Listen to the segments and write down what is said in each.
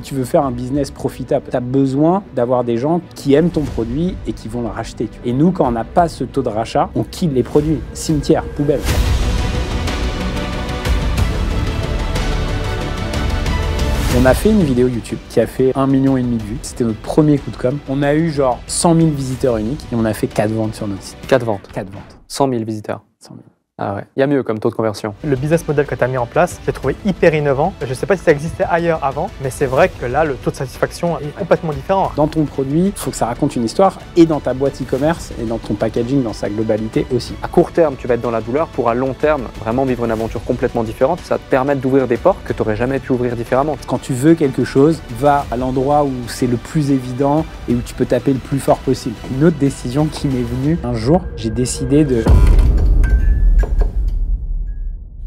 tu veux faire un business profitable, tu as besoin d'avoir des gens qui aiment ton produit et qui vont le racheter. Et nous, quand on n'a pas ce taux de rachat, on kill les produits. Cimetière, poubelle. On a fait une vidéo YouTube qui a fait 1,5 million de vues. C'était notre premier coup de com'. On a eu genre 100 000 visiteurs uniques et on a fait 4 ventes sur notre site. 4 ventes. 4 ventes. 100 000 visiteurs. 100 000. Ah ouais. Il y a mieux comme taux de conversion. Le business model que tu as mis en place, j'ai trouvé hyper innovant. Je ne sais pas si ça existait ailleurs avant, mais c'est vrai que là, le taux de satisfaction est complètement différent. Dans ton produit, il faut que ça raconte une histoire et dans ta boîte e-commerce et dans ton packaging dans sa globalité aussi. À court terme, tu vas être dans la douleur. Pour à long terme, vraiment vivre une aventure complètement différente. Ça va te permettre d'ouvrir des portes que tu n'aurais jamais pu ouvrir différemment. Quand tu veux quelque chose, va à l'endroit où c'est le plus évident et où tu peux taper le plus fort possible. Une autre décision qui m'est venue un jour, j'ai décidé de...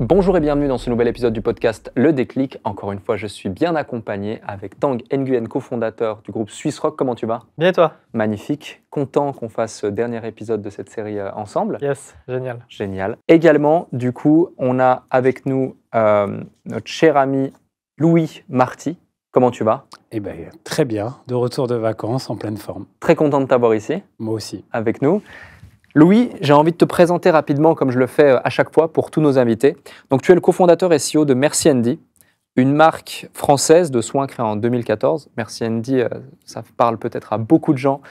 Bonjour et bienvenue dans ce nouvel épisode du podcast Le Déclic. Encore une fois, je suis bien accompagné avec Tanguy Nguyen, cofondateur du groupe Swiss Rock. Comment tu vas? Bien et toi? Magnifique. Content qu'on fasse ce dernier épisode de cette série ensemble. Yes, génial. Génial. Également, du coup, on a avec nous notre cher ami Louis Marty. Comment tu vas? Eh bien, très bien. De retour de vacances, en pleine forme. Très content de t'avoir ici. Moi aussi. Avec nous. Louis, j'ai envie de te présenter rapidement, comme je le fais à chaque fois pour tous nos invités. Donc, tu es le cofondateur et CEO de Merci Handy, une marque française de soins créée en 2014. Merci Handy, ça parle peut-être à beaucoup de gens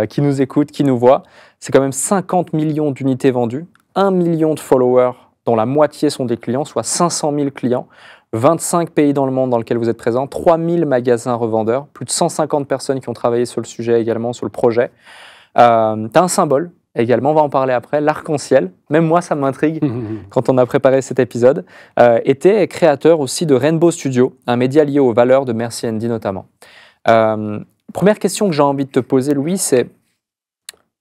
qui nous écoutent, qui nous voient. C'est quand même 50 millions d'unités vendues, 1 million de followers, dont la moitié sont des clients, soit 500 000 clients, 25 pays dans le monde dans lesquels vous êtes présents, 3000 magasins revendeurs, plus de 150 personnes qui ont travaillé sur le sujet également, sur le projet. Tu as un symbole. Également, on va en parler après, l'arc-en-ciel. Même moi, ça m'intrigue quand on a préparé cet épisode. Était créateur aussi de Rainbow Studio, un média lié aux valeurs de Merci Handy notamment. Première question que j'ai envie de te poser, Louis, c'est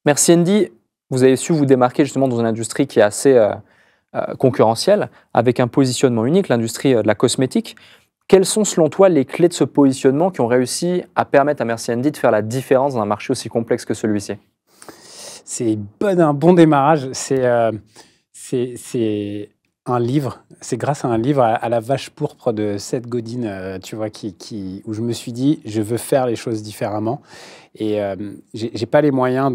Merci Handy, vous avez su vous démarquer justement dans une industrie qui est assez concurrentielle, avec un positionnement unique, l'industrie de la cosmétique. Quelles sont selon toi les clés de ce positionnement qui ont réussi à permettre à Merci Handy de faire la différence dans un marché aussi complexe que celui-ci? C'est un bon démarrage. C'est un livre. C'est grâce à un livre à la vache pourpre de Seth Godin, tu vois, où je me suis dit, je veux faire les choses différemment. Et j'ai pas les moyens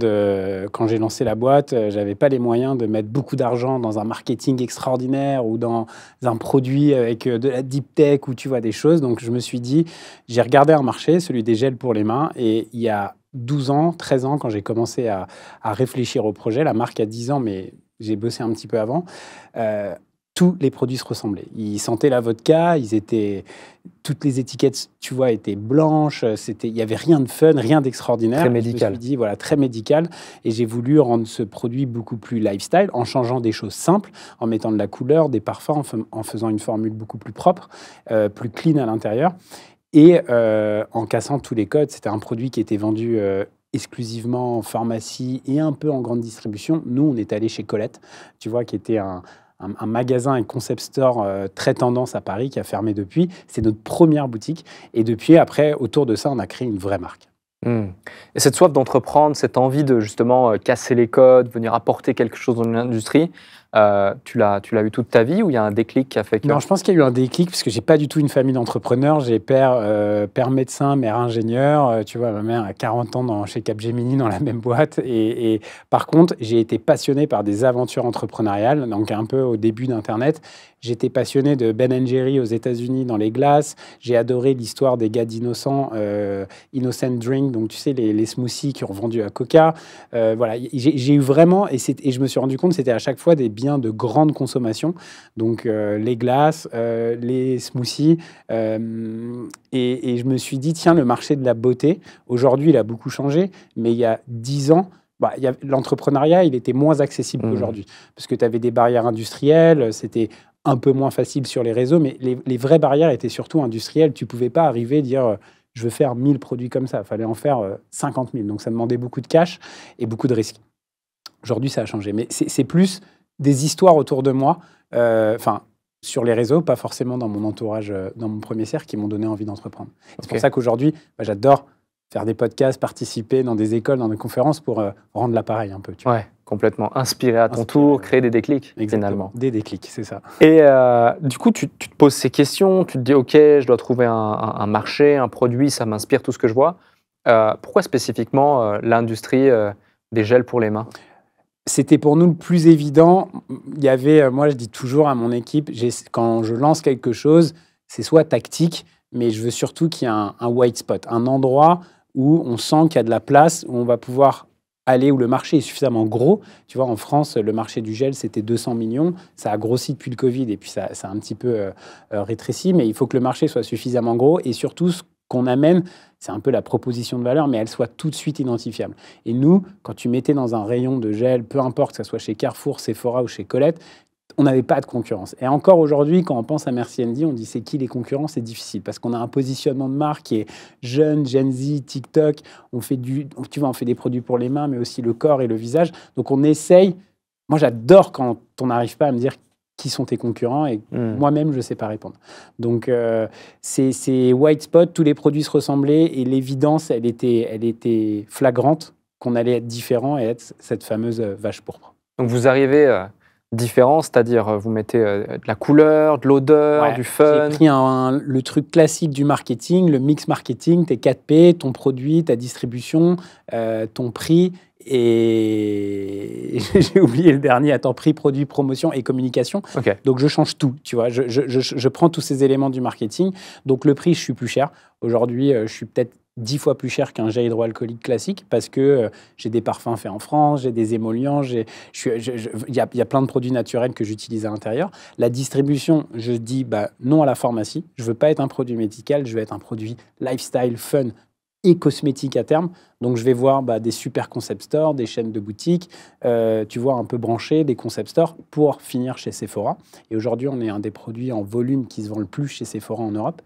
quand j'ai lancé la boîte, j'avais pas les moyens de mettre beaucoup d'argent dans un marketing extraordinaire ou dans un produit avec de la deep tech ou tu vois des choses. Donc je me suis dit, j'ai regardé un marché, celui des gels pour les mains, et il y a 12 ans, 13 ans, quand j'ai commencé à réfléchir au projet, la marque a 10 ans, mais j'ai bossé un petit peu avant, tous les produits se ressemblaient. Ils sentaient la vodka, toutes les étiquettes, tu vois, étaient blanches, il n'y avait rien de fun, rien d'extraordinaire. Très médical. Je me suis dit, voilà, très médical, et j'ai voulu rendre ce produit beaucoup plus lifestyle, en changeant des choses simples, en mettant de la couleur, des parfums, en faisant une formule beaucoup plus propre, plus clean à l'intérieur. Et en cassant tous les codes. C'était un produit qui était vendu exclusivement en pharmacie et un peu en grande distribution. Nous, on est allé chez Colette, tu vois, qui était un magasin, un concept store très tendance à Paris, qui a fermé depuis. C'est notre première boutique. Et depuis, après, autour de ça, on a créé une vraie marque. Et cette soif d'entreprendre, cette envie de justement casser les codes, venir apporter quelque chose dans l'industrie, tu l'as eu toute ta vie ou il y a un déclic qui a fait que... Non, je pense qu'il y a eu un déclic parce que j'ai pas du tout une famille d'entrepreneurs. J'ai père médecin, mère ingénieur. Tu vois, ma mère a 40 ans chez Capgemini dans la même boîte. Et par contre, j'ai été passionné par des aventures entrepreneuriales. Donc un peu au début d'Internet, j'étais passionné de Ben & Jerry aux États-Unis dans les glaces. J'ai adoré l'histoire des gars d'Innocent, Innocent Drink. Donc tu sais, les smoothies qui ont vendu à Coca. Voilà, j'ai eu vraiment... Et je me suis rendu compte que c'était à chaque fois des biens de grande consommation, donc les glaces, les smoothies, et je me suis dit, tiens, le marché de la beauté, aujourd'hui, il a beaucoup changé, mais il y a 10 ans, l'entrepreneuriat, il était moins accessible qu'aujourd'hui, parce que tu avais des barrières industrielles, c'était un peu moins facile sur les réseaux, mais les vraies barrières étaient surtout industrielles. Tu ne pouvais pas arriver et dire... je veux faire 1000 produits comme ça. Il fallait en faire 50 000. Donc, ça demandait beaucoup de cash et beaucoup de risques. Aujourd'hui, ça a changé. Mais c'est plus des histoires autour de moi, sur les réseaux, pas forcément dans mon entourage, dans mon premier cercle, qui m'ont donné envie d'entreprendre. C'est pour ça qu'aujourd'hui, j'adore faire des podcasts, participer dans des écoles, dans des conférences pour rendre l'appareil un peu. Tu vois. Ouais, Complètement. Inspirer à ton tour, créer des déclics, finalement. Des déclics, c'est ça. Et du coup, tu te poses ces questions, tu te dis, OK, je dois trouver un marché, un produit, ça m'inspire tout ce que je vois. Pourquoi spécifiquement l'industrie des gels pour les mains? C'était pour nous le plus évident. Il y avait, moi je dis toujours à mon équipe, quand je lance quelque chose, c'est soit tactique, mais je veux surtout qu'il y ait un white spot, un endroit où on sent qu'il y a de la place, où on va pouvoir aller, où le marché est suffisamment gros. Tu vois, en France, le marché du gel, c'était 200 millions. Ça a grossi depuis le Covid et puis ça a un petit peu rétréci, mais il faut que le marché soit suffisamment gros et surtout, ce qu'on amène, c'est un peu la proposition de valeur, mais elle soit tout de suite identifiable. Et nous, quand tu mettais dans un rayon de gel, peu importe que ce soit chez Carrefour, Sephora ou chez Colette, on n'avait pas de concurrence. Et encore aujourd'hui, quand on pense à Merci Andy, on dit c'est qui les concurrents? C'est difficile parce qu'on a un positionnement de marque qui est jeune, Gen Z, TikTok. On fait on fait des produits pour les mains, mais aussi le corps et le visage. Donc on essaye. Moi, j'adore quand on n'arrive pas à me dire qui sont tes concurrents et moi-même, je ne sais pas répondre. Donc, c'est white spot, tous les produits se ressemblaient et l'évidence, elle était flagrante qu'on allait être différent et être cette fameuse vache pourpre. Donc, vous arrivez différent, c'est-à-dire vous mettez de la couleur, de l'odeur, du fun. J'ai pris le truc classique du marketing, le mix marketing, tes 4P, ton produit, ta distribution, ton prix. Et j'ai oublié le dernier, attends, prix, produit, promotion et communication. Okay. Donc, je change tout, tu vois. Je prends tous ces éléments du marketing. Donc, le prix, je suis plus cher. Aujourd'hui, je suis peut-être 10 fois plus cher qu'un gel hydroalcoolique classique parce que j'ai des parfums faits en France, j'ai des émollients, il y a plein de produits naturels que j'utilise à l'intérieur. La distribution, je dis non à la pharmacie. Je ne veux pas être un produit médical, je veux être un produit lifestyle, fun et cosmétique à terme. Donc, je vais voir des super concept stores, des chaînes de boutiques, tu vois, un peu branchés, des concept stores pour finir chez Sephora. Et aujourd'hui, on est un des produits en volume qui se vend le plus chez Sephora en Europe.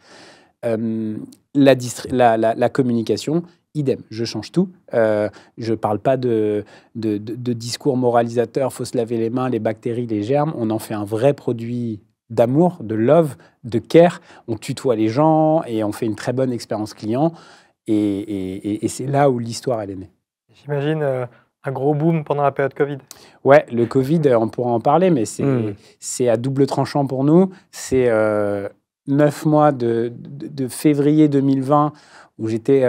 La communication, idem, je change tout. Je ne parle pas de discours moralisateur, il faut se laver les mains, les bactéries, les germes. On en fait un vrai produit d'amour, de love, de care. On tutoie les gens et on fait une très bonne expérience client. Et c'est là où l'histoire, elle est née. J'imagine un gros boom pendant la période Covid. Ouais, le Covid, on pourra en parler, mais c'est à double tranchant pour nous. C'est 9 mois de février 2020 où j'étais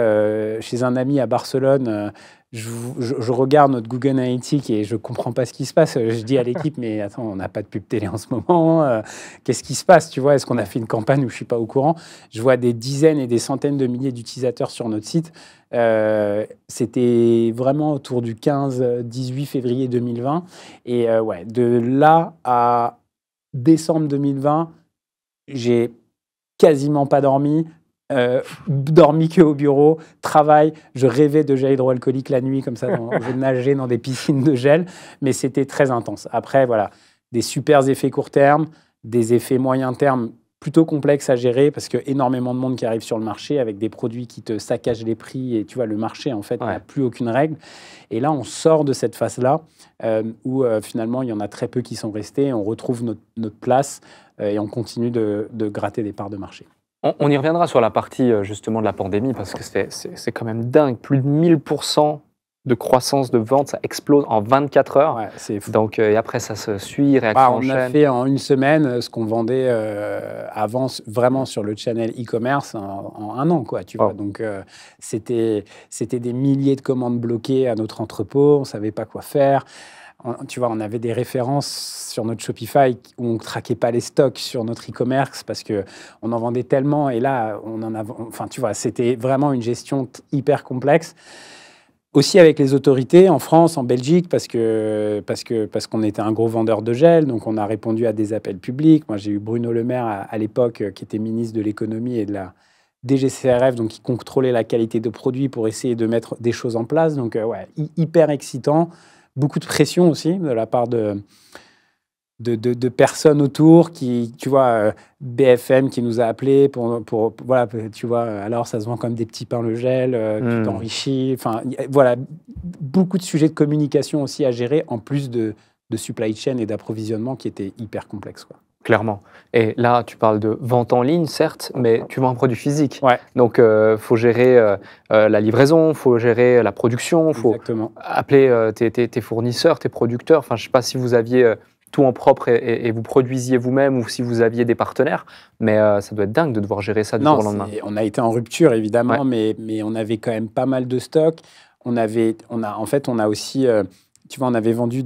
chez un ami à Barcelone. Je regarde notre Google Analytics et je ne comprends pas ce qui se passe. Je dis à l'équipe, mais attends, on n'a pas de pub télé en ce moment. Qu'est-ce qui se passe? Tu vois, est-ce qu'on a fait une campagne où je ne suis pas au courant? Je vois des dizaines et des centaines de milliers d'utilisateurs sur notre site. C'était vraiment autour du 15-18 février 2020. Et de là à décembre 2020, j'ai quasiment pas dormi. Dormi que au bureau, travail, je rêvais de gel hydroalcoolique la nuit, comme ça, je nageais dans des piscines de gel, mais c'était très intense. Après, voilà, des super effets court terme, des effets moyen terme plutôt complexes à gérer, parce que énormément de monde qui arrive sur le marché avec des produits qui te saccagent les prix, et tu vois, le marché, en fait, n'a plus aucune règle. Et là, on sort de cette phase-là, où finalement, il y en a très peu qui sont restés, on retrouve notre place, et on continue de gratter des parts de marché. On y reviendra sur la partie justement de la pandémie parce que c'est quand même dingue. Plus de 1000% de croissance de vente, ça explose en 24 heures. Ouais, c'est fou. Donc, et après, ça se suit, réaction en chaîne. On a fait en une semaine ce qu'on vendait avant vraiment sur le channel e-commerce en un an, quoi, tu vois. Donc, c'était des milliers de commandes bloquées à notre entrepôt. On ne savait pas quoi faire. Tu vois, on avait des références sur notre Shopify où on ne traquait pas les stocks sur notre e-commerce parce qu'on en vendait tellement. Et là, enfin, tu vois, c'était vraiment une gestion hyper complexe. Aussi avec les autorités en France, en Belgique, parce qu'on était un gros vendeur de gel. Donc, on a répondu à des appels publics. Moi, j'ai eu Bruno Le Maire à l'époque, qui était ministre de l'économie et de la DGCCRF, donc qui contrôlait la qualité de produits pour essayer de mettre des choses en place. Donc, hyper excitant. Beaucoup de pression aussi de la part de personnes autour qui, tu vois, BFM qui nous a appelés pour voilà, tu vois, alors ça se vend comme des petits pains le gel, tu t'enrichis, enfin, voilà, beaucoup de sujets de communication aussi à gérer en plus de supply chain et d'approvisionnement qui étaient hyper complexes, quoi. Clairement. Et là, tu parles de vente en ligne, certes, mais tu vends un produit physique. Ouais. Donc, il faut gérer la livraison, il faut gérer la production, il faut Exactement. appeler tes fournisseurs, tes producteurs. Enfin, je ne sais pas si vous aviez tout en propre et vous produisiez vous-même ou si vous aviez des partenaires, mais ça doit être dingue de devoir gérer ça du jour au lendemain. On a été en rupture, évidemment, mais on avait quand même pas mal de stock. On a aussi, tu vois, on avait vendu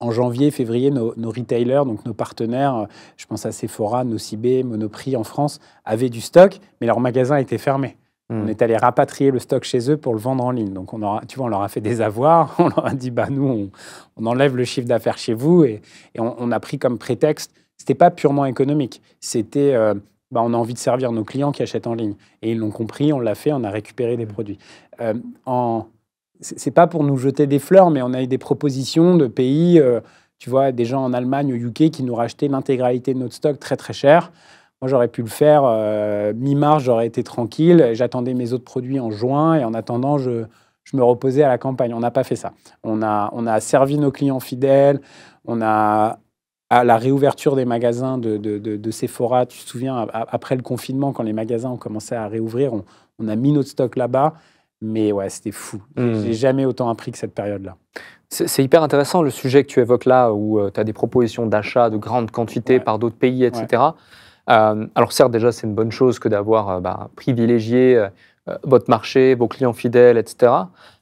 en janvier, février, nos retailers, donc nos partenaires, je pense à Sephora, Nocibé, Monoprix en France, avaient du stock, mais leurs magasins étaient fermés. On est allé rapatrier le stock chez eux pour le vendre en ligne. Donc, on leur a fait des avoirs. On leur a dit, nous, on enlève le chiffre d'affaires chez vous. Et on a pris comme prétexte, c'était pas purement économique. C'était, on a envie de servir nos clients qui achètent en ligne. Et ils l'ont compris, on l'a fait, on a récupéré des produits. C'est pas pour nous jeter des fleurs, mais on a eu des propositions de pays, tu vois, des gens en Allemagne, au UK, qui nous rachetaient l'intégralité de notre stock très, très cher. Moi, j'aurais pu le faire mi-mars, j'aurais été tranquille. J'attendais mes autres produits en juin et en attendant, je me reposais à la campagne. On n'a pas fait ça. On a servi nos clients fidèles. À la réouverture des magasins de Sephora, tu te souviens, après le confinement, quand les magasins ont commencé à réouvrir, on a mis notre stock là-bas. Mais ouais, c'était fou. J'ai jamais autant appris que cette période-là. C'est hyper intéressant le sujet que tu évoques là, où tu as des propositions d'achat de grandes quantités par d'autres pays, etc. Ouais. Alors certes, déjà, c'est une bonne chose que d'avoir privilégié votre marché, vos clients fidèles, etc.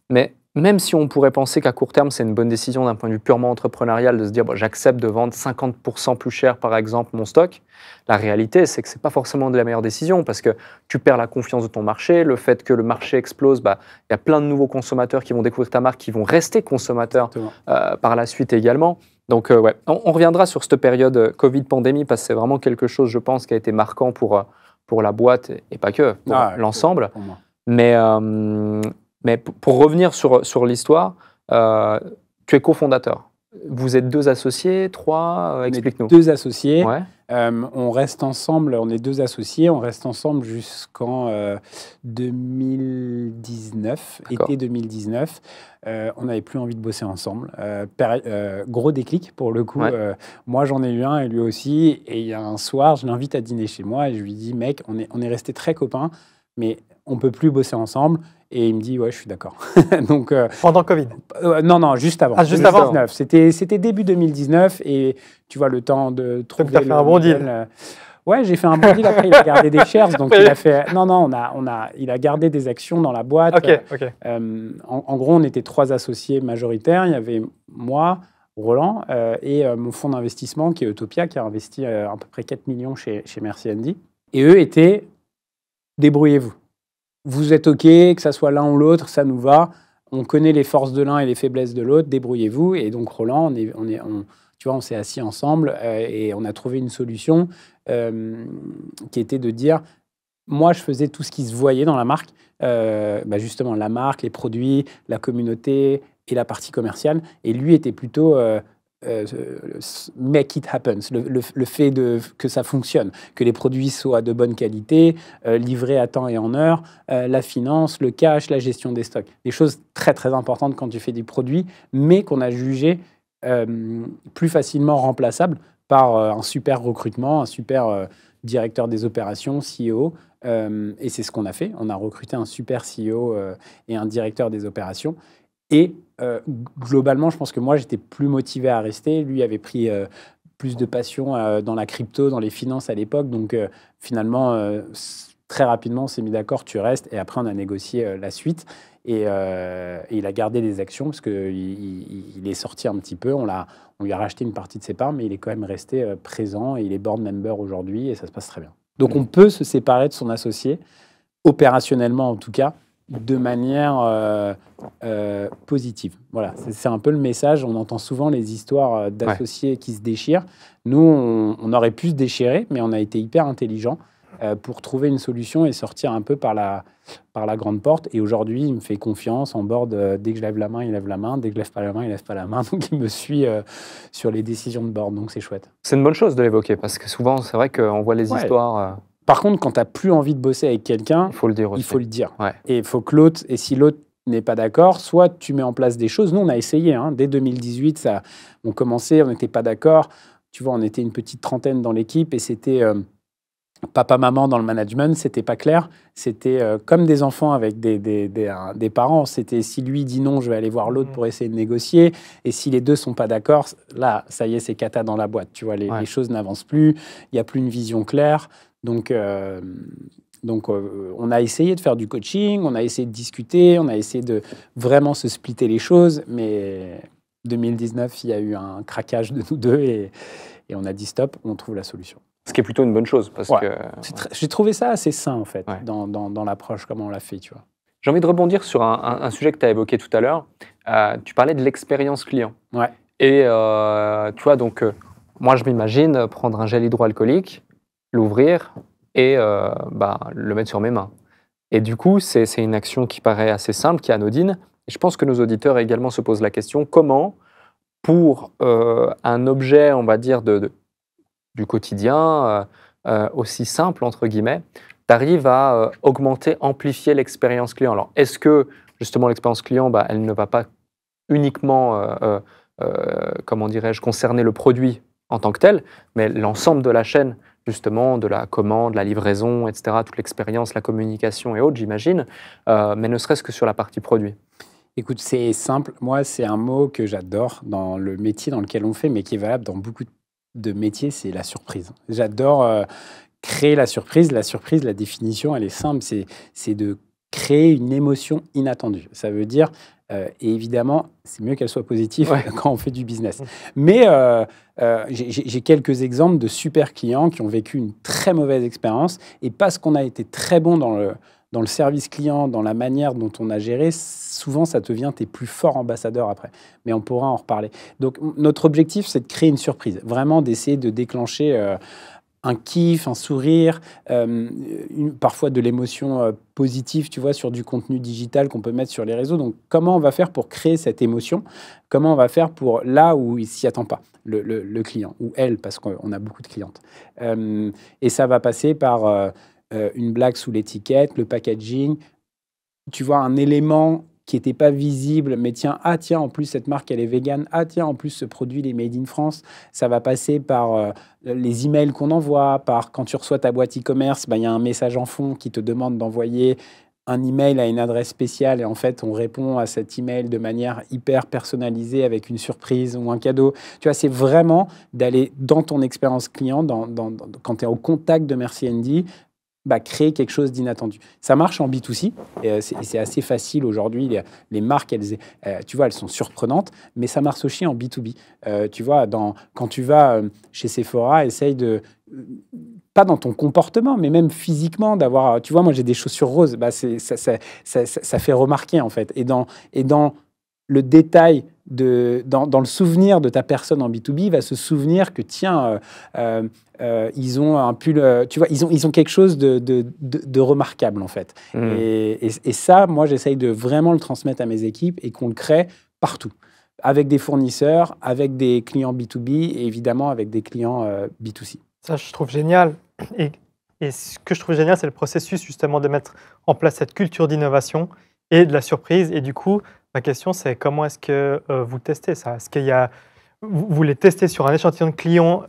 Mais même si on pourrait penser qu'à court terme, c'est une bonne décision d'un point de vue purement entrepreneurial de se dire j'accepte de vendre 50% plus cher, par exemple, mon stock, la réalité, c'est que ce n'est pas forcément de la meilleure décision parce que tu perds la confiance de ton marché. Le fait que le marché explose, il y a plein de nouveaux consommateurs qui vont découvrir ta marque, qui vont rester consommateurs par la suite également. Donc, on reviendra sur cette période Covid-pandémie parce que c'est vraiment quelque chose, je pense, qui a été marquant pour la boîte et pas que, pour l'ensemble. Mais pour revenir sur l'histoire, tu es cofondateur. Vous êtes 2 associés, 3, explique-nous. 2 associés. Ouais. On reste ensemble, on est 2 associés, on reste ensemble jusqu'en 2019, été 2019. On n'avait plus envie de bosser ensemble. Gros déclic pour le coup. Moi, j'en ai eu un et lui aussi. Et il y a un soir, je l'invite à dîner chez moi et je lui dis, mec, on est restés très copains, mais on ne peut plus bosser ensemble. Et il me dit, ouais, je suis d'accord. Donc, pendant Covid non, juste avant. Ah, juste avant. C'était début 2019 et tu vois, le temps de trouver... Tu as fait un bon deal. Ouais, j'ai fait un bon deal. Après, il a gardé des shares. Donc, il a fait... Non, il a gardé des actions dans la boîte. OK. En gros, on était 3 associés majoritaires. Il y avait moi, Roland, et mon fonds d'investissement qui est Utopia, qui a investi à peu près 4 millions chez Merci Andy. Et eux étaient... Débrouillez-vous. Vous êtes OK, que ça soit l'un ou l'autre, ça nous va. On connaît les forces de l'un et les faiblesses de l'autre, débrouillez-vous. Et donc, Roland, tu vois, on s'est assis ensemble et on a trouvé une solution qui était de dire, moi, je faisais tout ce qui se voyait dans la marque, justement la marque, les produits, la communauté et la partie commerciale. Et lui était plutôt... make it happen, le fait que ça fonctionne, que les produits soient de bonne qualité, livrés à temps et en heure, la finance, le cash, la gestion des stocks. Des choses très très importantes quand tu fais des produits, mais qu'on a jugé plus facilement remplaçables par un super recrutement, un super directeur des opérations, CEO, et c'est ce qu'on a fait. On a recruté un super CEO et un directeur des opérations. Et globalement, je pense que moi, j'étais plus motivé à rester. Lui avait pris plus de passion dans la crypto, dans les finances à l'époque. Donc, finalement, très rapidement, on s'est mis d'accord, tu restes. Et après, on a négocié la suite. Et il a gardé des actions parce qu'il est sorti un petit peu. On lui a racheté une partie de ses parts, mais il est quand même resté présent. Et il est board member aujourd'hui et ça se passe très bien. Donc, on peut se séparer de son associé, opérationnellement en tout cas, de manière positive. Voilà, c'est un peu le message. On entend souvent les histoires d'associés qui se déchirent. Nous, on aurait pu se déchirer, mais on a été hyper intelligents pour trouver une solution et sortir un peu par la grande porte. Et aujourd'hui, il me fait confiance en board. Dès que je lève la main, il lève la main. Dès que je lève pas la main, il lève pas la main. Donc, il me suit sur les décisions de board. Donc, c'est chouette. C'est une bonne chose de l'évoquer parce que souvent, c'est vrai qu'on voit les histoires... Par contre, quand tu n'as plus envie de bosser avec quelqu'un, il faut le dire. Ouais. Et il faut que l'autre, et si l'autre n'est pas d'accord, soit tu mets en place des choses. Nous, on a essayé. Dès 2018, on commençait, on n'était pas d'accord. tu vois, on était une petite trentaine dans l'équipe et c'était papa-maman dans le management, c'était pas clair. C'était comme des enfants avec des parents. C'était si lui dit non, je vais aller voir l'autre pour essayer de négocier. Et si les deux sont pas d'accord, là, ça y est, c'est cata dans la boîte. Tu vois, les choses n'avancent plus. Il n'y a plus une vision claire. Donc, on a essayé de faire du coaching, on a essayé de discuter, on a essayé de vraiment se splitter les choses. Mais 2019, il y a eu un craquage de nous deux et on a dit stop, on trouve la solution. Ce qui est plutôt une bonne chose. Parce que j'ai trouvé ça assez sain, en fait, dans l'approche, comment on l'a fait, tu vois. J'ai envie de rebondir sur un sujet que tu as évoqué tout à l'heure. Tu parlais de l'expérience client. Ouais. Et tu vois, donc, moi, je m'imagine prendre un gel hydroalcoolique, l'ouvrir et le mettre sur mes mains. Et du coup, c'est une action qui paraît assez simple, qui est anodine. Et je pense que nos auditeurs également se posent la question, comment, pour un objet, on va dire, du quotidien, aussi simple, entre guillemets, tu arrives à augmenter, amplifier l'expérience client. Alors, est-ce que, justement, l'expérience client, elle ne va pas uniquement, comment dirais-je, concerner le produit en tant que tel, mais l'ensemble de la chaîne, justement, de la commande, la livraison, etc., toute l'expérience, la communication et autres, j'imagine, mais ne serait-ce que sur la partie produit. Écoute, c'est simple. Moi, c'est un mot que j'adore dans le métier dans lequel on fait, mais qui est valable dans beaucoup de métiers, c'est la surprise. J'adore créer la surprise. La surprise, la définition, elle est simple, c'est de créer une émotion inattendue. Ça veut dire, et évidemment, c'est mieux qu'elle soit positive quand on fait du business. Mais j'ai quelques exemples de super clients qui ont vécu une très mauvaise expérience, et parce qu'on a été très bon dans le service client, dans la manière dont on a géré, souvent, ça devient tes plus forts ambassadeurs après. Mais on pourra en reparler. Donc, notre objectif, c'est de créer une surprise. Vraiment, d'essayer de déclencher un kiff, un sourire, parfois de l'émotion positive, tu vois, sur du contenu digital qu'on peut mettre sur les réseaux. Donc, comment on va faire pour créer cette émotion? Comment on va faire pour là où il s'y attend pas, le client, ou elle, parce qu'on a beaucoup de clientes. Et ça va passer par une blague sous l'étiquette, le packaging, tu vois, un élément qui n'était pas visible, mais tiens, en plus, cette marque, elle est végane. En plus, ce produit, il est made in France. Ça va passer par les emails qu'on envoie, par quand tu reçois ta boîte e-commerce, il y a un message en fond qui te demande d'envoyer un email à une adresse spéciale et en fait, on répond à cet email de manière hyper personnalisée avec une surprise ou un cadeau. Tu vois, c'est vraiment d'aller dans ton expérience client, quand tu es au contact de Merci Andy, créer quelque chose d'inattendu. Ça marche en B2C, et c'est assez facile aujourd'hui. Les marques, tu vois, elles sont surprenantes, mais ça marche aussi en B2B. Tu vois, quand tu vas chez Sephora, essaye de... Pas dans ton comportement, mais même physiquement, d'avoir... Tu vois, moi, j'ai des chaussures roses. Ça fait remarquer, en fait. Et dans le détail, dans le souvenir de ta personne en B2B, il va se souvenir que, tiens... ils ont un pull, tu vois, ils ont quelque chose de remarquable, en fait. Et ça, moi, j'essaye de vraiment le transmettre à mes équipes et qu'on le crée partout, avec des fournisseurs, avec des clients B2B et évidemment avec des clients B2C. Ça, je trouve génial. Et ce que je trouve génial, c'est le processus, justement, de mettre en place cette culture d'innovation et de la surprise. Et du coup, ma question, c'est comment est-ce que vous testez ça? Est-ce qu'il y a... Vous les testez sur un échantillon de clients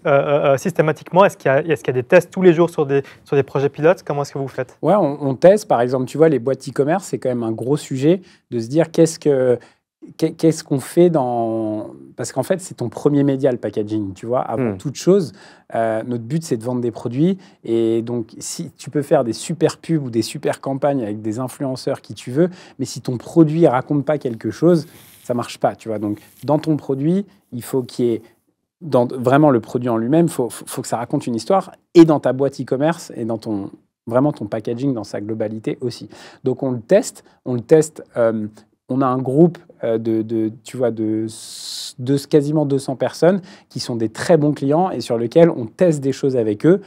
systématiquement? Est-ce qu'il y a des tests tous les jours sur des projets pilotes? Comment est-ce que vous faites? Ouais, on teste. Par exemple, tu vois, les boîtes e-commerce, c'est quand même un gros sujet de se dire qu'est-ce qu'on fait dans... Parce qu'en fait, c'est ton premier média, le packaging, tu vois. Avant toute chose, notre but, c'est de vendre des produits. Et donc, si tu peux faire des super pubs ou des super campagnes avec des influenceurs qui tu veux, mais si ton produit ne raconte pas quelque chose, ça ne marche pas, tu vois. Donc, dans ton produit, il faut qu'il y ait... vraiment, le produit en lui-même, il faut que ça raconte une histoire. Et dans ta boîte e-commerce et dans vraiment ton packaging dans sa globalité aussi. Donc, on le teste. On a un groupe de quasiment 200 personnes qui sont des très bons clients et sur lesquels on teste des choses avec eux,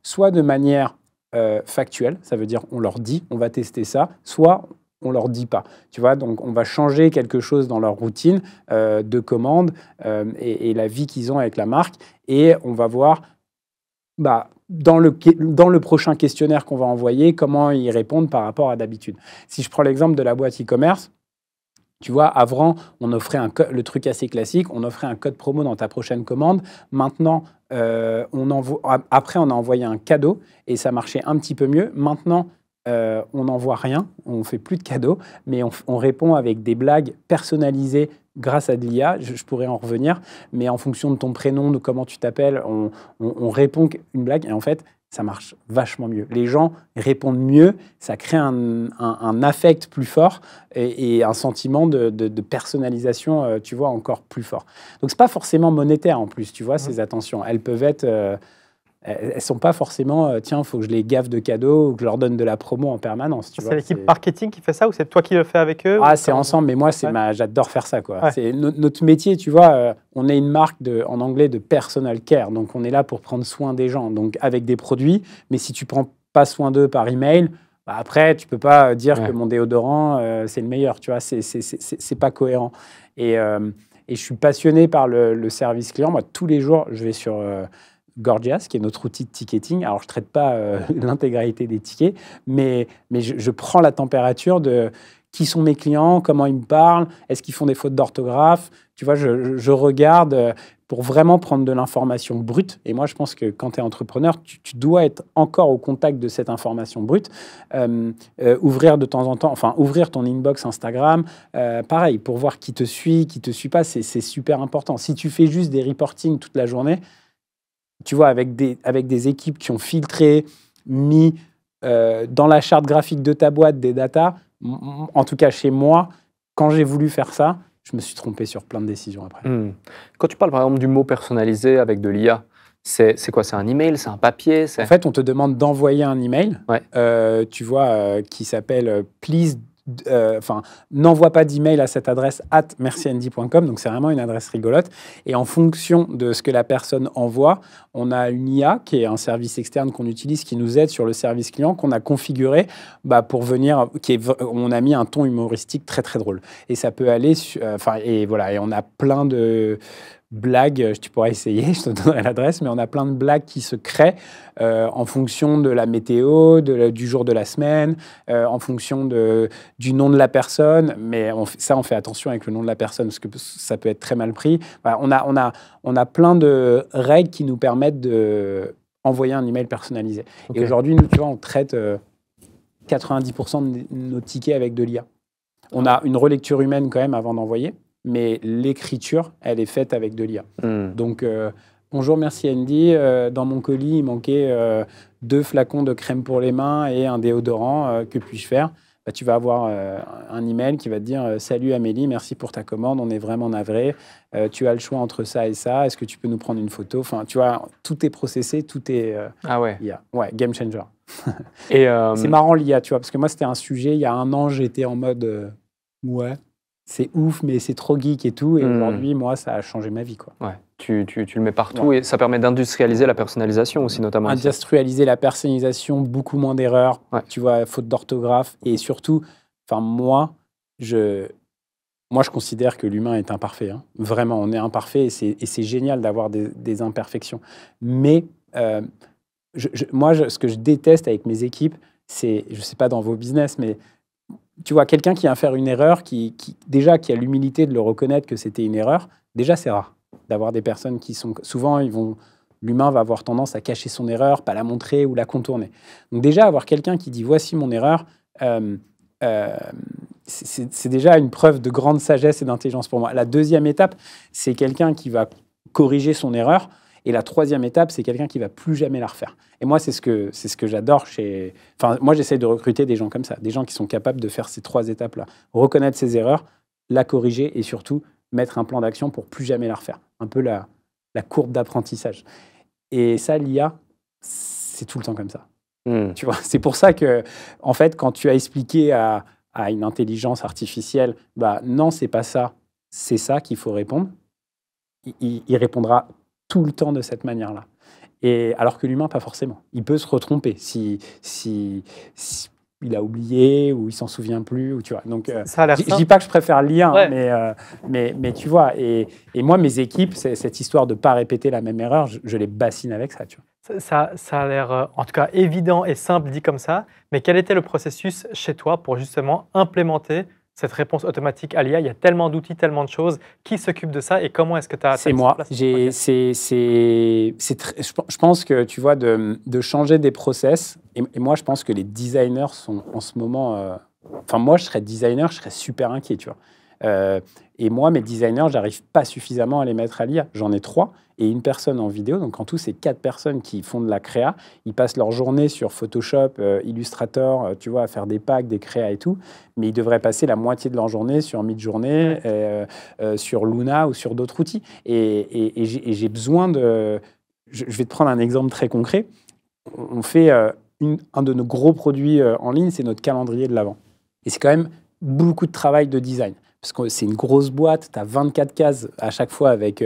soit de manière factuelle, ça veut dire on leur dit on va tester ça, soit on leur dit pas. Tu vois, donc on va changer quelque chose dans leur routine de commande et la vie qu'ils ont avec la marque et on va voir dans le prochain questionnaire qu'on va envoyer, comment ils répondent par rapport à d'habitude. Si je prends l'exemple de la boîte e-commerce, Tu vois, avant, on offrait le truc assez classique, on offrait un code promo dans ta prochaine commande. Maintenant, après, on a envoyé un cadeau et ça marchait un petit peu mieux. Maintenant, on n'envoie rien, on ne fait plus de cadeaux, mais on répond avec des blagues personnalisées grâce à de l'IA. Je pourrais en revenir, mais en fonction de ton prénom, de comment tu t'appelles, on répond une blague et en fait, ça marche vachement mieux. Les gens répondent mieux, ça crée un affect plus fort et un sentiment de personnalisation, tu vois, encore plus fort. Donc, c'est pas forcément monétaire en plus, tu vois, ces attentions. Elles peuvent être... elles sont pas forcément, tiens, il faut que je les gaffe de cadeaux ou que je leur donne de la promo en permanence. C'est l'équipe marketing qui fait ça ou c'est toi qui le fais avec eux? Ah, c'est ensemble, mais moi, j'adore faire ça, quoi. Ouais. C'est notre métier, tu vois, on est une marque en anglais de personal care, donc on est là pour prendre soin des gens, donc avec des produits, mais si tu prends pas soin d'eux par email, bah après, tu peux pas dire que mon déodorant, c'est le meilleur, tu vois, c'est pas cohérent. Et je suis passionné par le service client. Moi, tous les jours, je vais sur... Gorgias, qui est notre outil de ticketing. Alors, je ne traite pas l'intégralité des tickets, mais je prends la température de qui sont mes clients, comment ils me parlent, est-ce qu'ils font des fautes d'orthographe. Tu vois, je regarde pour vraiment prendre de l'information brute. Et moi, je pense que quand tu es entrepreneur, tu dois être encore au contact de cette information brute. Ouvrir de temps en temps, enfin, ouvrir ton inbox Instagram, pareil, pour voir qui te suit pas, c'est super important. Si tu fais juste des reportings toute la journée, tu vois, avec des équipes qui ont filtré, mis dans la charte graphique de ta boîte des datas, en tout cas chez moi, quand j'ai voulu faire ça, je me suis trompé sur plein de décisions après. Quand tu parles par exemple du mot personnalisé avec de l'IA, c'est quoi? C'est un email? C'est un papier? En fait, on te demande d'envoyer un email, tu vois, qui s'appelle « Please ». N'envoie pas d'email à cette adresse @merciandy.com, donc c'est vraiment une adresse rigolote. Et en fonction de ce que la personne envoie, on a une IA qui est un service externe qu'on utilise, qui nous aide sur le service client, qu'on a configuré pour venir, on a mis un ton humoristique très très drôle. Et ça peut aller, et voilà, et on a plein de blagues, tu pourras essayer, je te donnerai l'adresse, mais on a plein de blagues qui se créent en fonction de la météo, du jour de la semaine, en fonction du nom de la personne, mais on fait attention avec le nom de la personne, parce que ça peut être très mal pris. Voilà, on a plein de règles qui nous permettent d'envoyer un email personnalisé. Okay. Et aujourd'hui, nous, tu vois, on traite 90% de nos tickets avec de l'IA. On a une relecture humaine quand même avant d'envoyer, mais l'écriture, elle est faite avec de l'IA. Donc, bonjour, merci Andy. Dans mon colis, il manquait 2 flacons de crème pour les mains et un déodorant. Que puis-je faire? Tu vas avoir un email qui va te dire « Salut Amélie, merci pour ta commande, on est vraiment navrés. Tu as le choix entre ça et ça. Est-ce que tu peux nous prendre une photo ?» Enfin, tu vois, tout est processé, tout est IA. Ouais, game changer. C'est marrant l'IA, tu vois, parce que moi, c'était un sujet, il y a 1 an, j'étais en mode ouais. C'est ouf, mais c'est trop geek et tout. Et aujourd'hui, moi, ça a changé ma vie, quoi. Ouais, tu le mets partout et ça permet d'industrialiser la personnalisation aussi, notamment. Industrialiser la personnalisation, beaucoup moins d'erreurs. Tu vois, faute d'orthographe. Et surtout, moi, je considère que l'humain est imparfait. Hein. Vraiment, on est imparfait et c'est génial d'avoir des imperfections. Mais moi, ce que je déteste avec mes équipes, c'est, je ne sais pas dans vos business, mais tu vois, quelqu'un qui vient faire une erreur, qui a l'humilité de le reconnaître que c'était une erreur, déjà, c'est rare d'avoir des personnes qui sont... Souvent, l'humain va avoir tendance à cacher son erreur, pas la montrer ou la contourner. Donc déjà, avoir quelqu'un qui dit « voici mon erreur », c'est déjà une preuve de grande sagesse et d'intelligence pour moi. La deuxième étape, c'est quelqu'un qui va corriger son erreur. Et la troisième étape, c'est quelqu'un qui ne va plus jamais la refaire. Et moi, c'est ce que j'adore chez... Enfin, moi, j'essaie de recruter des gens comme ça, des gens qui sont capables de faire ces 3 étapes-là. Reconnaître ses erreurs, la corriger et surtout mettre un plan d'action pour plus jamais la refaire. Un peu la courbe d'apprentissage. Et ça, l'IA, c'est tout le temps comme ça. Tu vois, c'est pour ça que, en fait, quand tu as expliqué à une intelligence artificielle, non, c'est pas ça, c'est ça qu'il faut répondre, il répondra tout le temps de cette manière-là. Et alors que l'humain, pas forcément. Il peut se retromper si il a oublié ou il s'en souvient plus. Ou, tu vois. Donc, je dis pas que je préfère l'IA, mais tu vois. Et moi, mes équipes, cette histoire de ne pas répéter la même erreur, je les bassine avec ça. Tu vois. Ça a l'air, en tout cas, évident et simple dit comme ça. Mais quel était le processus chez toi pour justement implémenter cette réponse automatique à l'IA? Il y a tellement d'outils, tellement de choses. Qui s'occupe de ça et comment est-ce que tu as... C'est moi. Je pense que, tu vois, de changer des process, et moi, je pense que les designers sont en ce moment... Enfin, moi, je serais designer, je serais super inquiet, tu vois. Et moi, mes designers, j'arrive pas suffisamment à les mettre à l'IA. J'en ai 3 et une personne en vidéo. Donc, en tout, c'est 4 personnes qui font de la créa. Ils passent leur journée sur Photoshop, Illustrator, tu vois, à faire des packs, des créas et tout. Mais ils devraient passer la moitié de leur journée sur Midjourney, sur Luna ou sur d'autres outils. Et j'ai besoin de... Je vais te prendre un exemple très concret. On fait un de nos gros produits en ligne, c'est notre calendrier de l'Avent. Et c'est quand même beaucoup de travail de design. Parce que c'est une grosse boîte, tu as 24 cases à chaque fois avec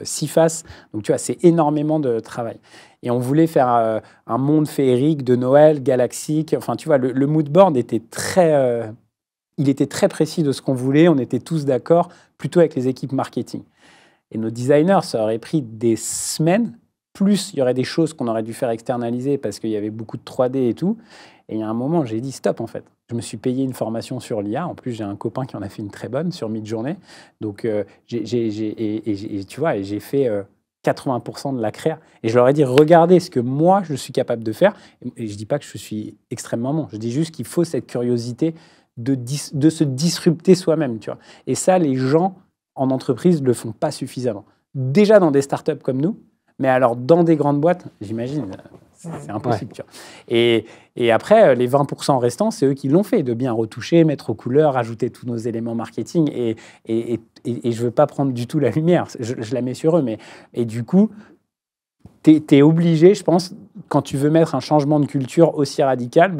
6 faces. Donc, tu vois, c'est énormément de travail. Et on voulait faire un monde féerique de Noël, galaxique. Enfin, tu vois, le mood board était il était très précis de ce qu'on voulait. On était tous d'accord, plutôt avec les équipes marketing. Et nos designers, ça aurait pris des semaines. Plus, il y aurait des choses qu'on aurait dû faire externaliser parce qu'il y avait beaucoup de 3D et tout. Et il y a un moment, j'ai dit stop, en fait. Je me suis payé une formation sur l'IA. En plus, j'ai un copain qui en a fait une très bonne sur Midjourney. Donc, tu vois, j'ai fait 80% de la créa. Et je leur ai dit, regardez ce que moi, je suis capable de faire. Et je ne dis pas que je suis extrêmement bon. Je dis juste qu'il faut cette curiosité de se disrupter soi-même, tu vois. Et ça, les gens en entreprise ne le font pas suffisamment. Déjà dans des startups comme nous, mais alors dans des grandes boîtes, j'imagine... C'est impossible. Ouais. Tu vois. Et après, les 20% restants, c'est eux qui l'ont fait, de bien retoucher, mettre aux couleurs, ajouter tous nos éléments marketing. Et je ne veux pas prendre du tout la lumière, je la mets sur eux. Et du coup, tu es obligé, je pense, quand tu veux mettre un changement de culture aussi radical,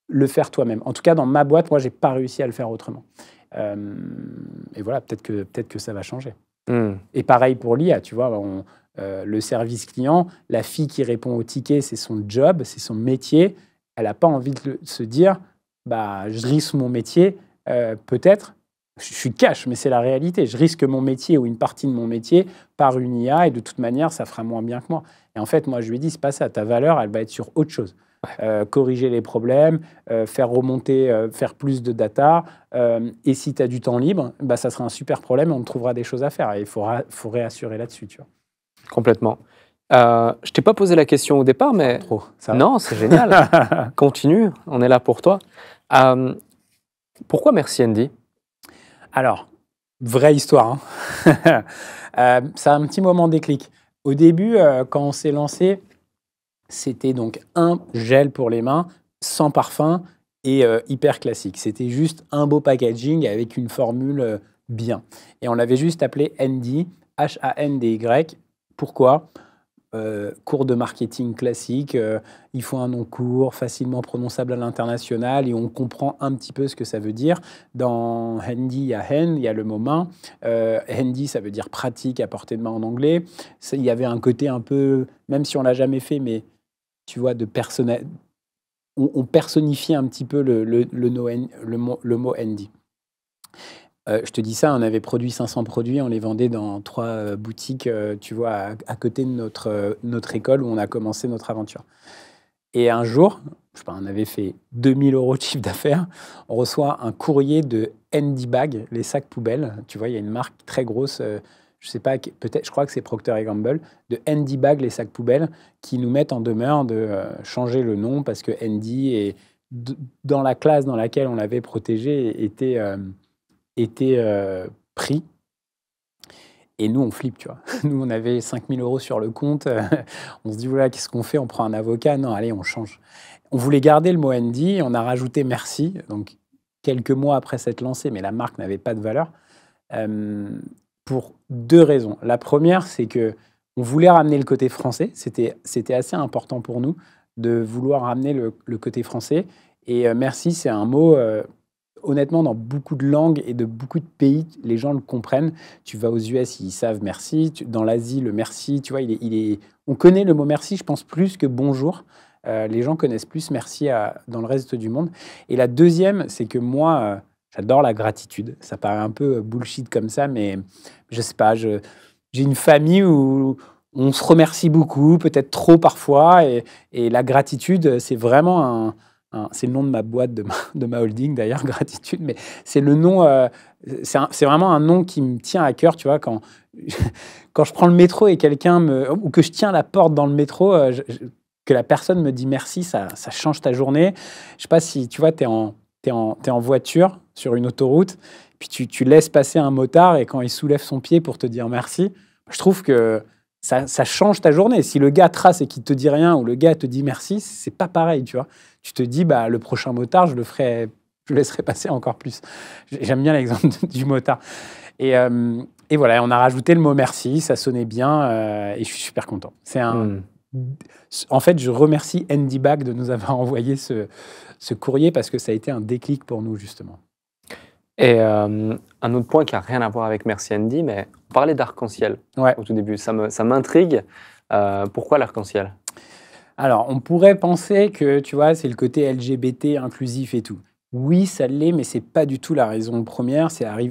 le faire toi-même. En tout cas, dans ma boîte, moi, je n'ai pas réussi à le faire autrement. Et voilà, peut-être que ça va changer. Et pareil pour l'IA, tu vois, le service client, la fille qui répond au ticket, c'est son job, c'est son métier. Elle n'a pas envie de se dire, je risque mon métier, peut-être. Je suis cash, mais c'est la réalité. Je risque mon métier ou une partie de mon métier par une IA et de toute manière, ça fera moins bien que moi. Et en fait, moi, je lui ai dit, c'est pas ça. Ta valeur, elle va être sur autre chose. Corriger les problèmes, faire remonter, faire plus de data. Et si tu as du temps libre, ça sera un super problème et on trouvera des choses à faire. Et il faut réassurer là-dessus, tu vois. Complètement. Je t'ai pas posé la question au départ, mais... Trop, non, c'est génial. Continue, on est là pour toi. Pourquoi Merci Andy? Alors, vraie histoire. C'est un petit moment déclic. Au début, quand on s'est lancé, c'était donc un gel pour les mains, sans parfum et hyper classique. C'était juste un beau packaging avec une formule bien. Et on l'avait juste appelé Handy, H-A-N-D-Y. Pourquoi ? Cours de marketing classique, il faut un nom court, facilement prononçable à l'international et on comprend un petit peu ce que ça veut dire. Dans handy, il y a hand, il y a le mot main. Handy, ça veut dire pratique à portée de main en anglais. Il y avait un côté un peu, même si on ne l'a jamais fait, mais tu vois, on personnifiait un petit peu le mot handy. Je te dis ça, on avait produit 500 produits, on les vendait dans 3 boutiques, tu vois, à côté de notre école où on a commencé notre aventure. Et un jour, je sais pas, on avait fait 2000 € de chiffre d'affaires, on reçoit un courrier de Handy Bag, les sacs poubelles. Tu vois, il y a une marque très grosse, je sais pas, peut-être, je crois que c'est Procter & Gamble, de Handy Bag, les sacs poubelles, qui nous mettent en demeure de changer le nom parce que Handy, est, dans la classe dans laquelle on l'avait protégé, était pris. Et nous, on flippe, tu vois. Nous, on avait 5000 € sur le compte. On se dit, voilà, qu'est-ce qu'on fait? On prend un avocat? Non, allez, on change. On voulait garder le mot Handy. On a rajouté merci. Donc, quelques mois après s'être lancé, mais la marque n'avait pas de valeur. Pour 2 raisons. La première, c'est que on voulait ramener le côté français. C'était assez important pour nous de vouloir ramener le côté français. Et merci, c'est un mot... honnêtement, dans beaucoup de langues et de beaucoup de pays, les gens le comprennent. Tu vas aux US, ils savent merci. Dans l'Asie, le merci, tu vois, on connaît le mot merci, je pense, plus que bonjour. Les gens connaissent plus merci dans le reste du monde. Et la deuxième, c'est que moi, j'adore la gratitude. Ça paraît un peu bullshit comme ça, mais je sais pas, j'ai une famille où on se remercie beaucoup, peut-être trop parfois. Et la gratitude, c'est vraiment c'est le nom de ma boîte, de ma holding d'ailleurs, Gratitude, mais c'est le nom, c'est vraiment un nom qui me tient à cœur, tu vois, quand je prends le métro et ou que je tiens la porte dans le métro, que la personne me dit merci, ça change ta journée. Je sais pas si, tu vois, t'es en voiture sur une autoroute, puis tu laisses passer un motard et quand il soulève son pied pour te dire merci, je trouve que ça change ta journée. Si le gars trace et qu'il te dit rien ou le gars te dit merci, c'est pas pareil, tu vois. Tu te dis, bah, le prochain motard, je le laisserai passer encore plus. J'aime bien l'exemple du motard. Et voilà, on a rajouté le mot merci, ça sonnait bien et je suis super content. En fait, je remercie Andy Bag de nous avoir envoyé ce courrier parce que ça a été un déclic pour nous, justement. Et un autre point qui n'a rien à voir avec Merci Andy, mais on parlait d'arc-en-ciel au tout début. Ça m'intrigue. Pourquoi l'arc-en-ciel? Alors, on pourrait penser que, tu vois, c'est le côté LGBT inclusif et tout. Oui, ça l'est, mais c'est pas du tout la raison première.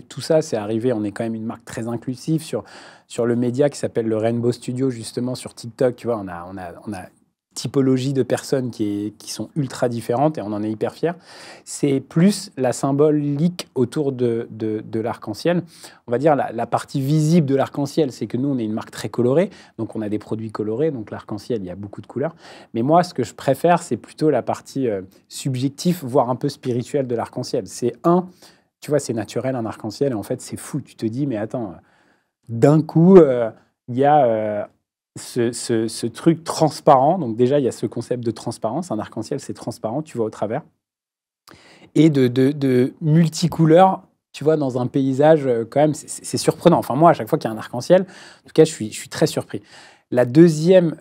Tout ça, c'est arrivé. On est quand même une marque très inclusive sur le média qui s'appelle le Rainbow Studio, justement, sur TikTok. Tu vois, on a typologie de personnes qui sont ultra différentes et on en est hyper fiers. C'est plus la symbolique autour de l'arc-en-ciel. On va dire la partie visible de l'arc-en-ciel, c'est que nous, on est une marque très colorée, donc on a des produits colorés, donc l'arc-en-ciel, il y a beaucoup de couleurs. Mais moi, ce que je préfère, c'est plutôt la partie subjective, voire un peu spirituelle de l'arc-en-ciel. Tu vois, c'est naturel, un arc-en-ciel, et en fait, c'est fou. Tu te dis, mais attends, d'un coup, il y a... ce truc transparent, donc déjà il y a ce concept de transparence, un arc-en-ciel c'est transparent, tu vois au travers, et de multicouleurs, tu vois, dans un paysage quand même, c'est surprenant. Enfin moi, à chaque fois qu'il y a un arc-en-ciel, en tout cas je suis très surpris. La deuxième,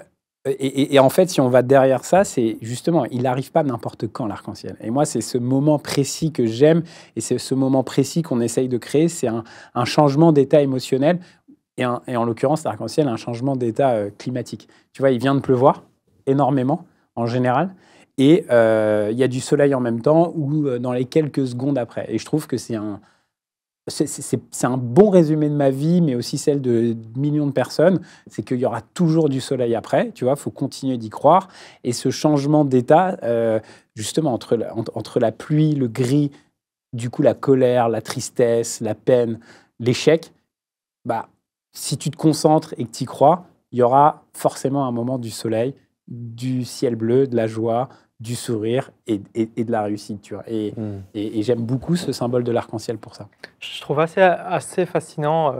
et en fait si on va derrière ça, c'est justement, il n'arrive pas n'importe quand l'arc-en-ciel. Et moi c'est ce moment précis que j'aime, et c'est ce moment précis qu'on essaye de créer, c'est un changement d'état émotionnel. Et en l'occurrence, l'arc-en-ciel a un changement d'état climatique. Tu vois, il vient de pleuvoir énormément, en général, et il y a du soleil en même temps ou dans les quelques secondes après. Et je trouve que c'est un bon résumé de ma vie, mais aussi celle de millions de personnes. C'est qu'il y aura toujours du soleil après, tu vois, il faut continuer d'y croire. Et ce changement d'état, justement, entre la pluie, le gris, du coup, la colère, la tristesse, la peine, l'échec, bah, si tu te concentres et que tu y crois, il y aura forcément un moment du soleil, du ciel bleu, de la joie, du sourire et de la réussite. Tu vois. Et j'aime beaucoup ce symbole de l'arc-en-ciel pour ça. Je trouve assez fascinant.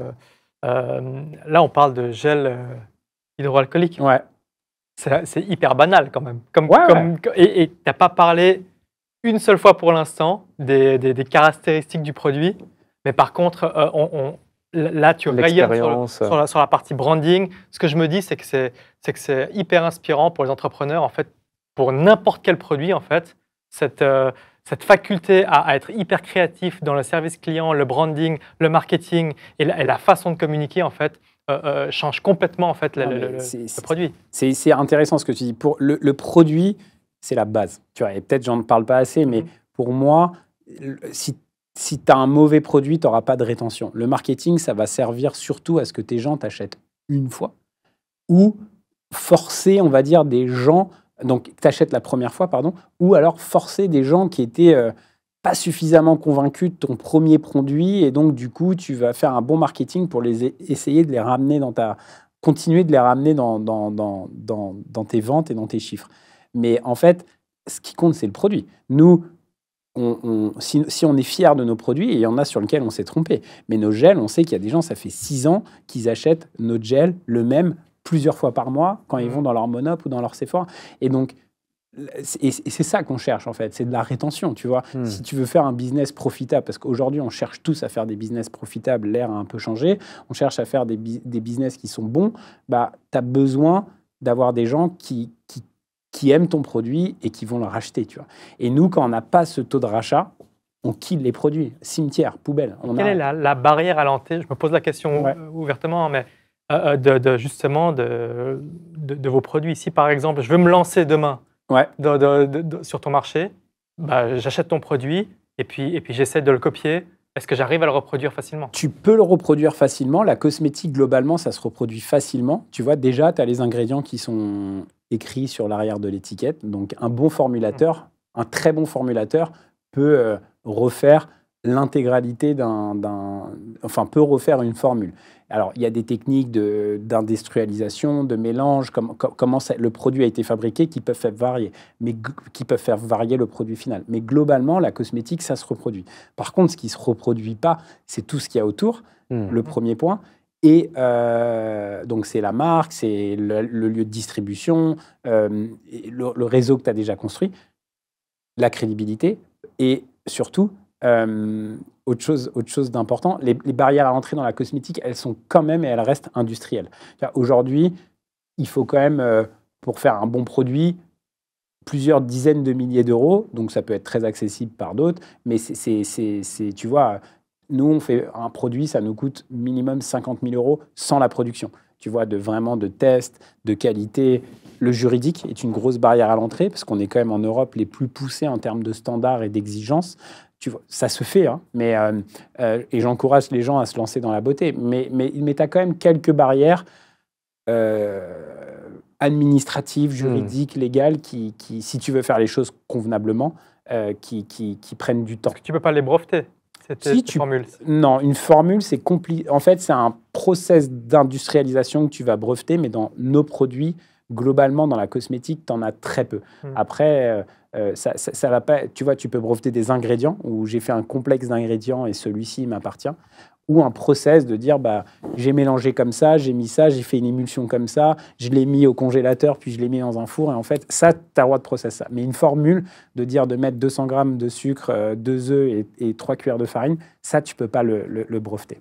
Là, on parle de gel hydroalcoolique. Ouais. C'est hyper banal quand même. Et tu n'as pas parlé une seule fois pour l'instant des caractéristiques du produit. Mais par contre, là, tu rayonnes sur la partie branding. Ce que je me dis, c'est que c'est hyper inspirant pour les entrepreneurs, en fait, pour n'importe quel produit, en fait. Cette faculté à être hyper créatif dans le service client, le branding, le marketing et la façon de communiquer, en fait, change complètement, en fait, le produit. C'est intéressant ce que tu dis. Pour le produit, c'est la base. Tu vois, et peut-être j'en parle pas assez, mais pour moi, si tu as un mauvais produit, tu n'auras pas de rétention. Le marketing, ça va servir surtout à ce que tes gens t'achètent une fois ou forcer, on va dire, des gens, donc t'achètes la première fois, pardon, ou alors forcer des gens qui étaient pas suffisamment convaincus de ton premier produit et donc du coup, tu vas faire un bon marketing pour essayer de les ramener continuer de les ramener dans tes ventes et dans tes chiffres. Mais en fait, ce qui compte, c'est le produit. Nous, si on est fier de nos produits, et il y en a sur lesquels on s'est trompé, mais nos gels, on sait qu'il y a des gens, ça fait 6 ans qu'ils achètent notre gel, le même, plusieurs fois par mois, quand ils vont dans leur Monop ou dans leur Sephora. Et donc, c'est ça qu'on cherche, en fait, c'est de la rétention, tu vois. Si tu veux faire un business profitable, parce qu'aujourd'hui, on cherche tous à faire des business profitables, l'ère a un peu changé, on cherche à faire des business qui sont bons, bah, tu as besoin d'avoir des gens qui aiment ton produit et qui vont le racheter, tu vois. Et nous, quand on n'a pas ce taux de rachat, on kill les produits, cimetière, poubelle. Quelle est la barrière à l'entrée? Je me pose la question ouvertement, mais justement de vos produits. Si par exemple, je veux me lancer demain sur ton marché, bah, j'achète ton produit et puis j'essaie de le copier. Est-ce que j'arrive à le reproduire facilement? Tu peux le reproduire facilement. La cosmétique, globalement, ça se reproduit facilement. Tu vois, déjà, tu as les ingrédients qui sont écrits sur l'arrière de l'étiquette. Donc, un bon formulateur un très bon formulateur peut refaire l'intégralité enfin, peut refaire une formule. Alors, il y a des techniques d'industrialisation, de mélange, comment le produit a été fabriqué, qui peuvent faire varier, qui peuvent faire varier le produit final. Mais globalement, la cosmétique, ça se reproduit. Par contre, ce qui ne se reproduit pas, c'est tout ce qu'il y a autour, le premier point. Et donc, c'est la marque, c'est le lieu de distribution, le réseau que tu as déjà construit, la crédibilité et surtout, autre chose d'important, les barrières à l'entrée dans la cosmétique, elles sont quand même et elles restent industrielles. Aujourd'hui, il faut quand même, pour faire un bon produit, plusieurs dizaines de milliers d'euros. Donc, ça peut être très accessible par d'autres. Mais tu vois, nous, on fait un produit, ça nous coûte minimum 50 000 euros sans la production. Tu vois, vraiment de tests, de qualité. Le juridique est une grosse barrière à l'entrée parce qu'on est quand même en Europe les plus poussés en termes de standards et d'exigences. Tu vois, ça se fait, hein, et j'encourage les gens à se lancer dans la beauté. Mais tu as quand même quelques barrières administratives, juridiques, légales, qui, si tu veux faire les choses convenablement, qui prennent du temps. Parce que tu ne peux pas les breveter, cette formule. Non, une formule, c'est compliqué. En fait, c'est un process d'industrialisation que tu vas breveter, mais dans nos produits, globalement, dans la cosmétique, tu en as très peu. Après, ça va pas. Tu vois, tu peux breveter des ingrédients, où j'ai fait un complexe d'ingrédients et celui-ci m'appartient, ou un process de dire, bah, j'ai mélangé comme ça, j'ai mis ça, j'ai fait une émulsion comme ça, je l'ai mis au congélateur, puis je l'ai mis dans un four, et en fait, ça, tu as le droit de process ça. Mais une formule de dire de mettre 200 grammes de sucre, 2 œufs et 3 cuillères de farine, ça, tu peux pas le breveter.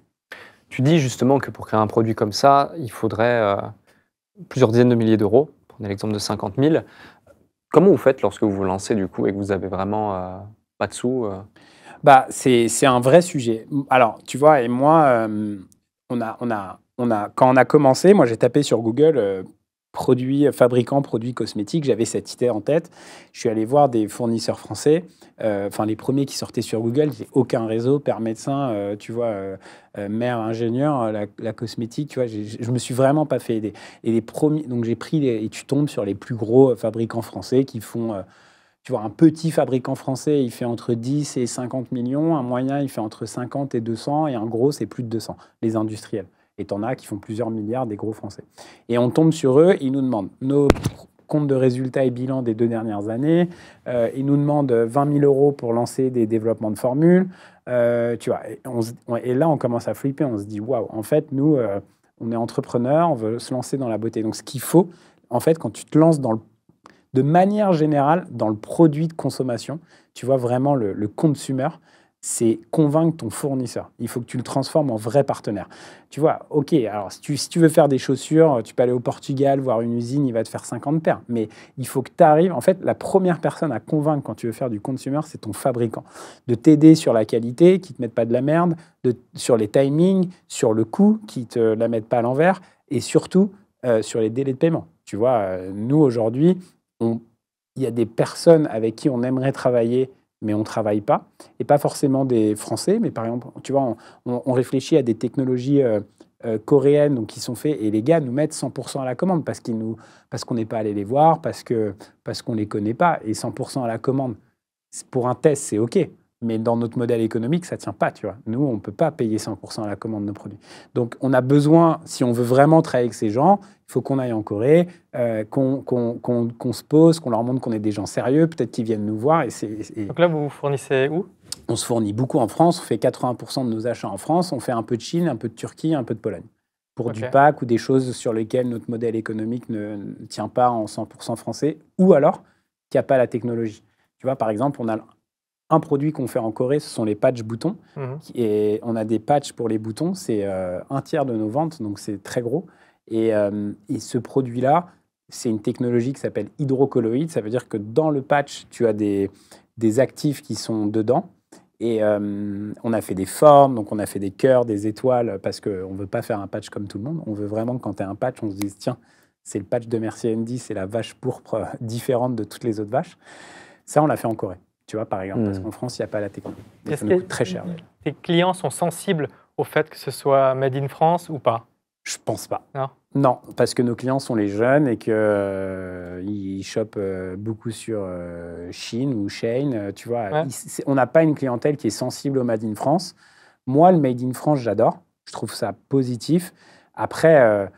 Tu dis justement que pour créer un produit comme ça, il faudrait plusieurs dizaines de milliers d'euros. Prenez l'exemple de 50 000. Comment vous faites lorsque vous vous lancez du coup et que vous avez vraiment pas de sous Bah, c'est un vrai sujet. Alors, tu vois, et moi, quand on a commencé, moi j'ai tapé sur Google fabricants, produits cosmétiques, j'avais cette idée en tête. Je suis allé voir des fournisseurs français, enfin les premiers qui sortaient sur Google, j'ai aucun réseau, père médecin, tu vois, mère ingénieur, la cosmétique, tu vois, je me suis vraiment pas fait aider. Et les premiers, donc j'ai pris, et tu tombes sur les plus gros fabricants français qui font... tu vois, un petit fabricant français, il fait entre 10 et 50 millions. Un moyen, il fait entre 50 et 200. Et un gros, c'est plus de 200, les industriels. Et t'en as qui font plusieurs milliards, des gros français. Et on tombe sur eux, ils nous demandent nos comptes de résultats et bilans des 2 dernières années. Ils nous demandent 20 000 euros pour lancer des développements de formules. Tu vois, et là, on commence à flipper. On se dit, waouh, en fait, nous, on est entrepreneurs, on veut se lancer dans la beauté. Donc, ce qu'il faut, en fait, quand tu te lances de manière générale, dans le produit de consommation, tu vois vraiment le consumer, c'est convaincre ton fournisseur. Il faut que tu le transformes en vrai partenaire. Tu vois, ok, alors si tu veux faire des chaussures, tu peux aller au Portugal, voir une usine, il va te faire 50 paires. Mais il faut que tu arrives, en fait, la première personne à convaincre quand tu veux faire du consumer, c'est ton fabricant. De t'aider sur la qualité, qui ne te mette pas de la merde, sur les timings, sur le coût, qui ne te la mette pas à l'envers, et surtout sur les délais de paiement. Tu vois, nous, aujourd'hui, il y a des personnes avec qui on aimerait travailler, mais on ne travaille pas. Et pas forcément des Français, mais par exemple, tu vois, on réfléchit à des technologies coréennes donc, qui sont faites, et les gars nous mettent 100% à la commande parce qu'on n'est pas allé les voir, parce qu'on ne les connaît pas. Et 100% à la commande, pour un test, c'est OK. Mais dans notre modèle économique, ça ne tient pas, tu vois. Nous, on ne peut pas payer 100% à la commande de nos produits. Donc, on a besoin, si on veut vraiment travailler avec ces gens, il faut qu'on aille en Corée, qu'on se pose, qu'on leur montre qu'on est des gens sérieux, peut-être qu'ils viennent nous voir. Donc là, vous vous fournissez où? On se fournit beaucoup en France, on fait 80% de nos achats en France, on fait un peu de Chine, un peu de Turquie, un peu de Pologne. Pour du pack ou des choses sur lesquelles notre modèle économique ne tient pas en 100% français, ou alors qu'il n'y a pas la technologie. Tu vois, par exemple, on a un produit qu'on fait en Corée, ce sont les patchs boutons. Et on a des patchs pour les boutons, c'est un tiers de nos ventes, donc c'est très gros. Et ce produit-là, c'est une technologie qui s'appelle hydrocolloïde. Ça veut dire que dans le patch, tu as des actifs qui sont dedans. Et on a fait des formes, donc on a fait des cœurs, des étoiles, parce qu'on ne veut pas faire un patch comme tout le monde. On veut vraiment que quand tu as un patch, on se dise, tiens, c'est le patch de Merci Andy, c'est la vache pourpre différente de toutes les autres vaches. Ça, on l'a fait en Corée. Tu vois, par exemple, parce qu'en France, il n'y a pas la technologie. Ça nous coûte très cher. Tes clients sont sensibles au fait que ce soit made in France ou pas? Je pense pas. Non. Non, parce que nos clients sont les jeunes et qu'ils ils chopent beaucoup sur Shein ou Shein. Tu vois, Ouais. on n'a pas une clientèle qui est sensible au Made in France. Moi, le Made in France, j'adore. Je trouve ça positif. Après,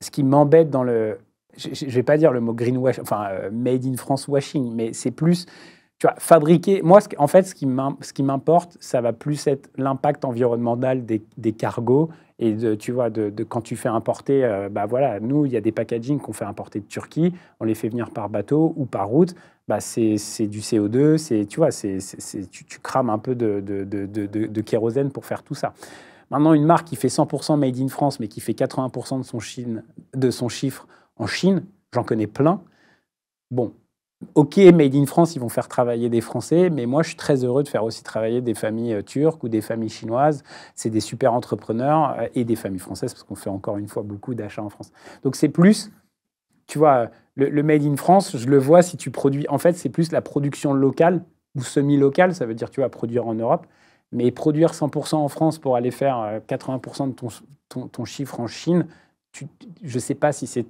ce qui m'embête dans le... Je ne vais pas dire le mot greenwash, enfin Made in France washing, mais c'est plus... Tu vois, fabriquer... Moi, en fait, ce qui m'importe, ça va plus être l'impact environnemental des cargos et tu vois, quand tu fais importer, bah voilà, nous, il y a des packaging qu'on fait importer de Turquie, on les fait venir par bateau ou par route, bah c'est du CO2, tu vois, tu crames un peu de kérosène pour faire tout ça. Maintenant, une marque qui fait 100% made in France, mais qui fait 80% de son chiffre en Chine, j'en connais plein. Bon, ok, made in France, ils vont faire travailler des Français, mais moi, je suis très heureux de faire aussi travailler des familles turques ou des familles chinoises. C'est des super entrepreneurs et des familles françaises, parce qu'on fait encore une fois beaucoup d'achats en France. Donc, c'est plus, tu vois, le made in France, je le vois si tu produis. En fait, c'est plus la production locale ou semi-locale, ça veut dire, tu vas produire en Europe, mais produire 100% en France pour aller faire 80% de ton chiffre en Chine, je ne sais pas si c'est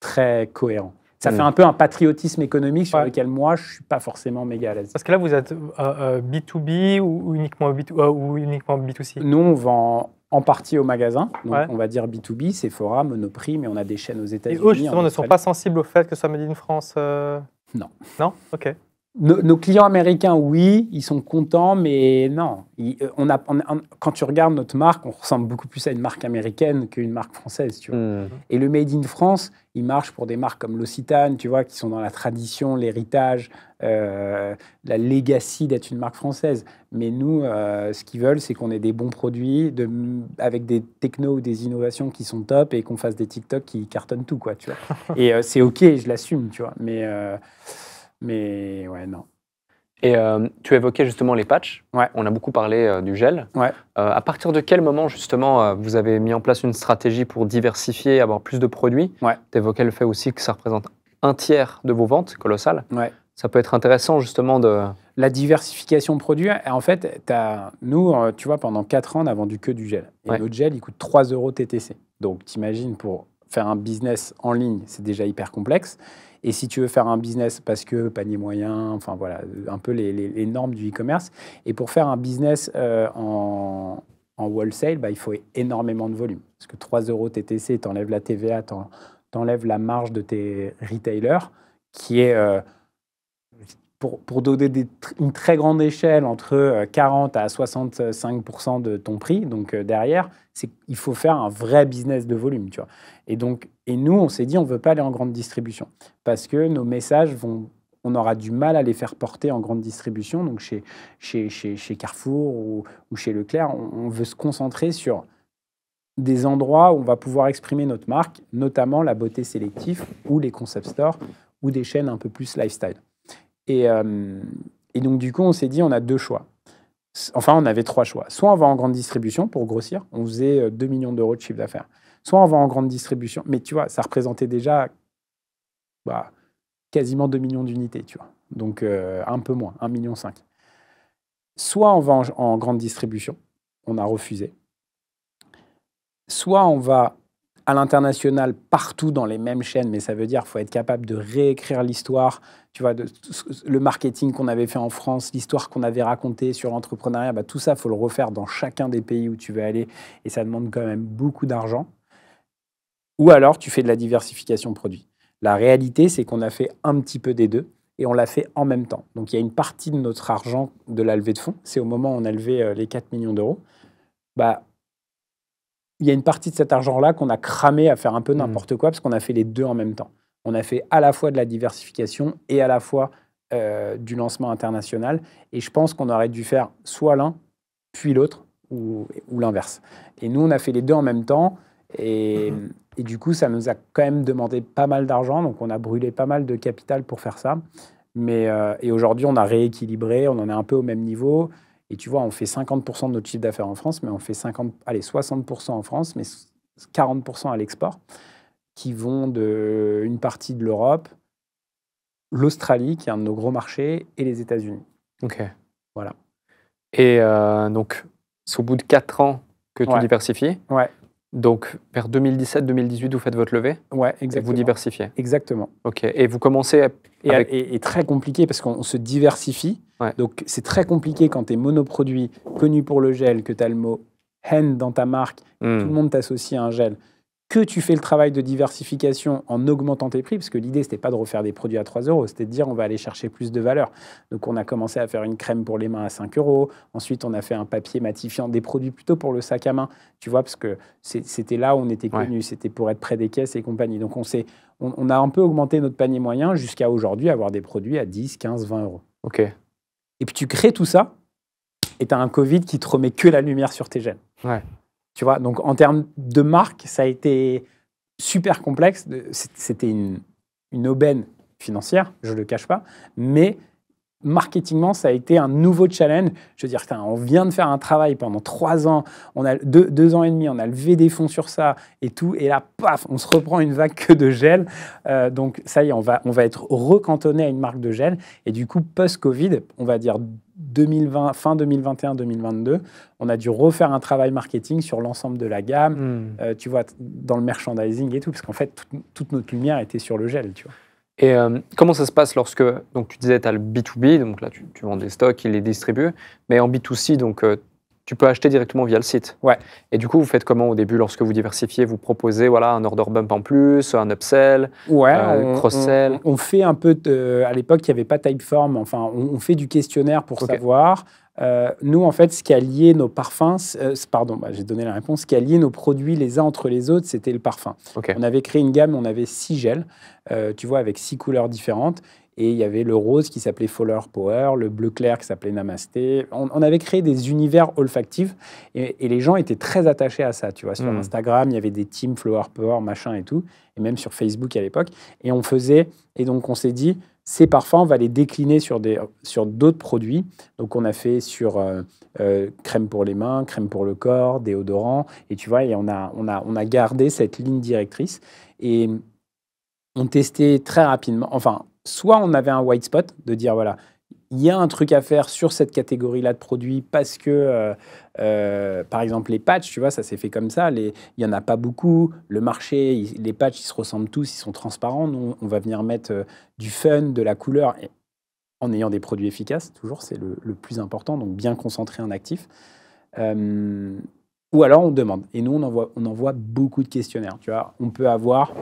très cohérent. Ça fait un peu un patriotisme économique sur lequel moi, je ne suis pas forcément méga à l'aise. Parce que là, vous êtes B2B ou uniquement B2C? Nous, on vend en partie au magasin. Donc, on va dire B2B, Sephora, Monoprix, mais on a des chaînes aux États-Unis. Et eux, justement, ne sont pas sensibles au fait que ce soit Made in France Non. Non? OK. Nos clients américains, oui, ils sont contents, mais non. Quand tu regardes notre marque, on ressemble beaucoup plus à une marque américaine qu'une marque française. Tu vois. Et le Made in France, il marche pour des marques comme L'Occitane, tu vois, qui sont dans la tradition, l'héritage, la legacy d'être une marque française. Mais nous, ce qu'ils veulent, c'est qu'on ait des bons produits avec des technos ou des innovations qui sont top et qu'on fasse des TikTok qui cartonnent tout, quoi, tu vois. Et c'est OK, je l'assume, tu vois. Mais ouais, non. Et tu évoquais justement les patchs. Ouais. On a beaucoup parlé du gel. Ouais. À partir de quel moment, justement, vous avez mis en place une stratégie pour diversifier, avoir plus de produits? Tu évoquais le fait aussi que ça représente un tiers de vos ventes, colossal. Ouais. Ça peut être intéressant, justement, de... La diversification produit, en fait, nous, tu vois, pendant 4 ans, on a vendu que du gel. Et notre gel, il coûte 3 € TTC. Donc, t'imagines, pour faire un business en ligne, c'est déjà hyper complexe. Et si tu veux faire un business parce que panier moyen, enfin voilà, un peu les normes du e-commerce. Et pour faire un business en wholesale, bah, il faut énormément de volume. Parce que 3 € TTC, t'enlèves la TVA, t'enlèves la marge de tes retailers, qui est, pour donner une très grande échelle, entre 40 à 65% de ton prix. Donc derrière, il faut faire un vrai business de volume, tu vois. Et nous, on s'est dit, on ne veut pas aller en grande distribution parce que nos messages on aura du mal à les faire porter en grande distribution. Donc chez Carrefour ou chez Leclerc, on veut se concentrer sur des endroits où on va pouvoir exprimer notre marque, notamment la beauté sélective ou les concept stores ou des chaînes un peu plus lifestyle. Et donc, du coup, on s'est dit, on a 2 choix. Enfin, on avait 3 choix. Soit on va en grande distribution pour grossir. On faisait 2 millions d'euros de chiffre d'affaires. Soit on va en grande distribution. Mais tu vois, ça représentait déjà quasiment 2 millions d'unités, tu vois. Donc, un peu moins, 1,5 million. Soit on va en grande distribution. On a refusé. Soit on va à l'international, partout dans les mêmes chaînes, mais ça veut dire qu'il faut être capable de réécrire l'histoire, tu vois, le marketing qu'on avait fait en France, l'histoire qu'on avait racontée sur l'entrepreneuriat, bah, tout ça, il faut le refaire dans chacun des pays où tu veux aller, et ça demande quand même beaucoup d'argent. Ou alors, tu fais de la diversification produit. La réalité, c'est qu'on a fait un petit peu des deux, et on l'a fait en même temps. Donc, il y a une partie de notre argent de la levée de fonds, c'est au moment où on a levé les 4 millions d'euros, bah, il y a une partie de cet argent-là qu'on a cramé à faire un peu n'importe quoi parce qu'on a fait les deux en même temps. On a fait à la fois de la diversification et à la fois du lancement international. Et je pense qu'on aurait dû faire soit l'un, puis l'autre, ou l'inverse. Et nous, on a fait les deux en même temps. Et du coup, ça nous a quand même demandé pas mal d'argent. Donc, on a brûlé pas mal de capital pour faire ça. Et aujourd'hui, on a rééquilibré. On en est un peu au même niveau. Et tu vois, on fait 50% de notre chiffre d'affaires en France, mais on fait 60% en France, mais 40% à l'export, qui vont d'une partie de l'Europe, l'Australie, qui est un de nos gros marchés, et les États-Unis. OK. Voilà. Et donc, c'est au bout de 4 ans que tu diversifies. Ouais. Donc, vers 2017-2018, vous faites votre levée Ouais, et exactement. vous diversifiez. Exactement. OK. Et vous commencez avec... Et très compliqué parce qu'on se diversifie. Ouais. Donc, c'est très compliqué quand tu es monoproduit, connu pour le gel, que tu as le mot hand dans ta marque, tout le monde t'associe à un gel, que tu fais le travail de diversification en augmentant tes prix, parce que l'idée, c'était pas de refaire des produits à 3 euros, c'était de dire on va aller chercher plus de valeur. Donc, on a commencé à faire une crème pour les mains à 5 euros. Ensuite, on a fait un papier matifiant, des produits plutôt pour le sac à main, tu vois, parce que c'était là où on était connu, c'était pour être près des caisses et compagnie. Donc, on a un peu augmenté notre panier moyen jusqu'à aujourd'hui avoir des produits à 10, 15, 20 euros. OK. Et puis, tu crées tout ça et tu as un Covid qui te remet que la lumière sur tes gels. Ouais. Tu vois, donc en termes de marque, ça a été super complexe. C'était une aubaine financière, je ne le cache pas, mais marketingement, ça a été un nouveau challenge. Je veux dire, on vient de faire un travail pendant 3 ans, on a 2 ans et demi, on a levé des fonds sur ça et tout, et là, paf, on se reprend une vague que de gel. Donc ça y est, on va être recantonné à une marque de gel. Et du coup, post-Covid, on va dire 2020, fin 2021-2022, on a dû refaire un travail marketing sur l'ensemble de la gamme, tu vois, dans le merchandising et tout, parce qu'en fait, toute notre lumière était sur le gel, tu vois. Et comment ça se passe lorsque, donc tu disais, tu as le B2B, donc là, tu vends des stocks, ils les distribuent, mais en B2C, donc tu peux acheter directement via le site. Ouais. Et du coup, vous faites comment au début lorsque vous diversifiez? Vous proposez voilà, un order bump en plus, un upsell, cross-sell? On fait un peu, à l'époque, il n'y avait pas Typeform, enfin, on fait du questionnaire pour savoir. Nous, en fait, ce qui a lié nos parfums, j'ai donné la réponse, ce qui a lié nos produits les uns entre les autres, c'était le parfum. Okay. On avait créé une gamme, on avait 6 gels, tu vois, avec 6 couleurs différentes. Et il y avait le rose qui s'appelait Flower Power, le bleu clair qui s'appelait Namasté. On avait créé des univers olfactifs et les gens étaient très attachés à ça. Tu vois, sur Instagram, il y avait des teams Flower Power, machin et tout, et même sur Facebook à l'époque. Et on s'est dit, ces parfums, on va les décliner sur d'autres produits. Donc, on a fait sur crème pour les mains, crème pour le corps, déodorant. Et tu vois, et on a gardé cette ligne directrice. Et on testait très rapidement. Enfin, soit on avait un white spot, de dire, voilà, il y a un truc à faire sur cette catégorie-là de produits parce que, par exemple, les patchs, tu vois, ça s'est fait comme ça. Il n'y en a pas beaucoup. Le marché, les patchs, ils se ressemblent tous, ils sont transparents. Nous, on va venir mettre du fun, de la couleur, en ayant des produits efficaces. Toujours, c'est le plus important. Donc, bien concentrer un actif. Ou alors, on demande. Et nous, on envoie beaucoup de questionnaires. Tu vois, on peut avoir,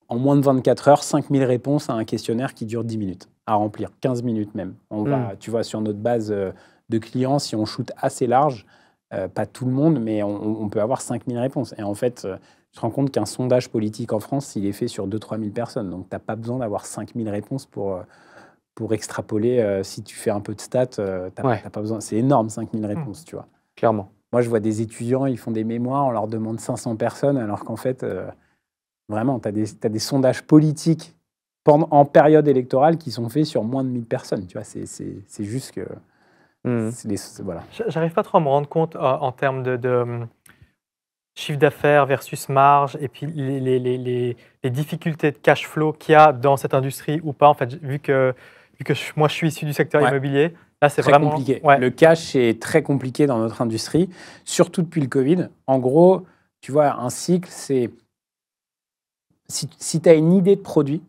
en moins de 24 heures, 5000 réponses à un questionnaire qui dure 10 minutes à remplir, 15 minutes même. On va, tu vois, sur notre base de clients, si on shoot assez large, pas tout le monde, mais on peut avoir 5000 réponses. Et en fait, tu te rends compte qu'un sondage politique en France, il est fait sur 2-3 000 personnes. Donc, tu n'as pas besoin d'avoir 5000 réponses pour extrapoler. Si tu fais un peu de stats, tu n'as pas besoin. C'est énorme, 5000 réponses, tu vois. Clairement. Moi, je vois des étudiants, ils font des mémoires, on leur demande 500 personnes, alors qu'en fait, vraiment, tu as des sondages politiques en période électorale qui sont faits sur moins de 1000 personnes. Tu vois, c'est juste que... Voilà. J'arrive pas trop à me rendre compte en termes de chiffre d'affaires versus marge et puis les difficultés de cash flow qu'il y a dans cette industrie ou pas. En fait, vu que moi, je suis issu du secteur immobilier, là, c'est vraiment compliqué. Ouais. Le cash est très compliqué dans notre industrie, surtout depuis le Covid. En gros, tu vois, un cycle, c'est... Si tu as une idée de produit,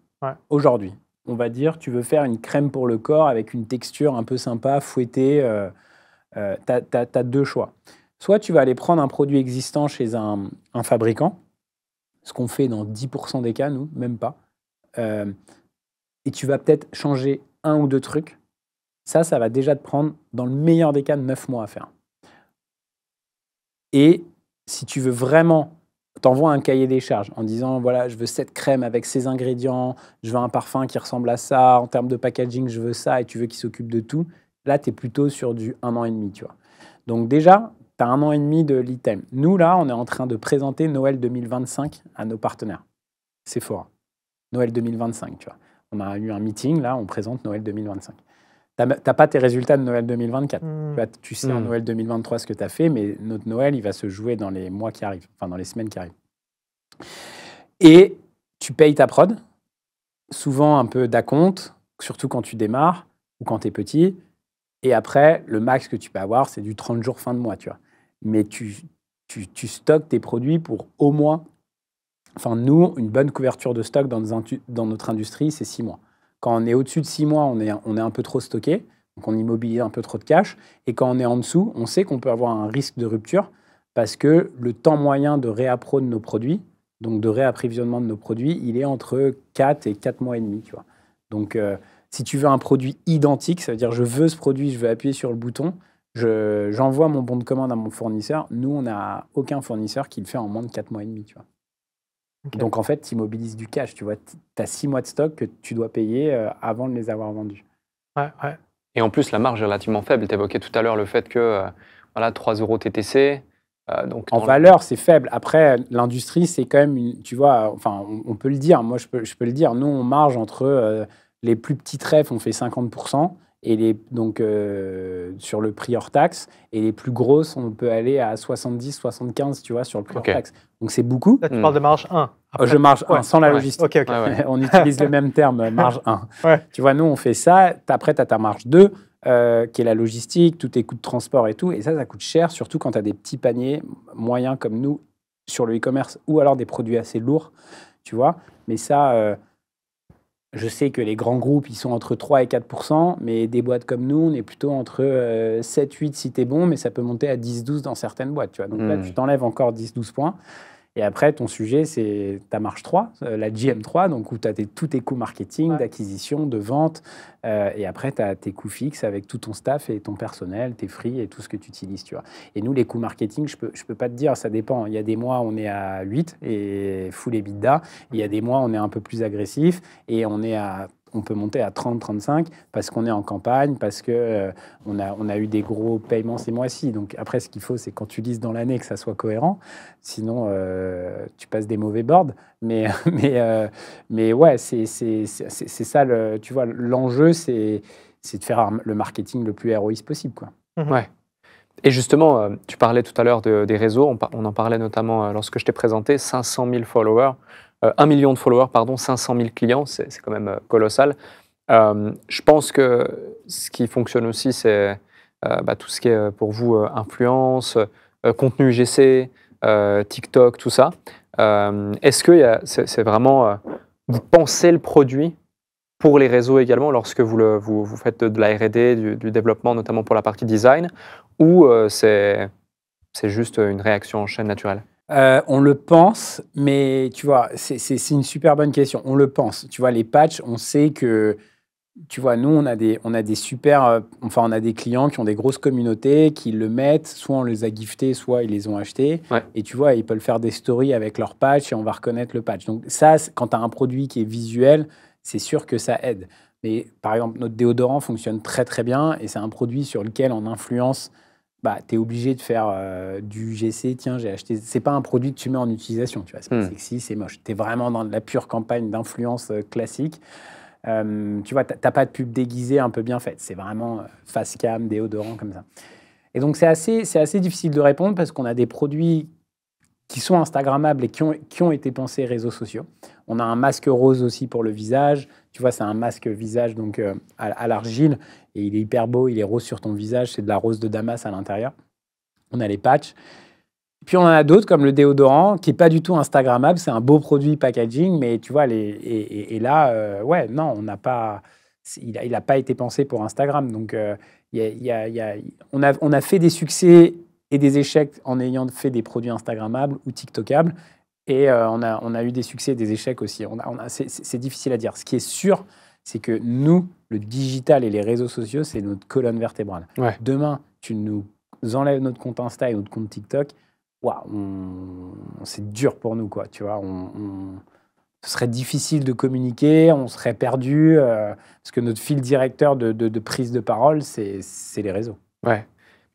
aujourd'hui, on va dire, tu veux faire une crème pour le corps avec une texture un peu sympa, fouettée, tu as 2 choix. Soit tu vas aller prendre un produit existant chez un fabricant, ce qu'on fait dans 10% des cas, nous, même pas, et tu vas peut-être changer 1 ou 2 trucs. Ça va déjà te prendre, dans le meilleur des cas, 9 mois à faire. Et si tu veux vraiment... T'envoies un cahier des charges en disant, voilà, je veux cette crème avec ces ingrédients, je veux un parfum qui ressemble à ça, en termes de packaging, je veux ça, et tu veux qu'il s'occupe de tout. Là, tu es plutôt sur du 1 an et demi, tu vois. Donc déjà, tu as 1 an et demi de lead time. Nous, là, on est en train de présenter Noël 2025 à nos partenaires. Sephora. Noël 2025, tu vois. On a eu un meeting, là, on présente Noël 2025. Tu n'as pas tes résultats de Noël 2024. Tu sais en Noël 2023 ce que tu as fait, mais notre Noël, il va se jouer dans les mois qui arrivent, enfin dans les semaines qui arrivent. Et tu payes ta prod, souvent un peu d'acompte, surtout quand tu démarres ou quand tu es petit. Et après, le max que tu peux avoir, c'est du 30 jours fin de mois, tu vois. Mais tu tu stockes tes produits pour au moins... Enfin, nous, une bonne couverture de stock dans notre industrie, c'est 6 mois. Quand on est au-dessus de 6 mois, on est un peu trop stocké, donc on immobilise un peu trop de cash. Et quand on est en dessous, on sait qu'on peut avoir un risque de rupture parce que le temps moyen de réappro de nos produits, donc de réapprovisionnement de nos produits, il est entre 4 et 4 mois et demi. Tu vois. Donc, si tu veux un produit identique, ça veut dire je veux ce produit, je veux appuyer sur le bouton, j'envoie mon bon de commande à mon fournisseur. Nous, on n'a aucun fournisseur qui le fait en moins de 4 mois et demi. Tu vois. Okay. Donc, en fait, tu immobilises du cash. Tu vois, tu as 6 mois de stock que tu dois payer avant de les avoir vendus. Ouais. Et en plus, la marge est relativement faible. Tu évoquais tout à l'heure le fait que 3 euros TTC. Donc en valeur, c'est faible. Après, l'industrie, c'est quand même, tu vois, enfin, on peut le dire. Moi, je peux le dire. Nous, on marge entre les plus petits trèfles, on fait 50%, et donc sur le prix hors taxe, et les plus grosses, on peut aller à 70, 75, tu vois, sur le prix hors taxe. Donc, c'est beaucoup. Là, tu parles de marge 1. Après. Je marge 1, sans la logistique. Okay. On utilise le même terme, marge 1. Tu vois, nous, on fait ça. Après, tu as ta marge 2. Qui est la logistique, tous tes coûts de transport et tout. Et ça coûte cher, surtout quand tu as des petits paniers moyens comme nous sur le e-commerce ou alors des produits assez lourds, tu vois. Mais ça, je sais que les grands groupes, ils sont entre 3 et 4%, mais des boîtes comme nous, on est plutôt entre 7, 8 si tu es bon, mais ça peut monter à 10, 12 dans certaines boîtes, tu vois. Donc là, tu t'enlèves encore 10, 12 points. Et après, ton sujet, c'est ta marge 3, la GM3, donc où tu as tous tes coûts marketing, d'acquisition, de vente. Et après, tu as tes coûts fixes avec tout ton staff et ton personnel, tes free et tout ce que tu utilises. Tu vois. Et nous, les coûts marketing, je peux pas te dire, ça dépend. Il y a des mois, on est à 8 et full EBITDA. Il y a des mois, on est un peu plus agressif et on peut monter à 30, 35 parce qu'on est en campagne, parce qu'on a eu des gros paiements ces mois-ci. Donc après, ce qu'il faut, c'est quand tu lises dans l'année que ça soit cohérent. Sinon, tu passes des mauvais boards. Mais ouais, c'est ça, tu vois, l'enjeu, c'est de faire le marketing le plus ROI possible, quoi. Ouais. Et justement, tu parlais tout à l'heure des réseaux. On en parlait notamment lorsque je t'ai présenté 500 000 followers. 1 million de followers, pardon, 500 000 clients, c'est quand même colossal. Je pense que ce qui fonctionne aussi, c'est tout ce qui est pour vous influence, contenu UGC, TikTok, tout ça. Est-ce que c'est vraiment vous pensez le produit pour les réseaux également lorsque vous faites de la R&D, du développement, notamment pour la partie design, ou c'est juste une réaction en chaîne naturelle? On le pense, mais tu vois, c'est une super bonne question. On le pense. Tu vois, les patchs, on sait que, tu vois, nous, on a des super... on a des clients qui ont des grosses communautés, qui le mettent, soit on les a giftés, soit ils les ont achetés. Ouais. Et tu vois, ils peuvent faire des stories avec leur patch et on va reconnaître le patch. Donc ça, quand tu as un produit qui est visuel, c'est sûr que ça aide. Mais par exemple, notre déodorant fonctionne très, très bien et c'est un produit sur lequel on influence... tu es obligé de faire du GC. Tiens, j'ai acheté... C'est pas un produit que tu mets en utilisation, tu vois. C'est pas sexy, c'est moche. Tu es vraiment dans de la pure campagne d'influence classique. Tu vois, t'as pas de pub déguisée un peu bien faite. C'est vraiment face cam, déodorant, comme ça. Et donc, c'est assez difficile de répondre parce qu'on a des produits qui sont instagrammables et qui ont été pensés réseaux sociaux. On a un masque rose aussi pour le visage. Tu vois, c'est un masque visage donc à l'argile et il est hyper beau, il est rose sur ton visage, c'est de la rose de Damas à l'intérieur. On a les patchs. Puis on en a d'autres comme le déodorant qui n'est pas du tout instagrammable, c'est un beau produit packaging, mais tu vois, et là, ouais, non, on n'a pas... Il n'a pas été pensé pour Instagram. Donc, on a fait des succès et des échecs en ayant fait des produits Instagrammables ou TikTokables. Et on a eu des succès et des échecs aussi. C'est difficile à dire. Ce qui est sûr, c'est que nous, le digital et les réseaux sociaux, c'est notre colonne vertébrale. Ouais. Demain, tu nous enlèves notre compte Insta et notre compte TikTok, c'est dur pour nous, quoi. Tu vois, ce serait difficile de communiquer, on serait perdu, parce que notre fil directeur de prise de parole, c'est les réseaux. Ouais.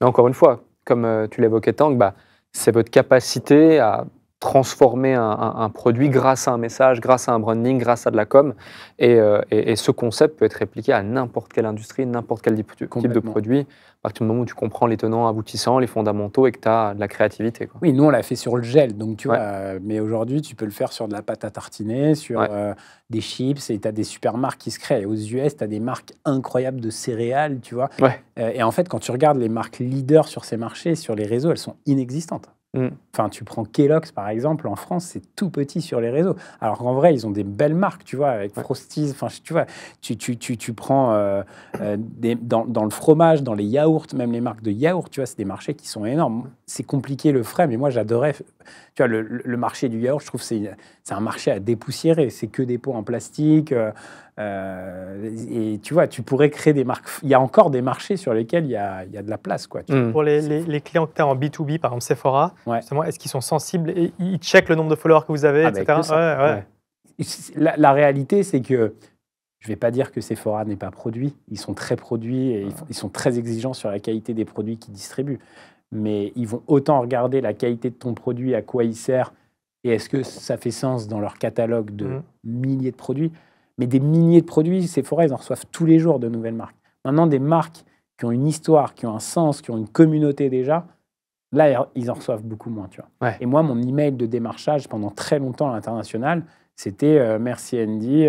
Mais encore une fois, comme tu l'évoquais, Tanguy, c'est votre capacité à transformer un produit grâce à un message, grâce à un branding, grâce à de la com. Et ce concept peut être répliqué à n'importe quelle industrie, n'importe quel type de produit, à partir du moment où tu comprends les tenants, aboutissants, les fondamentaux et que tu as de la créativité, quoi. Oui, nous, on l'a fait sur le gel. Donc, tu vois, mais aujourd'hui, tu peux le faire sur de la pâte à tartiner, sur des chips, et tu as des super marques qui se créent. Aux US, tu as des marques incroyables de céréales, tu vois. Ouais. Et en fait, quand tu regardes les marques leaders sur ces marchés, sur les réseaux, elles sont inexistantes. Enfin, tu prends Kellogg's, par exemple, en France, c'est tout petit sur les réseaux. Alors qu'en vrai, ils ont des belles marques, tu vois, avec Frosties. Enfin, tu vois, tu prends dans le fromage, dans les yaourts, même les marques de yaourts, tu vois, c'est des marchés qui sont énormes. C'est compliqué le frais, mais moi, j'adorais. Tu vois, le marché du yaourt, je trouve que c'est un marché à dépoussiérer. C'est que des pots en plastique. Et tu vois, tu pourrais créer des marques. Il y a encore des marchés sur lesquels il y a de la place, quoi. Pour les clients que tu as en B2B, par exemple Sephora, Ouais. justement, est-ce qu'ils sont sensibles et ils checkent le nombre de followers que vous avez, Ah, bah, etc. que ça. La réalité, c'est que je ne vais pas dire que Sephora n'est pas produit. Ils sont très produits et ils sont très exigeants sur la qualité des produits qu'ils distribuent. Mais ils vont autant regarder la qualité de ton produit, à quoi il sert, et est-ce que ça fait sens dans leur catalogue de milliers de produits. Mais des milliers de produits, Sephora, ils en reçoivent tous les jours de nouvelles marques. Maintenant, des marques qui ont une histoire, qui ont un sens, qui ont une communauté déjà, là, ils en reçoivent beaucoup moins, tu vois. Ouais. Et moi, mon email de démarchage pendant très longtemps à l'international, c'était merci Andy.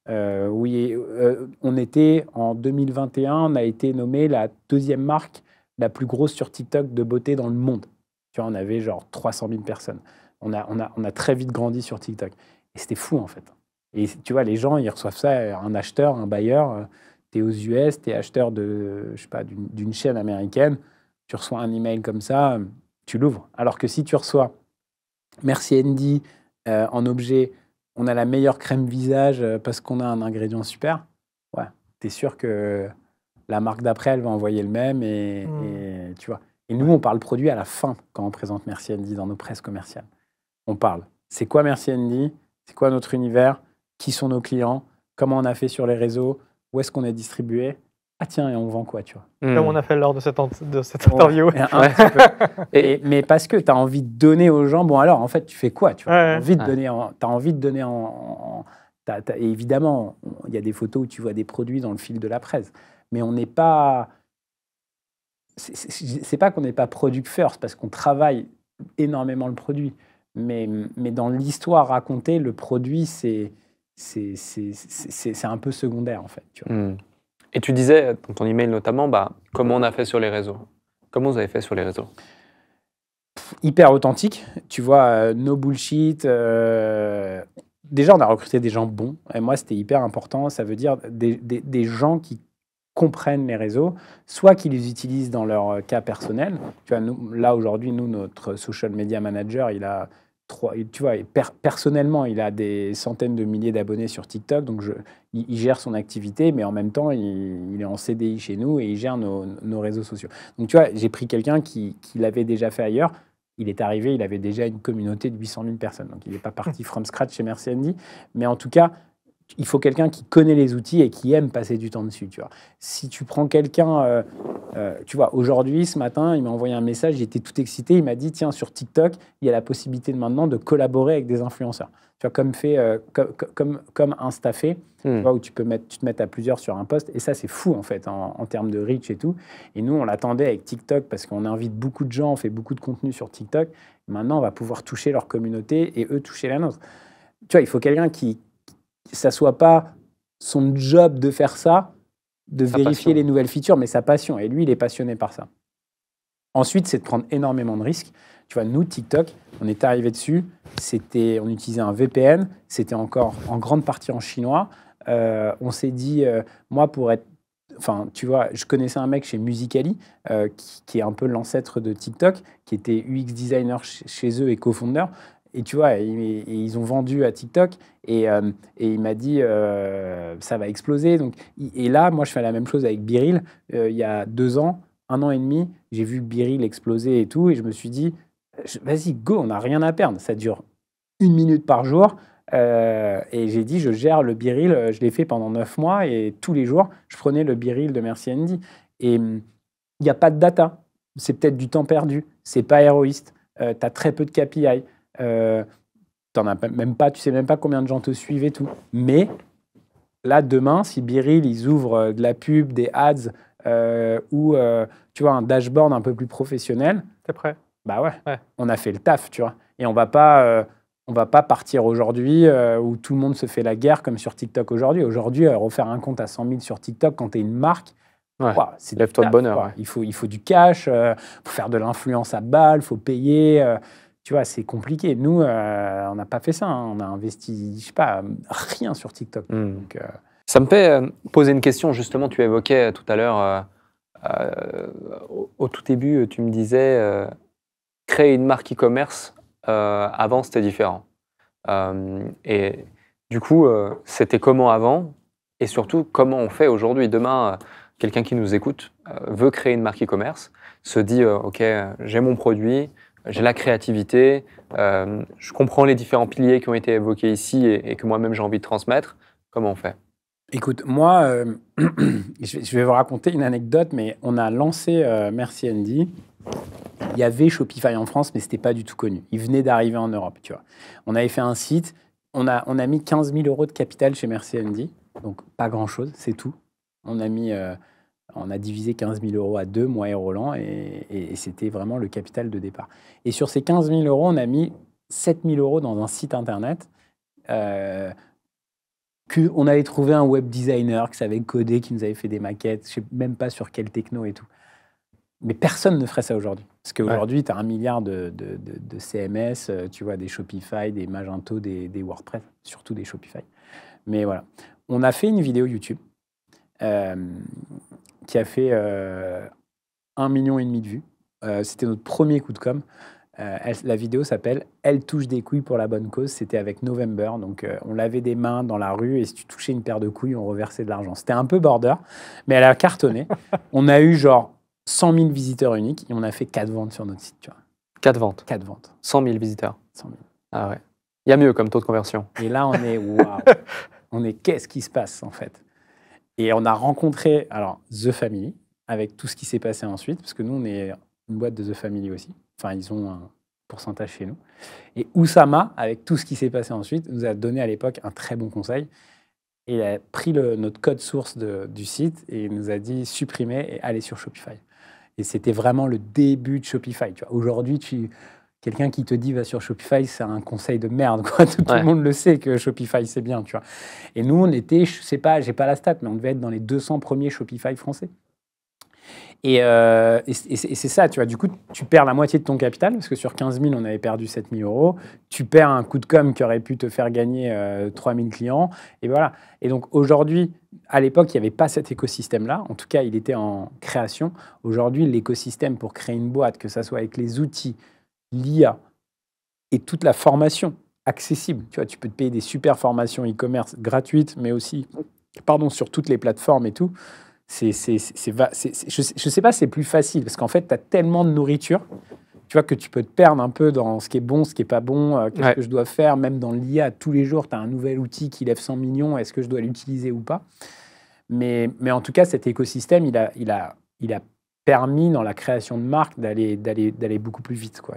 On était en 2021, on a été nommé la deuxième marque la plus grosse sur TikTok de beauté dans le monde. Tu vois, on avait genre 300 000 personnes. On a très vite grandi sur TikTok. Et c'était fou, en fait. Et tu vois, les gens, ils reçoivent ça, un acheteur, un bailleur. Tu es aux US, tu es acheteur je sais pas, d'une chaîne américaine. Tu reçois un email comme ça, tu l'ouvres. Alors que si tu reçois merci Andy en objet, on a la meilleure crème visage parce qu'on a un ingrédient super, ouais, tu es sûr que la marque d'après, elle va envoyer le même. Et tu vois. Et nous, on parle produit à la fin quand on présente Merci Andy dans nos presses commerciales. On parle. C'est quoi Merci Andy? C'est quoi notre univers? Qui sont nos clients? Comment on a fait sur les réseaux? Où est-ce qu'on est distribué? Ah tiens, et on vend quoi, tu vois? Comme on a fait lors de cette interview. Un petit peu. Mais parce que tu as envie de donner aux gens, bon alors, en fait, tu fais quoi, tu vois? Tu as envie de donner et évidemment, il y a des photos où tu vois des produits dans le fil de la presse. Mais on n'est pas... C'est pas qu'on n'est pas product first, parce qu'on travaille énormément le produit. Mais dans l'histoire racontée, le produit, c'est un peu secondaire, en fait. Tu vois. Et tu disais, dans ton email notamment, comment on a fait sur les réseaux? Comment vous avez fait sur les réseaux? Hyper authentique. Tu vois, no bullshit. Déjà, on a recruté des gens bons. Et moi, c'était hyper important. Ça veut dire des gens qui comprennent les réseaux, soit qu'ils les utilisent dans leur cas personnel. Tu vois, là, aujourd'hui, notre social media manager, il a personnellement, il a des centaines de milliers d'abonnés sur TikTok, donc il gère son activité, mais en même temps, il est en CDI chez nous et il gère nos réseaux sociaux. Donc, tu vois, j'ai pris quelqu'un qui l'avait déjà fait ailleurs. Il est arrivé, il avait déjà une communauté de 800 000 personnes. Donc, il n'est pas parti from scratch chez Merci Andy. Mais en tout cas, il faut quelqu'un qui connaît les outils et qui aime passer du temps dessus, tu vois. Si tu prends quelqu'un, tu vois, aujourd'hui, ce matin, il m'a envoyé un message, il était tout excité, il m'a dit, tiens, sur TikTok, il y a la possibilité maintenant de collaborer avec des influenceurs. Tu vois, comme Insta fait, tu vois, où tu te mets à plusieurs sur un post, et ça, c'est fou, en fait, en termes de reach et tout. Et nous, on l'attendait avec TikTok, parce qu'on invite beaucoup de gens, on fait beaucoup de contenu sur TikTok. Maintenant, on va pouvoir toucher leur communauté et eux toucher la nôtre. Tu vois, il faut quelqu'un ça soit pas son job de faire ça, de vérifier les nouvelles features, mais sa passion. Et lui, il est passionné par ça. Ensuite, c'est de prendre énormément de risques. Tu vois, nous, TikTok, on est arrivé dessus, on utilisait un VPN, c'était encore en grande partie en chinois. On s'est dit, moi, enfin, tu vois, je connaissais un mec chez Musical.ly, qui est un peu l'ancêtre de TikTok, qui était UX designer chez eux et co-founder. Et tu vois, ils ont vendu à TikTok et il m'a dit ça va exploser. Donc, et là, moi, je fais la même chose avec Biril. Il y a 2 ans, 1 an et demi, j'ai vu Biril exploser et tout. Et je me suis dit, vas-y, go, on n'a rien à perdre. Ça dure 1 minute par jour. Et j'ai dit, je gère le Biril. Je l'ai fait pendant 9 mois et tous les jours, je prenais le Biril de Merci Andy. Et il n'y a pas de data. C'est peut-être du temps perdu. C'est pas héroïste. Tu as très peu de KPI. Tu sais même pas combien de gens te suivent et tout. Mais là, demain, si Biril, ils ouvrent de la pub, des ads ou tu vois, un dashboard un peu plus professionnel, t'es prêt? Bah ouais, on a fait le taf, tu vois. Et on va pas partir aujourd'hui où tout le monde se fait la guerre comme sur TikTok aujourd'hui. Aujourd'hui, refaire un compte à 100 000 sur TikTok quand tu es une marque, Ouais. Ouah, c'est du Lève-toi de taf, bonne heure, quoi. ouais. Il faut du cash, faut faire de l'influence à balle, faut payer. Tu vois, c'est compliqué. Nous, on n'a pas fait ça, hein. On a investi, je sais pas, rien sur TikTok. Donc, Ça me fait poser une question, justement, tu évoquais tout à l'heure, au tout début, tu me disais, créer une marque e-commerce, avant c'était différent. Et du coup, c'était comment avant? Et surtout, comment on fait aujourd'hui? Demain, quelqu'un qui nous écoute veut créer une marque e-commerce, se dit, OK, j'ai mon produit, j'ai la créativité, je comprends les différents piliers qui ont été évoqués ici et que moi-même j'ai envie de transmettre. Comment on fait? écoute, moi, je vais vous raconter une anecdote, mais on a lancé Merci Andy. Il y avait Shopify en France, mais ce n'était pas du tout connu. Il venait d'arriver en Europe, tu vois. On avait fait un site, on a mis 15 000 € de capital chez Merci Andy, donc pas grand-chose, c'est tout. On a divisé 15 000 € à deux, moi et Roland, et c'était vraiment le capital de départ. Et sur ces 15 000 €, on a mis 7 000 € dans un site internet. On avait trouvé un web designer qui savait coder, qui nous avait fait des maquettes, je ne sais même pas sur quelle techno et tout. Mais personne ne ferait ça aujourd'hui. Parce qu'aujourd'hui, tu as 1 milliard de CMS, tu vois, des Shopify, des Magento, des WordPress, surtout des Shopify. Mais voilà. On a fait une vidéo YouTube qui a fait 1,5 million de vues. C'était notre premier coup de com'. La vidéo s'appelle « Elle touche des couilles pour la bonne cause ». C'était avec November. Donc, on lavait des mains dans la rue et si tu touchais une paire de couilles, on reversait de l'argent. C'était un peu border, mais elle a cartonné. On a eu genre 100 000 visiteurs uniques et on a fait 4 ventes sur notre site. Tu vois. 4 ventes. 4 ventes. 100 000 visiteurs. 100 000. Ah ouais. Il y a mieux comme taux de conversion. Et là, on est waouh. On est qu'est-ce qui se passe en fait? Et on a rencontré alors The Family avec tout ce qui s'est passé ensuite, parce que nous, on est une boîte de The Family aussi. Enfin, ils ont un pourcentage chez nous. Et Oussama, avec tout ce qui s'est passé ensuite, nous a donné à l'époque un très bon conseil. Et il a pris notre code source du site et il nous a dit supprimer et aller sur Shopify. Et c'était vraiment le début de Shopify. Aujourd'hui, quelqu'un qui te dit va sur Shopify, c'est un conseil de merde, quoi. Tout le monde le sait que Shopify, c'est bien, tu vois. Et nous, on était, je sais pas, j'ai pas la stat, mais on devait être dans les 200 premiers Shopify français. Et c'est ça, tu vois. Du coup, tu perds la moitié de ton capital, parce que sur 15 000, on avait perdu 7 000 €. Tu perds un coup de com' qui aurait pu te faire gagner 3 000 clients. Et voilà. Et donc, aujourd'hui, à l'époque, il n'y avait pas cet écosystème-là. En tout cas, il était en création. Aujourd'hui, l'écosystème pour créer une boîte, que ça soit avec les outils, l'IA et toute la formation accessible. Tu vois, tu peux te payer des super formations e-commerce gratuites, mais aussi sur toutes les plateformes et tout. Je ne sais pas, c'est plus facile parce qu'en fait, tu as tellement de nourriture, tu vois, que tu peux te perdre un peu dans ce qui est bon, ce qui n'est pas bon, qu'est-ce que je dois faire. Même dans l'IA, tous les jours, tu as un nouvel outil qui lève 100 millions, est-ce que je dois l'utiliser ou pas? Mais en tout cas, cet écosystème, il a permis dans la création de marques d'aller beaucoup plus vite, quoi.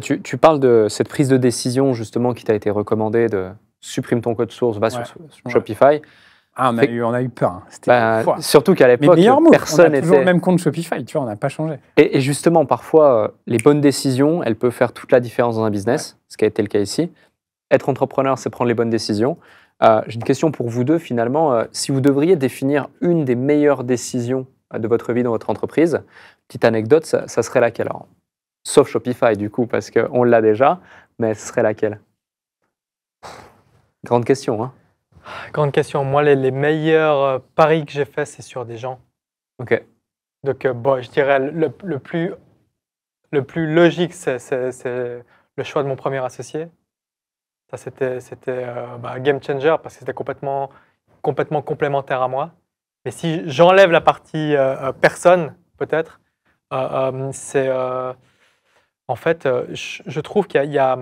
Tu parles de cette prise de décision justement qui t'a été recommandée de supprime ton code source, va sur Shopify. Ah, on a eu peur. Hein. Surtout qu'à l'époque, personne n'était... On a toujours le même compte Shopify, tu vois, on n'a pas changé. Et justement, parfois, les bonnes décisions, elles peuvent faire toute la différence dans un business, ce qui a été le cas ici. Être entrepreneur, c'est prendre les bonnes décisions. J'ai une question pour vous deux, finalement. Si vous devriez définir une des meilleures décisions de votre vie dans votre entreprise, petite anecdote, ça serait laquelle? Alors, sauf Shopify, du coup, parce qu'on l'a déjà, mais ce serait laquelle? Grande question, hein. Grande question. Moi, les meilleurs paris que j'ai faits, c'est sur des gens. OK. Donc, je dirais le plus logique, c'est le choix de mon premier associé. Ça, c'était game changer parce que c'était complètement complémentaire à moi. Mais si j'enlève la partie personne, peut-être, c'est... en fait, je trouve qu'il y a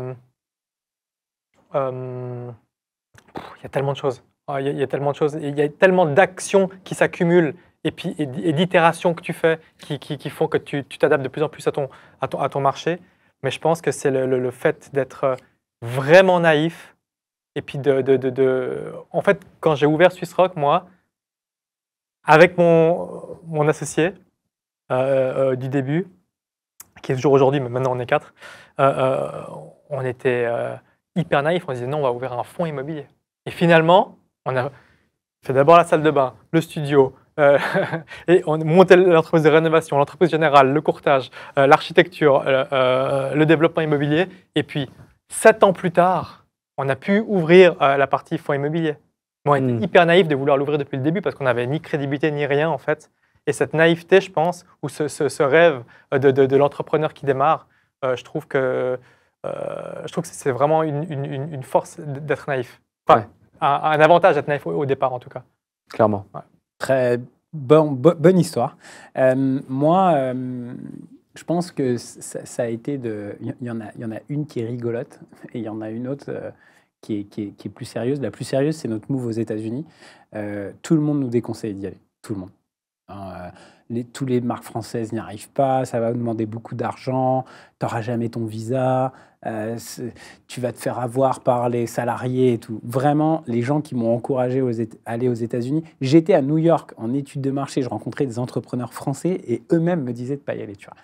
tellement de choses. Il y a tellement de choses. Il y a tellement d'actions qui s'accumulent et d'itérations que tu fais qui font que tu t'adaptes de plus en plus à ton marché. Mais je pense que c'est le fait d'être vraiment naïf. Et puis, en fait, quand j'ai ouvert SwissRock, moi, avec mon associé du début, qui est toujours aujourd'hui, mais maintenant on est 4, on était hyper naïf. On disait non, on va ouvrir un fonds immobilier. Et finalement, on a fait d'abord la salle de bain, le studio, euh, et on montait l'entreprise de rénovation, l'entreprise générale, le courtage, l'architecture, le développement immobilier. Et puis, 7 ans plus tard, on a pu ouvrir la partie fonds immobilier. Bon, on était hyper naïf de vouloir l'ouvrir depuis le début parce qu'on n'avait ni crédibilité ni rien en fait. Et cette naïveté, je pense, ou ce rêve de l'entrepreneur qui démarre, je trouve que c'est vraiment une force d'être naïf. Enfin, Ouais. un avantage d'être naïf au départ, en tout cas. Clairement. Ouais. Très bonne histoire. Moi, je pense que ça a été de... Il y en a une qui est rigolote et il y en a une autre qui est plus sérieuse. La plus sérieuse, c'est notre move aux États-Unis. Tout le monde nous déconseille d'y aller. Tout le monde. Hein, tous les marques françaises n'y arrivent pas, ça va vous demander beaucoup d'argent, tu n'auras jamais ton visa, tu vas te faire avoir par les salariés et tout. Vraiment, les gens qui m'ont encouragé à aller aux États-Unis, j'étais à New York en études de marché, je rencontrais des entrepreneurs français et eux-mêmes me disaient de ne pas y aller. Tu vois.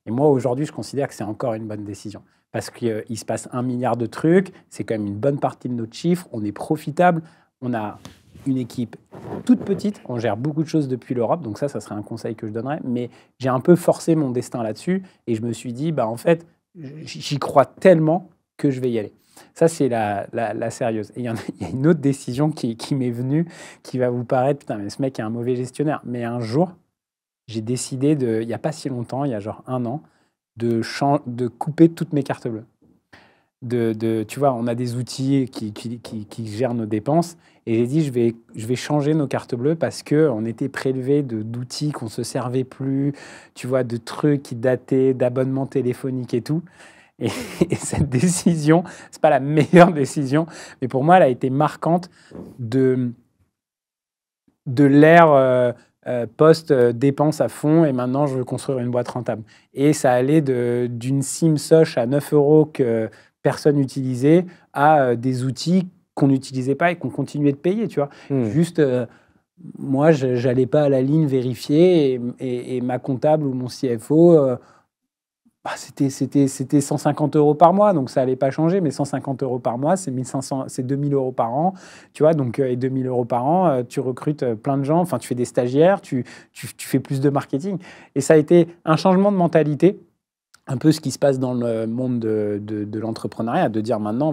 Et moi, aujourd'hui, je considère que c'est encore une bonne décision. Parce qu'il se passe 1 milliard de trucs, c'est quand même une bonne partie de notre chiffre, on est profitable, on a une équipe toute petite, on gère beaucoup de choses depuis l'Europe, donc ça serait un conseil que je donnerais, mais j'ai un peu forcé mon destin là-dessus et je me suis dit, bah en fait, j'y crois tellement que je vais y aller. Ça, c'est la sérieuse. Et il y a une autre décision qui m'est venue, qui va vous paraître, putain, mais ce mec est un mauvais gestionnaire. Mais un jour, j'ai décidé, il n'y a pas si longtemps, il y a genre 1 an, de couper toutes mes cartes bleues. Tu vois, on a des outils qui gèrent nos dépenses. Et j'ai dit, je vais changer nos cartes bleues parce qu'on était prélevé d'outils qu'on ne se servait plus, tu vois, de trucs qui dataient, d'abonnements téléphoniques et tout. Et cette décision, ce n'est pas la meilleure décision, mais pour moi, elle a été marquante de l'ère post-dépenses à fond. Et maintenant, je veux construire une boîte rentable. Et ça allait d'une SIM-Soch à 9 € que personne n'utilisait à des outils qu'on n'utilisait pas et qu'on continuait de payer, tu vois. Juste, moi, je n'allais pas à la ligne vérifier et ma comptable ou mon CFO, c'était 150 € par mois, donc ça n'allait pas changer, mais 150 € par mois, c'est 1500, c'est 2000 € par an, tu vois, donc, et 2000 € par an, tu recrutes plein de gens, enfin, tu fais des stagiaires, tu fais plus de marketing. Et ça a été un changement de mentalité, un peu ce qui se passe dans le monde de l'entrepreneuriat, de dire maintenant,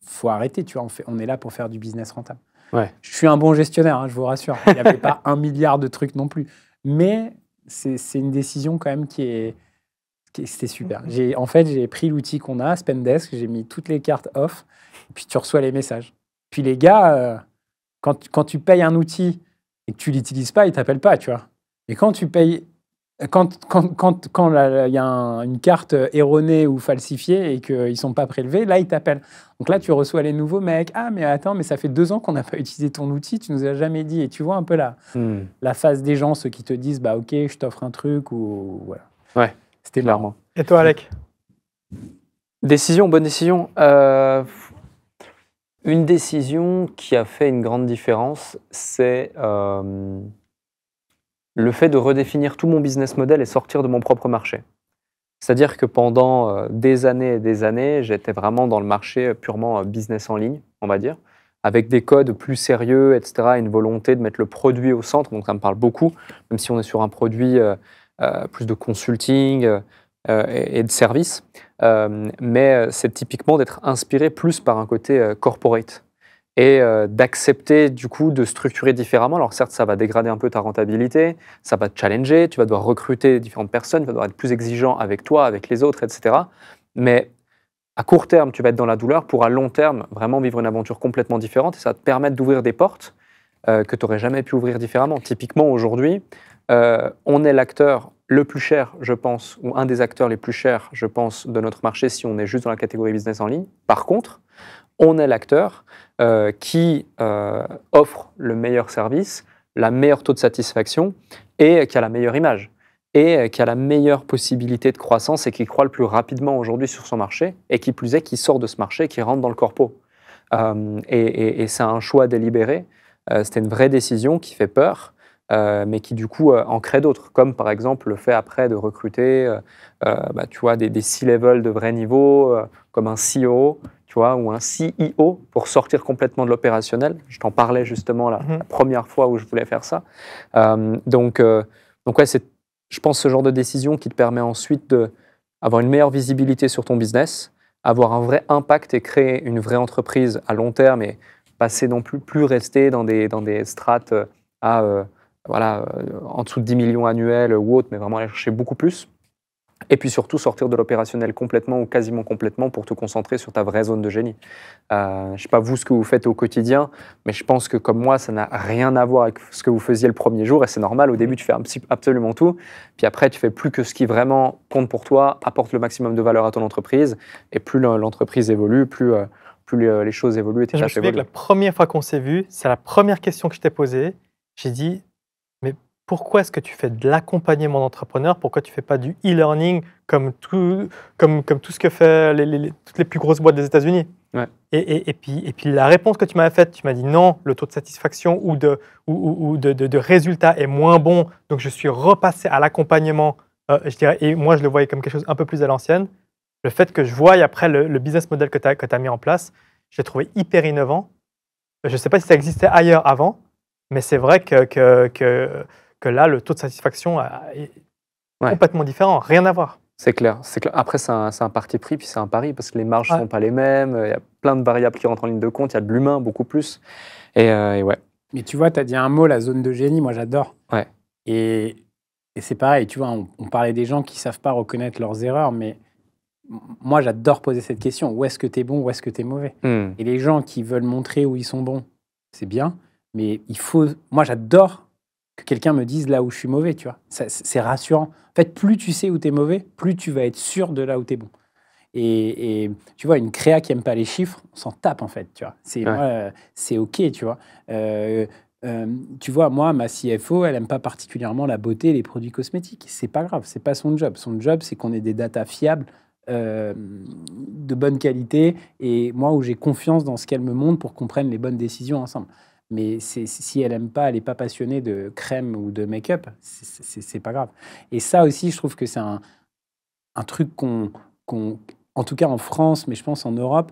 faut arrêter, tu vois, on est là pour faire du business rentable. Ouais. Je suis un bon gestionnaire, hein, je vous rassure. Il n'y avait pas 1 milliard de trucs non plus. Mais c'est une décision quand même c'était super. En fait, j'ai pris l'outil qu'on a, Spendesk, j'ai mis toutes les cartes off, et puis tu reçois les messages. Puis les gars, quand tu payes un outil et que tu ne l'utilises pas, ils ne t'appellent pas, tu vois. Et quand tu payes... Quand il y a une carte erronée ou falsifiée et qu'ils ne sont pas prélevés, là, ils t'appellent. Donc là, tu reçois les nouveaux mecs. Ah, mais attends, mais ça fait 2 ans qu'on n'a pas utilisé ton outil, tu ne nous as jamais dit. Et tu vois un peu la phase des gens, ceux qui te disent, bah ok, je t'offre un truc ou voilà. Ouais, c'était clairement. Et toi, Alec? Décision, bonne décision. Une décision qui a fait une grande différence, c'est le fait de redéfinir tout mon business model et sortir de mon propre marché. C'est-à-dire que pendant des années et des années, j'étais vraiment dans le marché purement business en ligne, on va dire, avec des codes plus sérieux, etc., une volonté de mettre le produit au centre, donc ça me parle beaucoup, même si on est sur un produit plus de consulting et de service, mais c'est typiquement d'être inspiré plus par un côté corporate et d'accepter du coup de structurer différemment. Alors certes, ça va dégrader un peu ta rentabilité, ça va te challenger, tu vas devoir recruter différentes personnes, tu vas devoir être plus exigeant avec toi, avec les autres, etc. Mais à court terme, tu vas être dans la douleur, pour à long terme, vraiment vivre une aventure complètement différente et ça va te permettre d'ouvrir des portes que tu n'aurais jamais pu ouvrir différemment. Typiquement, aujourd'hui, on est l'acteur le plus cher, je pense, ou un des acteurs les plus chers, je pense, de notre marché si on est juste dans la catégorie business en ligne. Par contre, on est l'acteur qui offre le meilleur service, la meilleure taux de satisfaction et qui a la meilleure image et qui a la meilleure possibilité de croissance et qui croît le plus rapidement aujourd'hui sur son marché et qui plus est, qui sort de ce marché, qui rentre dans le corpo. Et c'est un choix délibéré. C'était une vraie décision qui fait peur, mais qui du coup en crée d'autres, comme par exemple le fait après de recruter tu vois, des C-level de vrai niveau, comme un CEO tu vois, ou un CEO pour sortir complètement de l'opérationnel. Je t'en parlais justement la première fois où je voulais faire ça. Donc ouais, c'est, je pense, ce genre de décision qui te permet ensuite d'avoir une meilleure visibilité sur ton business, avoir un vrai impact et créer une vraie entreprise à long terme et passer non plus rester dans des strates en dessous de 10 millions annuels ou autre, mais vraiment aller chercher beaucoup plus. Et puis surtout sortir de l'opérationnel complètement ou quasiment complètement pour te concentrer sur ta vraie zone de génie. Je ne sais pas vous ce que vous faites au quotidien, mais je pense que comme moi, ça n'a rien à voir avec ce que vous faisiez le premier jour et c'est normal. Au début, tu fais absolument tout, puis après, tu fais plus que ce qui vraiment compte pour toi, apporte le maximum de valeur à ton entreprise et plus l'entreprise évolue, plus les choses évoluent et tes Je me tâches souviens que évoluent. la première fois qu'on s'est vu, c'est la première question que je t'ai posée. J'ai dit, mais pourquoi est-ce que tu fais de l'accompagnement d'entrepreneurs? Pourquoi tu ne fais pas du e-learning comme tout ce que fait toutes les plus grosses boîtes des États-Unis? Ouais. Et puis la réponse que tu m'avais faite, tu m'as dit non, le taux de satisfaction ou de résultat est moins bon, donc je suis repassé à l'accompagnement, je dirais, et moi je le voyais comme quelque chose un peu plus à l'ancienne. Le fait que je voie après le business model que tu as mis en place, je l'ai trouvé hyper innovant. Je ne sais pas si ça existait ailleurs avant, mais c'est vrai que là, le taux de satisfaction est complètement différent, rien à voir. C'est clair, c'est clair. Après, c'est un parti pris, puis c'est un pari, parce que les marges ne sont pas les mêmes, il y a plein de variables qui rentrent en ligne de compte, il y a de l'humain beaucoup plus. Et ouais. Mais tu vois, tu as dit un mot, la zone de génie, moi j'adore. Ouais. Et c'est pareil, tu vois, on parlait des gens qui ne savent pas reconnaître leurs erreurs, mais moi j'adore poser cette question. Où est-ce que tu es bon, où est-ce que tu es mauvais? Et les gens qui veulent montrer où ils sont bons, c'est bien, mais il faut... Moi j'adore que quelqu'un me dise là où je suis mauvais, tu vois. C'est rassurant. En fait, plus tu sais où tu es mauvais, plus tu vas être sûr de là où tu es bon. Et tu vois, une créa qui n'aime pas les chiffres, on s'en tape en fait, tu vois. C'est OK, tu vois. Tu vois, moi, ma CFO, elle n'aime pas particulièrement la beauté et les produits cosmétiques. C'est pas grave, c'est pas son job. Son job, c'est qu'on ait des datas fiables, de bonne qualité, et moi, où j'ai confiance dans ce qu'elle me montre pour qu'on prenne les bonnes décisions ensemble. Mais si elle aime pas, elle n'est pas passionnée de crème ou de make-up, c'est pas grave. Et ça aussi, je trouve que c'est un truc en tout cas en France, mais je pense en Europe,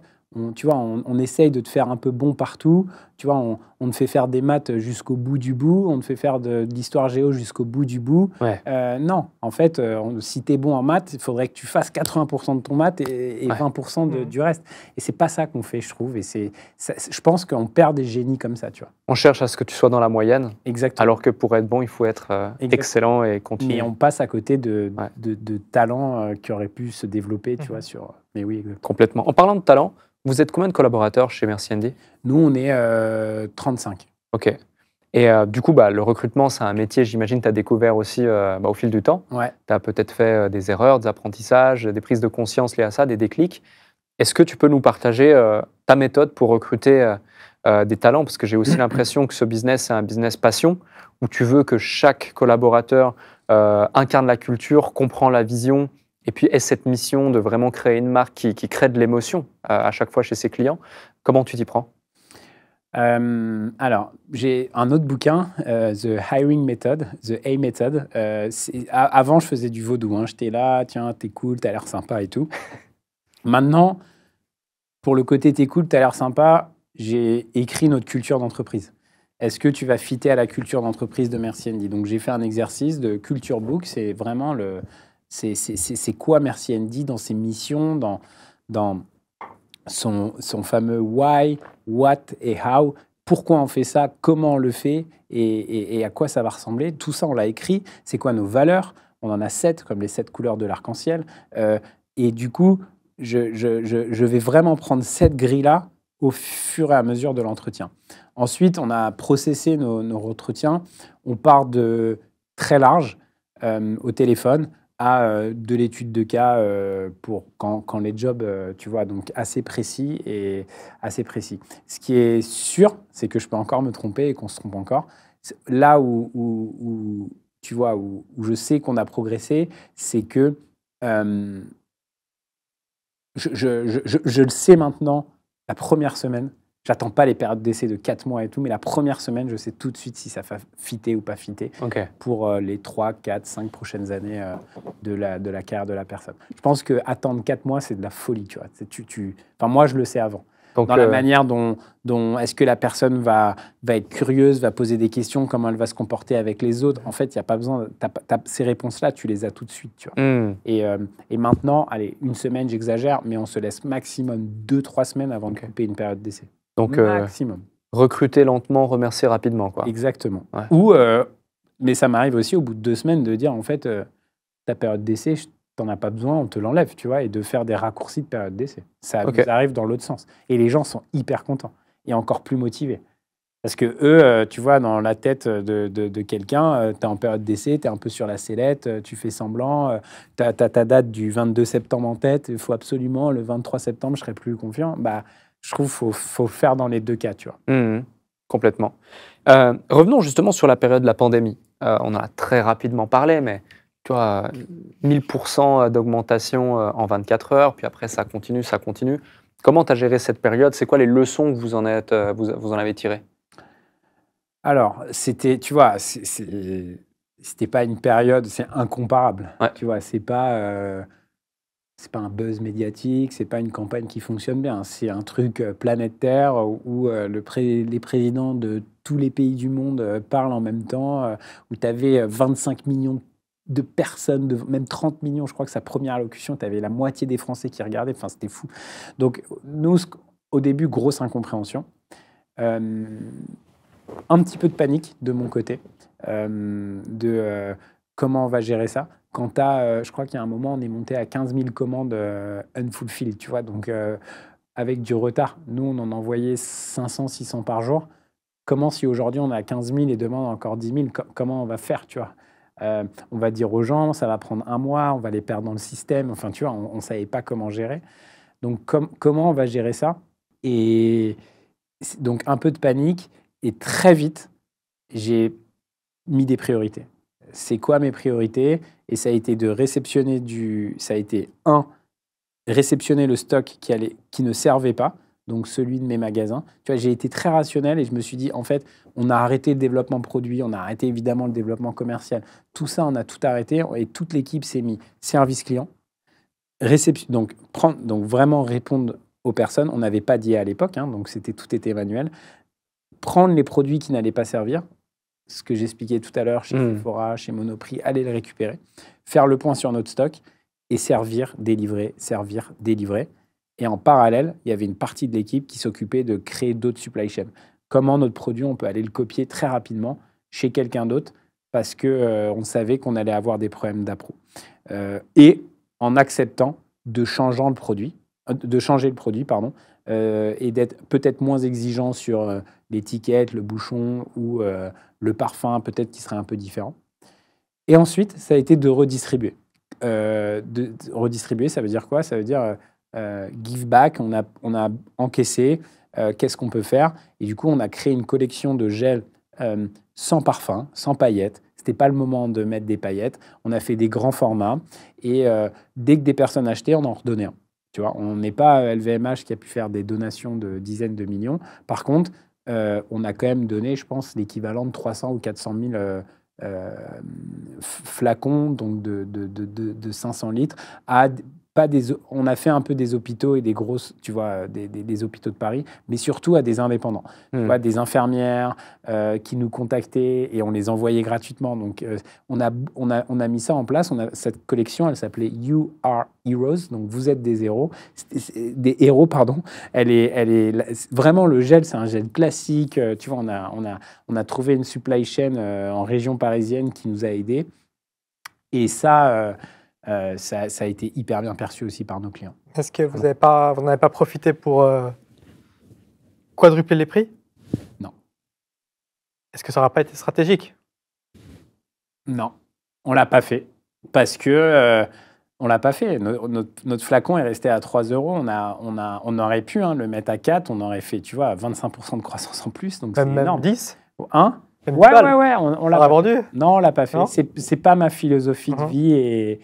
tu vois, on essaye de te faire un peu bon partout. Tu vois, on te fait faire des maths jusqu'au bout du bout, on te fait faire de l'histoire géo jusqu'au bout du bout. Ouais. Non, en fait, si tu es bon en maths, il faudrait que tu fasses 80% de ton maths et 20% du reste. Et c'est pas ça qu'on fait, je trouve. Et je pense qu'on perd des génies comme ça, tu vois. On cherche à ce que tu sois dans la moyenne. Exactement. Alors que pour être bon, il faut être excellent et continuer. Mais on passe à côté de talents qui auraient pu se développer, tu vois, sur... Mais oui, exactement. Complètement. En parlant de talent, vous êtes combien de collaborateurs chez Merci Andy? Nous, on est 35. Ok. Et du coup, le recrutement, c'est un métier, j'imagine, tu as découvert aussi au fil du temps. Ouais. Tu as peut-être fait des erreurs, des apprentissages, des prises de conscience liées à ça, des déclics. Est-ce que tu peux nous partager ta méthode pour recruter des talents? Parce que j'ai aussi l'impression que ce business, c'est un business passion, où tu veux que chaque collaborateur incarne la culture, comprend la vision, et puis ait cette mission de vraiment créer une marque qui crée de l'émotion à chaque fois chez ses clients. Comment tu t'y prends? Alors, j'ai un autre bouquin, The Hiring Method, The A Method. Avant, je faisais du vaudou. Hein. J'étais là, tiens, t'es cool, t'as l'air sympa et tout. Maintenant, pour le côté t'es cool, t'as l'air sympa, j'ai écrit notre culture d'entreprise. Est-ce que tu vas fitter à la culture d'entreprise de Merci Andy? Donc, j'ai fait un exercice de culture book. C'est vraiment c'est quoi Merci Andy dans ses missions, dans son fameux why, what et how, pourquoi on fait ça, comment on le fait et à quoi ça va ressembler. Tout ça, on l'a écrit. C'est quoi nos valeurs? On en a 7, comme les 7 couleurs de l'arc-en-ciel. Et du coup, je vais vraiment prendre cette grille-là au fur et à mesure de l'entretien. Ensuite, on a processé nos entretiens. On part de très large au téléphone à de l'étude de cas pour quand les jobs, tu vois, donc assez précis et assez précis. Ce qui est sûr, c'est que je peux encore me tromper et qu'on se trompe encore. Là où tu vois, où je sais qu'on a progressé, c'est que je le sais maintenant, la première semaine, J'attends pas les périodes d'essai de 4 mois et tout, mais la première semaine, je sais tout de suite si ça va fitter ou pas fitter pour les 3, 4, 5 prochaines années de la carrière de la personne. Je pense qu'attendre 4 mois, c'est de la folie, tu vois. Enfin, moi, je le sais avant. Donc, dans la manière dont est-ce que la personne va être curieuse, va poser des questions, comment elle va se comporter avec les autres. En fait, il n'y a pas besoin. Ces réponses-là, tu les as tout de suite. Tu vois. Et maintenant, allez, une semaine, j'exagère, mais on se laisse maximum 2-3 semaines avant de couper une période d'essai. Donc, maximum. Recruter lentement, remercier rapidement. Quoi. Exactement. Ouais. Mais ça m'arrive aussi au bout de 2 semaines de dire, en fait, ta période d'essai, t'en as pas besoin, on te l'enlève, tu vois, et de faire des raccourcis de période d'essai. Ça nous arrive dans l'autre sens. Et les gens sont hyper contents et encore plus motivés. Parce que eux, tu vois, dans la tête de quelqu'un, tu es en période d'essai, tu es un peu sur la sellette, tu fais semblant, tu as ta date du 22 septembre en tête, il faut absolument, le 23 septembre, je serai plus confiant. Bah, je trouve qu'il faut faire dans les 2 cas, tu vois. Complètement. Revenons justement sur la période de la pandémie. On en a très rapidement parlé, mais tu vois, 1000% d'augmentation en 24 heures, puis après ça continue, ça continue. Comment tu as géré cette période? C'est quoi les leçons que vous en avez tirées? Alors, c'était, tu vois, c'était pas une période, c'est incomparable. Ouais. Tu vois, c'est pas un buzz médiatique, c'est pas une campagne qui fonctionne bien. C'est un truc planétaire où les présidents de tous les pays du monde parlent en même temps, où tu avais 25 millions de personnes, même 30 millions, je crois que sa première allocution, tu avais la moitié des Français qui regardaient, enfin c'était fou. Donc nous, au début, grosse incompréhension. Un petit peu de panique de mon côté, comment on va gérer ça. Quand je crois qu'il y a un moment, on est monté à 15 000 commandes unfulfilled, tu vois, donc avec du retard. Nous, on en envoyait 500, 600 par jour. Comment si aujourd'hui on est à 15 000 et demain on a encore 10 000, comment on va faire, tu vois? On va dire aux gens, ça va prendre 1 mois, on va les perdre dans le système. Enfin, tu vois, on ne savait pas comment gérer. Donc, comment on va gérer ça? Et donc, un peu de panique. Et très vite, j'ai mis des priorités. C'est quoi mes priorités? Et ça a été de réceptionner réceptionner le stock qui ne servait pas, donc celui de mes magasins. Tu vois, j'ai été très rationnel et je me suis dit, en fait, on a arrêté le développement produit, on a arrêté évidemment le développement commercial. Tout ça, on a tout arrêté et toute l'équipe s'est mis service client, donc vraiment répondre aux personnes. On n'avait pas d'IA à l'époque, hein, donc tout était manuel. Prendre les produits qui n'allaient pas servir, ce que j'expliquais tout à l'heure chez Sephora, chez Monoprix, aller les récupérer, faire le point sur notre stock et servir, délivrer. Et en parallèle, il y avait une partie de l'équipe qui s'occupait de créer d'autres supply chains. Comment notre produit, on peut aller le copier très rapidement chez quelqu'un d'autre parce qu'on savait qu'on allait avoir des problèmes d'appro. Et en acceptant de changer le produit, et d'être peut-être moins exigeant sur l'étiquette, le bouchon ou le parfum, peut-être qui serait un peu différent. Et ensuite, ça a été de redistribuer. Redistribuer, ça veut dire quoi? Ça veut dire give back, on a encaissé, qu'est-ce qu'on peut faire? Et du coup, on a créé une collection de gels sans parfum, sans paillettes. C'était pas le moment de mettre des paillettes. On a fait des grands formats et dès que des personnes achetaient, on en redonnait un. Tu vois, on n'est pas LVMH qui a pu faire des donations de dizaines de millions. Par contre, on a quand même donné, je pense, l'équivalent de 300 ou 400 000 flacons, donc de 500 litres, on a fait un peu des hôpitaux et des grosses, tu vois, des hôpitaux de Paris, mais surtout à des indépendants, tu vois, des infirmières qui nous contactaient et on les envoyait gratuitement. Donc, on a mis ça en place. Cette collection, elle s'appelait You Are Heroes, donc vous êtes des héros. Des héros, pardon. Elle est vraiment, le gel, c'est un gel classique. Tu vois, on a trouvé une supply chain en région parisienne qui nous a aidés. Et ça a été hyper bien perçu aussi par nos clients. Est-ce que vous n'avez pas profité pour quadrupler les prix? Non. Est-ce que ça n'aura pas été stratégique? Non, on ne l'a pas fait. Parce que on ne l'a pas fait. Notre flacon est resté à 3 €. On aurait pu le mettre à 4. On aurait fait, tu vois, 25% de croissance en plus. Donc c'est énorme. 10? Hein? Même Ouais, on l'a vendu? Non, on l'a pas fait. C'est pas ma philosophie de vie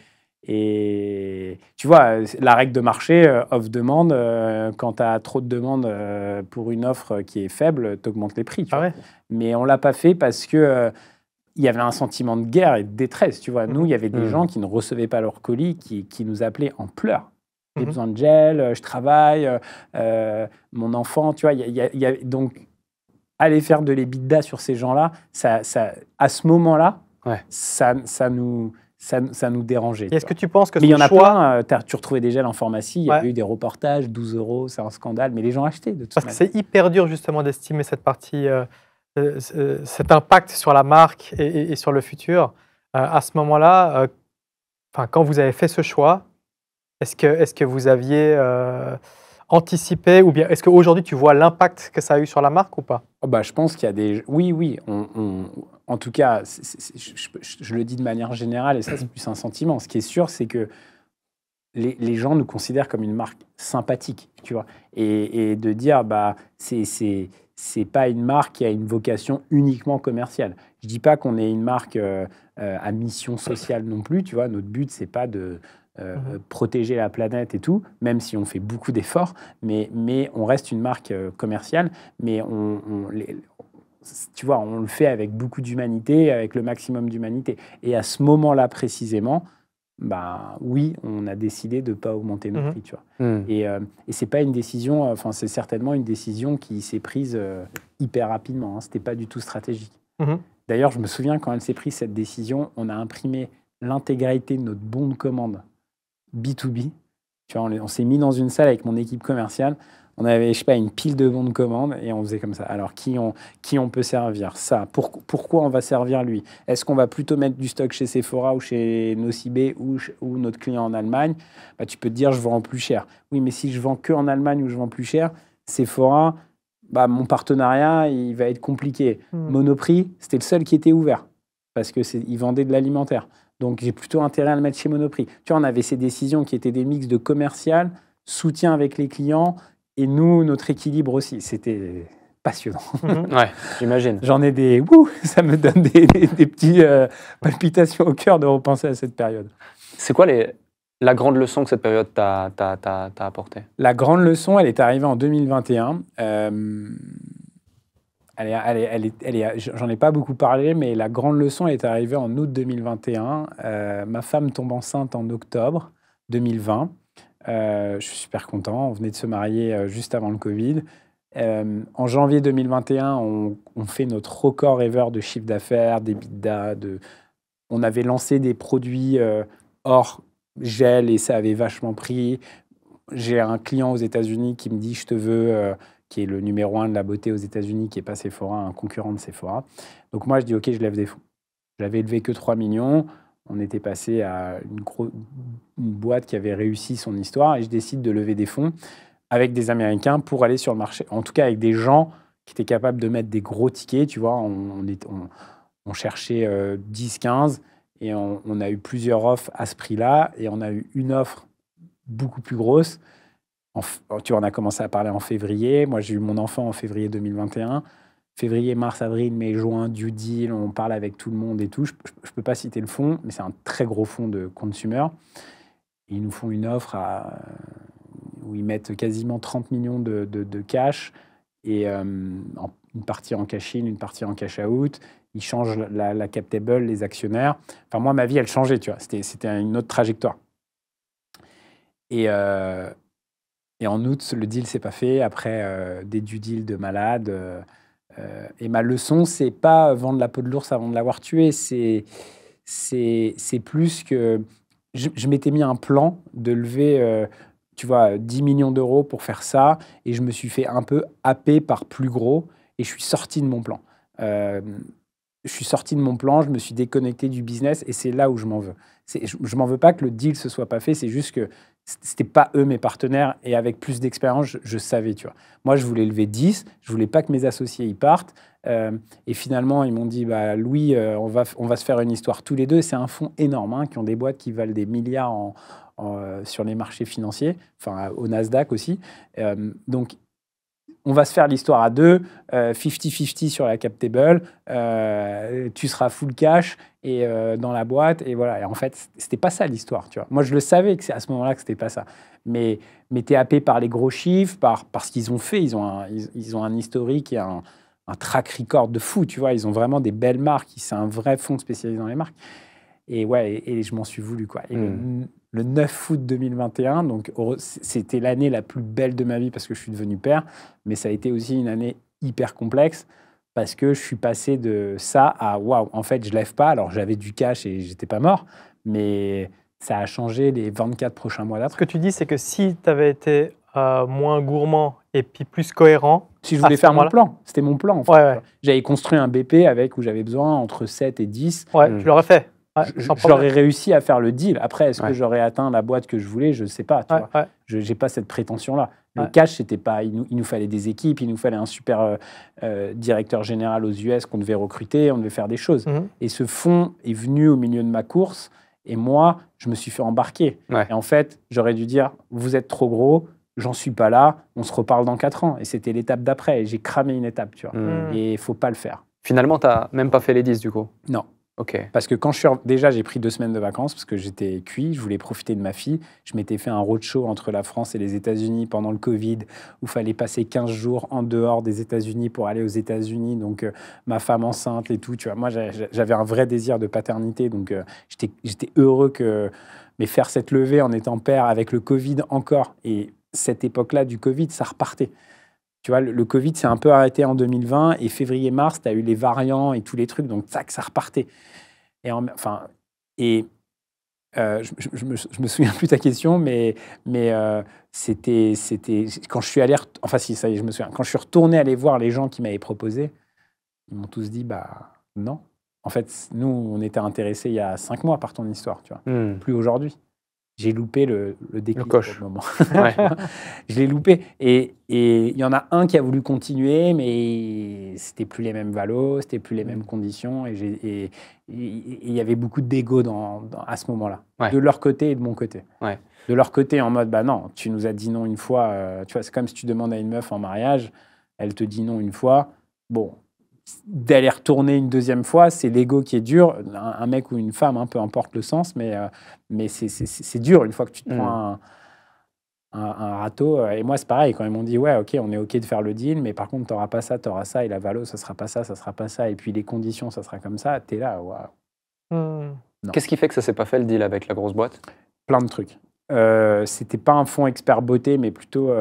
Et tu vois, la règle de marché, offre-demande, quand tu as trop de demandes pour une offre qui est faible, tu augmentes les prix. Tu vois. Ouais. Mais on ne l'a pas fait parce que il y avait un sentiment de guerre et de détresse. Tu vois. Nous, il y avait des gens qui ne recevaient pas leurs colis, qui nous appelaient en pleurs. J'ai besoin de gel, je travaille, mon enfant, tu vois. Donc, aller faire de l'EBITDA sur ces gens-là, à ce moment-là, ça nous dérangeait. Est-ce que tu penses que mais il y en a choix... plein, tu retrouvais des gels en pharmacie, il y avait eu des reportages, 12 €, c'est un scandale, mais les gens achetaient de toute Parce manière. que c'est hyper dur justement d'estimer cette partie, cet impact sur la marque et sur le futur. À ce moment-là, quand vous avez fait ce choix, est-ce que vous aviez anticipé, ou bien est-ce qu'aujourd'hui tu vois l'impact que ça a eu sur la marque ou pas? Je pense qu'il y a des... Oui. En tout cas, je le dis de manière générale, et ça, c'est plus un sentiment. Ce qui est sûr, c'est que les gens nous considèrent comme une marque sympathique, tu vois. Et de dire, c'est pas une marque qui a une vocation uniquement commerciale. Je dis pas qu'on est une marque à mission sociale non plus, tu vois. Notre but, c'est pas de protéger la planète et tout, même si on fait beaucoup d'efforts, mais on reste une marque commerciale, mais tu vois, on le fait avec beaucoup d'humanité, avec le maximum d'humanité. Et à ce moment-là précisément, oui, on a décidé de ne pas augmenter nos prix, tu vois. Et c'est pas une décision, c'est certainement une décision qui s'est prise hyper rapidement, hein. C'était pas du tout stratégique. D'ailleurs, je me souviens quand elle s'est prise cette décision, on a imprimé l'intégralité de notre bon de commande B2B. Tu vois, on s'est mis dans une salle avec mon équipe commerciale. On avait, je sais pas, une pile de bons de commande et on faisait comme ça. Alors, qui on peut servir? Ça. Pourquoi on va servir lui? Est-ce qu'on va plutôt mettre du stock chez Sephora ou chez Nocibé ou notre client en Allemagne? Tu peux te dire, je vends en plus cher. Oui, mais si je vends que en Allemagne ou je vends plus cher, Sephora, mon partenariat, il va être compliqué. Monoprix, c'était le seul qui était ouvert parce qu'il vendait de l'alimentaire. Donc, j'ai plutôt intérêt à le mettre chez Monoprix. Tu vois, on avait ces décisions qui étaient des mix de commercial, soutien avec les clients, et nous, notre équilibre aussi. C'était passionnant. Ouais, j'imagine. J'en ai des... ça me donne des petites palpitations au cœur de repenser à cette période. C'est quoi la grande leçon que cette période t'a apportée? La grande leçon, elle est arrivée en 2021. J'en ai pas beaucoup parlé, mais la grande leçon est arrivée en août 2021. Ma femme tombe enceinte en octobre 2020. Je suis super content. On venait de se marier juste avant le Covid. En janvier 2021, on fait notre record ever de chiffre d'affaires, d'EBITDA. On avait lancé des produits hors gel et ça avait vachement pris. J'ai un client aux États-Unis qui me dit « je te veux », qui est le numéro 1 de la beauté aux États-Unis, qui n'est pas Sephora, un concurrent de Sephora. Donc moi, je dis « ok, je lève des fonds ». Je n'avais levé que 3 millions. On était passé à une boîte qui avait réussi son histoire et je décide de lever des fonds avec des Américains pour aller sur le marché. En tout cas, avec des gens qui étaient capables de mettre des gros tickets. Tu vois, on cherchait 10, 15 et on a eu plusieurs offres à ce prix-là et on a eu une offre beaucoup plus grosse. Tu vois, on a commencé à parler en février. Moi, j'ai eu mon enfant en février 2021. Février, mars, avril, mai, juin, due deal, on parle avec tout le monde et tout. Je ne peux pas citer le fonds, mais c'est un très gros fonds de consumer. Ils nous font une offre où ils mettent quasiment 30 millions de cash et une partie en cash-in, une partie en cash-out. Ils changent la cap table, les actionnaires. Enfin, moi, ma vie, elle changeait, tu vois. C'était une autre trajectoire. Et en août, le deal ne s'est pas fait. Après, des due deals de malades. Et ma leçon, c'est pas vendre la peau de l'ours avant de l'avoir tué. C'est plus que... Je m'étais mis un plan de lever, 10 millions d'euros pour faire ça. Et je me suis fait un peu happer par plus gros. Et je suis sorti de mon plan. Je me suis déconnecté du business. Et c'est là où je m'en veux. Je m'en veux pas que le deal se soit pas fait. C'est juste que c'était pas eux mes partenaires et avec plus d'expérience, je savais, tu vois. Moi, je voulais lever 10, je voulais pas que mes associés y partent. Et finalement, ils m'ont dit, Louis, on va se faire une histoire tous les deux. C'est un fonds énorme, hein, qui ont des boîtes qui valent des milliards sur les marchés financiers, enfin au Nasdaq aussi. Donc, on va se faire l'histoire à deux, 50-50 sur la cap table, tu seras full cash et dans la boîte, et voilà. Et en fait, c'était pas ça l'histoire, tu vois. Moi, je le savais que c'est à ce moment-là que c'était pas ça. Mais t'es happé par les gros chiffres, par ce qu'ils ont fait. Ils ont un historique et un track record de fou, tu vois. Ils ont vraiment des belles marques. C'est un vrai fonds spécialisé dans les marques. Et ouais, et je m'en suis voulu, quoi. Et le 9 août 2021, donc c'était l'année la plus belle de ma vie parce que je suis devenu père, mais ça a été aussi une année hyper complexe parce que je suis passé de ça à waouh, en fait, je lève pas. Alors, j'avais du cash et j'étais pas mort, mais ça a changé les 24 prochains mois d'après. Ce que tu dis, c'est que si tu avais été moins gourmand et puis plus cohérent. Si je voulais faire mon plan, c'était mon plan, en fait. Ouais. J'avais construit un BP avec où j'avais besoin entre 7 et 10. Ouais, tu l'aurais fait. Ouais, j'aurais réussi à faire le deal. Après, est-ce que j'aurais atteint la boîte que je voulais? Je ne sais pas. Tu vois. Je n'ai pas cette prétention-là. Le cash, c'était pas. Il nous fallait des équipes, il nous fallait un super directeur général aux US qu'on devait recruter, on devait faire des choses. Et ce fonds est venu au milieu de ma course. Et moi, je me suis fait embarquer. Et en fait, j'aurais dû dire, vous êtes trop gros, j'en suis pas là, on se reparle dans 4 ans. Et c'était l'étape d'après. Et j'ai cramé une étape, tu vois. Et il faut pas le faire. Finalement, tu n'as même pas fait les 10, du coup? Non. Okay. Parce que quand déjà, j'ai pris 2 semaines de vacances parce que j'étais cuit, je voulais profiter de ma fille. Je m'étais fait un roadshow entre la France et les États-Unis pendant le Covid, où il fallait passer 15 jours en dehors des États-Unis pour aller aux États-Unis. Donc, ma femme enceinte et tout, tu vois. Moi, j'avais un vrai désir de paternité. Donc, j'étais heureux mais faire cette levée en étant père avec le Covid encore. Et cette époque-là du Covid, ça repartait. Tu vois, le Covid s'est un peu arrêté en 2020 et février-mars, tu as eu les variants et tous les trucs, donc tac, ça repartait. Et je me souviens plus de ta question, mais c'était quand je suis allé, enfin si, ça y est, je me souviens, quand je suis retourné aller voir les gens qui m'avaient proposé, ils m'ont tous dit, bah non. En fait, nous, on était intéressés il y a 5 mois par ton histoire, tu vois, plus aujourd'hui. J'ai loupé le déclic pour le moment. Je l'ai loupé. Et il y en a un qui a voulu continuer, mais c'était plus les mêmes valos, c'était plus les mêmes conditions. Et il y avait beaucoup d'ego à ce moment-là, de leur côté et de mon côté. De leur côté, en mode, bah non, tu nous as dit non une fois. Tu vois, c'est comme si tu demandes à une meuf en mariage, elle te dit non une fois. Bon, d'aller retourner une deuxième fois, c'est l'ego qui est dur. Un mec ou une femme, hein, peu importe le sens, mais c'est dur une fois que tu te prends un râteau. Et moi, c'est pareil. Quand ils m'ont dit, ouais, OK, on est OK de faire le deal, mais par contre, tu n'auras pas ça, tu auras ça, et la valo, ça ne sera pas ça, ça ne sera pas ça, et puis les conditions, ça sera comme ça, tu es là, waouh. Qu'est-ce qui fait que ça ne s'est pas fait, le deal avec la grosse boîte? Plein de trucs. C'était pas un fonds expert beauté, mais plutôt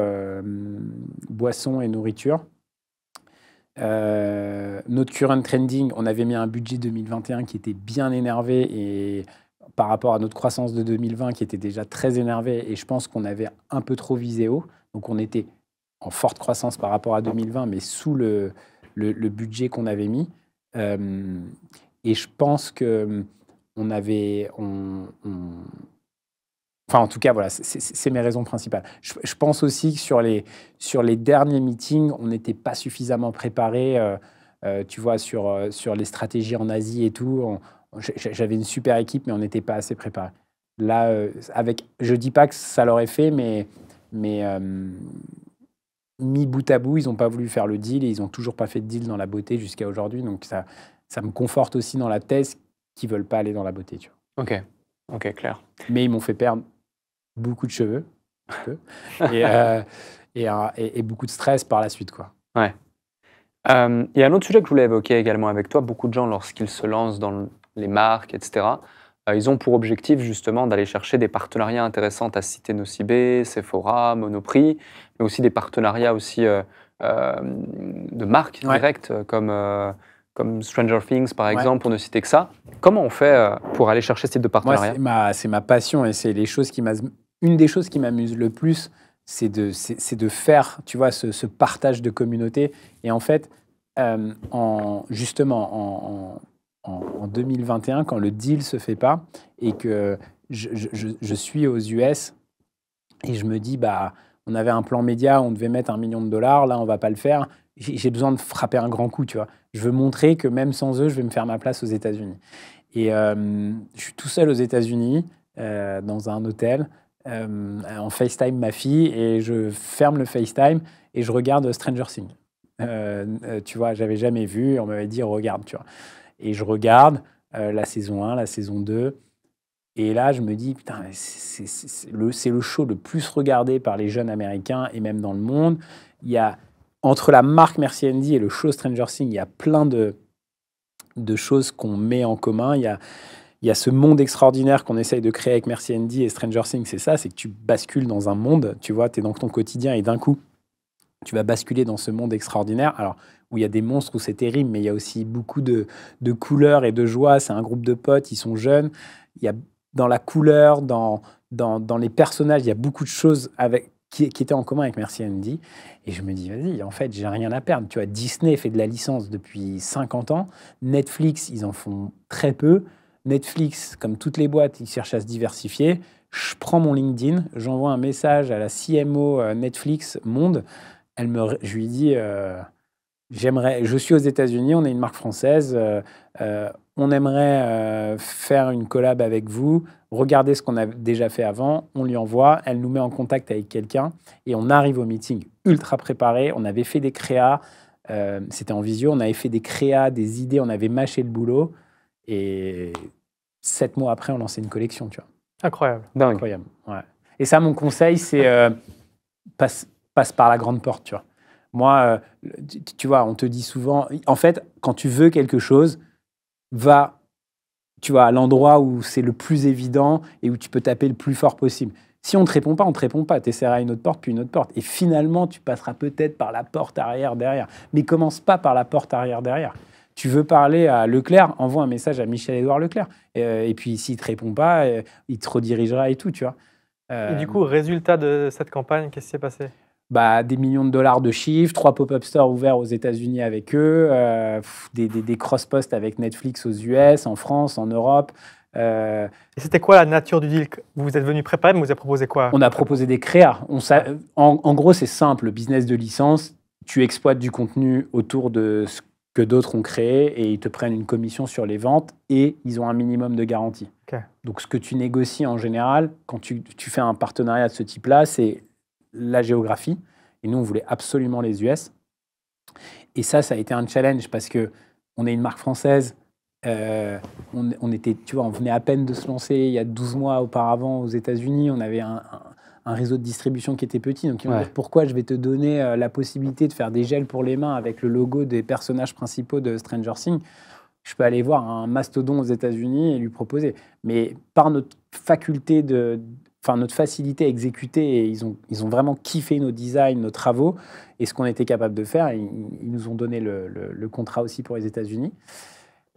boissons et nourriture. Notre current trending, on avait mis un budget 2021 qui était bien énervé et par rapport à notre croissance de 2020 qui était déjà très énervé, et je pense qu'on avait un peu trop visé haut. Donc on était en forte croissance par rapport à 2020, mais sous le budget qu'on avait mis. Et je pense que on avait... Enfin, en tout cas, voilà, c'est mes raisons principales. Je pense aussi que sur les derniers meetings, on n'était pas suffisamment préparé, tu vois, sur les stratégies en Asie et tout. J'avais une super équipe, mais on n'était pas assez préparé. Là, je dis pas que ça l'aurait fait, mais mis bout à bout, ils n'ont pas voulu faire le deal et ils n'ont toujours pas fait de deal dans la beauté jusqu'à aujourd'hui. Donc, ça me conforte aussi dans la thèse qu'ils ne veulent pas aller dans la beauté, tu vois. Ok, clair. Mais ils m'ont fait perdre beaucoup de cheveux et beaucoup de stress par la suite, quoi. Ouais. Il y a un autre sujet que je voulais évoquer également avec toi. Beaucoup de gens, lorsqu'ils se lancent dans les marques, etc., ils ont pour objectif justement d'aller chercher des partenariats intéressants. À citer Nocibé, Sephora, Monoprix, mais aussi des partenariats aussi de marques directes comme Stranger Things, par exemple, pour ne citer que ça. Comment on fait pour aller chercher ce type de partenariat? Moi, c'est ma passion et c'est une des choses qui m'amuse le plus, c'est de faire, tu vois, ce partage de communauté. Et en fait, justement, en 2021, quand le deal ne se fait pas et que je suis aux US et je me dis, bah, on avait un plan média, on devait mettre $1 million, là, on ne va pas le faire. J'ai besoin de frapper un grand coup, tu vois. Je veux montrer que même sans eux, je vais me faire ma place aux États-Unis. Et je suis tout seul aux États-Unis, dans un hôtel. en FaceTime ma fille et je ferme le FaceTime et je regarde Stranger Things. Tu vois, j'avais jamais vu, on m'avait dit regarde, tu vois. Et je regarde la saison 1, la saison 2. Et là, je me dis, putain, c'est le show le plus regardé par les jeunes Américains et même dans le monde. Il y a, entre la marque Merci Andy et le show Stranger Things, il y a plein de choses qu'on met en commun. Il y a ce monde extraordinaire qu'on essaye de créer avec Merci Andy et Stranger Things. C'est ça, c'est que tu bascules dans un monde, tu vois, tu es dans ton quotidien et d'un coup, tu vas basculer dans ce monde extraordinaire. Alors, où il y a des monstres, où c'est terrible, mais il y a aussi beaucoup de couleurs et de joie. C'est un groupe de potes, ils sont jeunes. Il y a dans la couleur, dans les personnages, il y a beaucoup de choses qui étaient en commun avec Merci Andy. Et je me dis, vas-y, en fait, j'ai rien à perdre. Tu vois, Disney fait de la licence depuis 50 ans. Netflix, ils en font très peu. Netflix, comme toutes les boîtes, ils cherchent à se diversifier. Je prends mon LinkedIn, j'envoie un message à la CMO Netflix Monde. Je lui dis, je suis aux États-Unis, on est une marque française, on aimerait faire une collab avec vous, regardez ce qu'on a déjà fait avant, on lui envoie, elle nous met en contact avec quelqu'un et on arrive au meeting ultra préparé, on avait fait des créas, c'était en visio, on avait fait des créas, des idées, on avait mâché le boulot et 7 mois après, on lançait une collection, tu vois. Incroyable. Dingue. Incroyable, ouais. Et ça, mon conseil, c'est passe par la grande porte, tu vois. Moi, tu vois, on te dit souvent, en fait, quand tu veux quelque chose, va, tu vois, à l'endroit où c'est le plus évident et où tu peux taper le plus fort possible. Si on ne te répond pas, on ne te répond pas. Tu essaieras une autre porte, puis une autre porte. Et finalement, tu passeras peut-être par la porte arrière derrière. Mais commence pas par la porte arrière derrière. Tu veux parler à Leclerc, envoie un message à Michel-Édouard Leclerc. Et puis, s'il ne te répond pas, il te redirigera et tout, tu vois. Et du coup, résultat de cette campagne, qu'est-ce qui s'est passé? Des millions de dollars de chiffres, 3 pop-up stores ouverts aux États-Unis avec eux, des cross-posts avec Netflix aux US, en France, en Europe. Et c'était quoi la nature du deal? Vous êtes venu préparer, mais vous avez proposé quoi? On a proposé des créas. En gros, c'est simple, le business de licence, tu exploites du contenu autour de ce que d'autres ont créé et ils te prennent une commission sur les ventes et ils ont un minimum de garantie. Okay. Donc, ce que tu négocies en général, quand tu fais un partenariat de ce type-là, c'est la géographie. Et nous, on voulait absolument les US. Et ça a été un challenge parce qu'on est une marque française. On était, tu vois, on venait à peine de se lancer il y a 12 mois auparavant aux États-Unis. On avait un réseau de distribution qui était petit. Donc, ils vont dire, pourquoi je vais te donner la possibilité de faire des gels pour les mains avec le logo des personnages principaux de Stranger Things? Je peux aller voir un mastodon aux États-Unis et lui proposer. Mais par notre faculté notre facilité à exécuter, et ils ont vraiment kiffé nos designs, nos travaux, et ce qu'on était capable de faire. Ils nous ont donné le contrat aussi pour les États-Unis.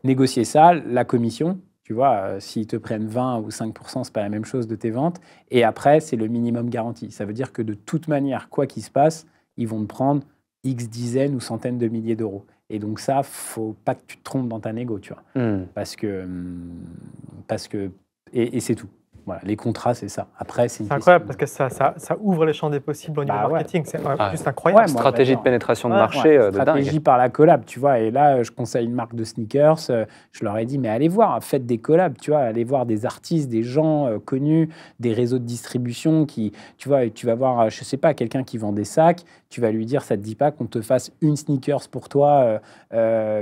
Négocier ça, la commission, tu vois, s'ils te prennent 20 ou 5%, c'est pas la même chose de tes ventes. Et après, c'est le minimum garanti. Ça veut dire que de toute manière, quoi qu'il se passe, ils vont te prendre X dizaines ou centaines de milliers d'euros. Et donc ça, faut pas que tu te trompes dans ta négo, tu vois. Parce que et c'est tout. Voilà, les contrats, c'est ça. Après, c'est incroyable parce que ça ouvre les champs des possibles au niveau marketing. C'est juste incroyable. Stratégie de pénétration de marché de stratégie dingue. par la collab, tu vois. Et là, je conseille une marque de sneakers. Je leur ai dit, mais allez voir, faites des collabs, tu vois. Allez voir des artistes, des gens connus, des réseaux de distribution qui, tu vois, tu vas voir, je sais pas, quelqu'un qui vend des sacs. Tu vas lui dire, ça te dit pas qu'on te fasse une sneakers pour toi,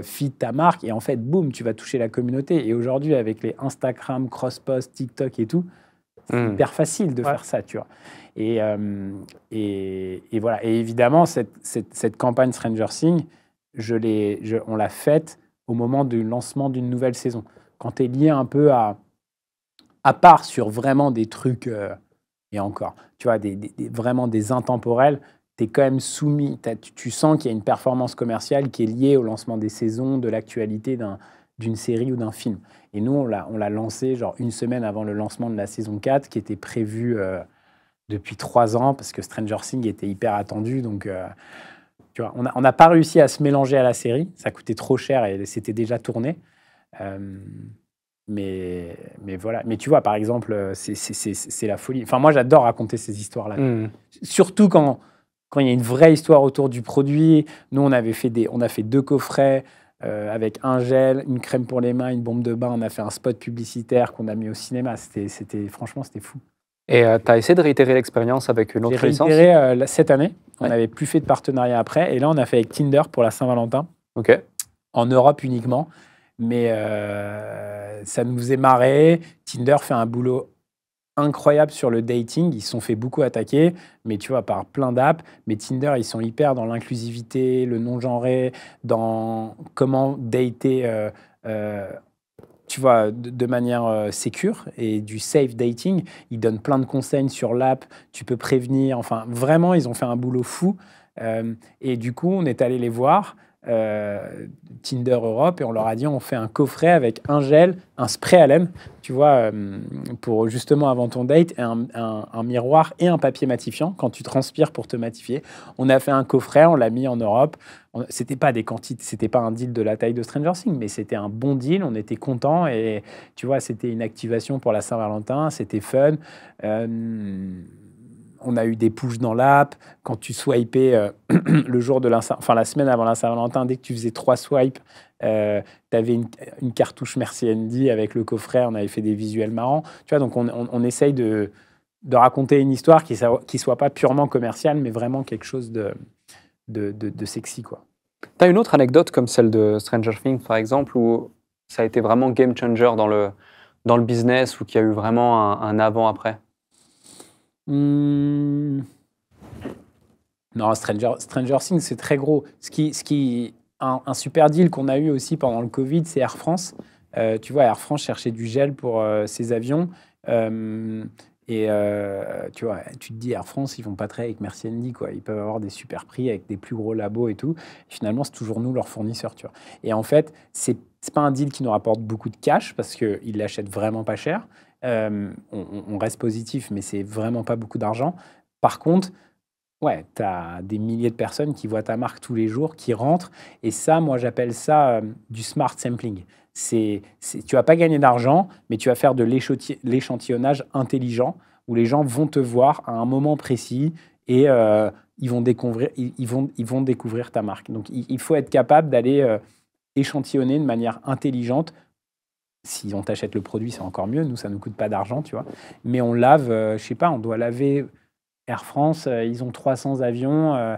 feed ta marque. Et en fait, boum, tu vas toucher la communauté. Et aujourd'hui, avec les Instagram, cross-post, TikTok et tout, c'est hyper facile de faire ça, tu vois. Et voilà. Et évidemment, cette campagne Stranger Things, on l'a faite au moment du lancement d'une nouvelle saison. Quand tu es lié un peu à part sur vraiment des trucs, et encore, tu vois, vraiment des intemporels, tu es quand même soumis, tu sens qu'il y a une performance commerciale qui est liée au lancement des saisons, de l'actualité d'une série ou d'un film. Et nous, on l'a lancé genre une semaine avant le lancement de la saison 4, qui était prévue depuis 3 ans, parce que Stranger Things était hyper attendu. Donc, tu vois, on n'a pas réussi à se mélanger à la série. Ça coûtait trop cher et c'était déjà tourné. Mais voilà. Mais tu vois, par exemple, c'est la folie. Enfin, moi, j'adore raconter ces histoires-là. Surtout quand il y a une vraie histoire autour du produit. Nous, on a fait 2 coffrets avec un gel, une crème pour les mains, une bombe de bain. On a fait un spot publicitaire qu'on a mis au cinéma. Franchement, c'était fou. Et tu as essayé de réitérer l'expérience avec une J'ai autre licence? réitéré cette année. On Ouais. n'avait plus fait de partenariat après. Et là, on a fait avec Tinder pour la Saint-Valentin, Ok. en Europe uniquement. Mais ça nous faisait marrer. Tinder fait un boulot incroyable sur le dating. Ils se sont fait beaucoup attaquer, mais tu vois, par plein d'apps. Mais Tinder, ils sont hyper dans l'inclusivité, le non-genré, dans comment dater, tu vois, de manière sécure et du safe dating. Ils donnent plein de conseils sur l'app. Tu peux prévenir. Enfin, vraiment, ils ont fait un boulot fou. Et du coup, on est allé les voir. Tinder Europe, et on leur a dit on fait un coffret avec un gel, un spray à laine, tu vois, pour justement avant ton date, et un miroir et un papier matifiant quand tu transpires pour te matifier. On a fait un coffret, on l'a mis en Europe. C'était pas des quantités, c'était pas un deal de la taille de Stranger Things, mais c'était un bon deal. On était contents et tu vois, c'était une activation pour la Saint-Valentin, c'était fun. On a eu des pushs dans l'app. Quand tu swipais le jour de la semaine avant la Saint-Valentin, dès que tu faisais 3 swipes, tu avais une cartouche Merci Andy avec le coffret. On avait fait des visuels marrants. Tu vois, donc on essaye de raconter une histoire qui soit pas purement commerciale, mais vraiment quelque chose de sexy, quoi. Tu as une autre anecdote comme celle de Stranger Things, par exemple, où ça a été vraiment game changer dans le business, ou qu'il y a eu vraiment un avant-après? Non, Stranger Things, c'est très gros. Un super deal qu'on a eu aussi pendant le Covid, c'est Air France. Tu vois, Air France cherchait du gel pour ses avions. Tu vois, tu te dis, Air France, ils vont pas très avec Merci Andy, quoi. Ils peuvent avoir des super prix avec des plus gros labos et tout. Et finalement, c'est toujours nous, leur fournisseur, tu vois. Et en fait, c'est pas un deal qui nous rapporte beaucoup de cash parce qu'ils l'achètent vraiment pas cher. On reste positif, mais c'est vraiment pas beaucoup d'argent. Par contre, ouais, tu as des milliers de personnes qui voient ta marque tous les jours, qui rentrent. Et ça, moi, j'appelle ça du smart sampling. Tu vas pas gagner d'argent, mais tu vas faire de l'échantillonnage intelligent où les gens vont te voir à un moment précis et ils vont découvrir ta marque. Donc, il faut être capable d'aller échantillonner de manière intelligente. Si on t'achète le produit, c'est encore mieux. Nous, ça ne nous coûte pas d'argent, tu vois. Mais on lave, je sais pas, on doit laver Air France, ils ont 300 avions.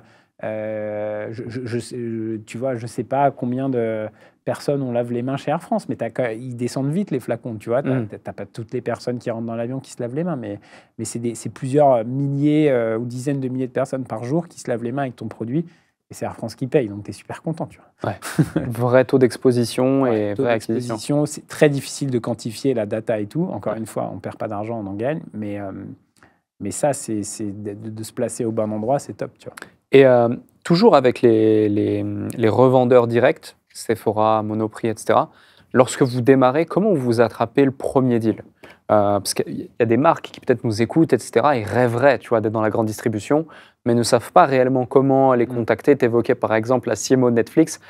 Tu vois, je sais pas combien de personnes on lave les mains chez Air France, mais ils descendent vite, les flacons, tu vois. T'as pas toutes les personnes qui rentrent dans l'avion qui se lavent les mains, mais c'est plusieurs milliers ou dizaines de milliers de personnes par jour qui se lavent les mains avec ton produit. Et c'est Air France qui paye, donc tu es super content, tu vois. Ouais. Vrai taux d'exposition et vraie acquisition. C'est très difficile de quantifier la data et tout. Encore une fois, on perd pas d'argent, on en gagne. Mais ça, c'est de se placer au bon endroit, c'est top, tu vois. Et toujours avec les revendeurs directs, Sephora, Monoprix, etc., lorsque vous démarrez, comment vous attrapez le premier deal? Parce qu'il y a des marques qui peut-être nous écoutent, etc., et rêveraient, tu vois, d'être dans la grande distribution, mais ne savent pas réellement comment les contacter. Tu évoquais par exemple la CMO de Netflix.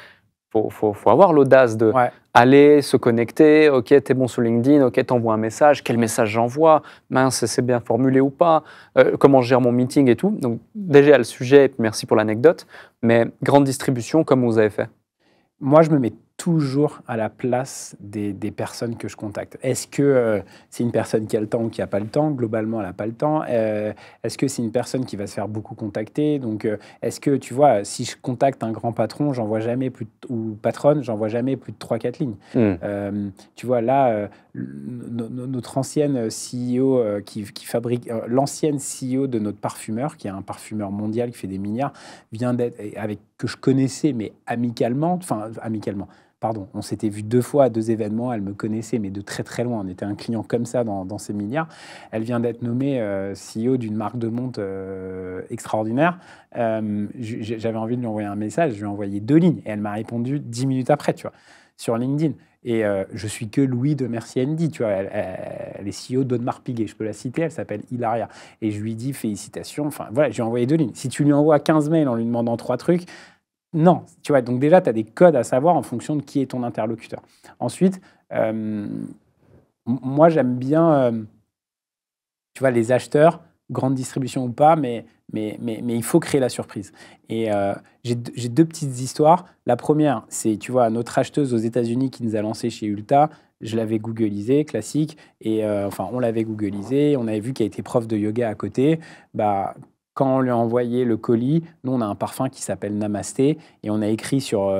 Faut avoir l'audace de aller se connecter. Ok, t'es bon sur LinkedIn. Ok, t'envoies un message. Quel message j'envoie? Mince, c'est bien formulé ou pas? Comment je gère mon meeting et tout. Donc déjà le sujet. Merci pour l'anecdote. Mais grande distribution, comment vous avez fait? Moi, je me mets toujours à la place des personnes que je contacte. Est-ce que c'est une personne qui a le temps ou qui n'a pas le temps? Globalement, elle n'a pas le temps. Est-ce que c'est une personne qui va se faire beaucoup contacter? Donc, est-ce que, tu vois, si je contacte un grand patron, j'envoie jamais ou patronne, j'envoie jamais plus de 3-4 lignes. Tu vois, là, notre ancienne CEO qui fabrique, l'ancienne CEO de notre parfumeur, qui est un parfumeur mondial qui fait des milliards, vient d'être, que je connaissais, mais amicalement, pardon, on s'était vu 2 fois à 2 événements, elle me connaissait, mais de très très loin. On était un client comme ça dans ces milliards. Elle vient d'être nommée CEO d'une marque de montre extraordinaire. J'avais envie de lui envoyer un message, je lui ai envoyé 2 lignes et elle m'a répondu 10 minutes après, tu vois, sur LinkedIn. Et je suis que Louis de Merci Andy, tu vois. Elle est CEO d'Audemars Piguet, je peux la citer, elle s'appelle Hilaria. Et je lui dis félicitations. Enfin, voilà, je lui ai envoyé 2 lignes. Si tu lui envoies 15 mails en lui demandant 3 trucs, non, tu vois. Donc déjà, tu as des codes à savoir en fonction de qui est ton interlocuteur. Ensuite, moi, j'aime bien, tu vois, les acheteurs, grande distribution ou pas, mais il faut créer la surprise. Et j'ai 2 petites histoires. La première, c'est, tu vois, notre acheteuse aux États-Unis qui nous a lancé chez Ulta. je l'avais googlisé, classique, et enfin, on l'avait googlisé, on avait vu qu'il a été prof de yoga à côté. Bah, quand on lui a envoyé le colis, nous, on a un parfum qui s'appelle Namasté, et on a écrit sur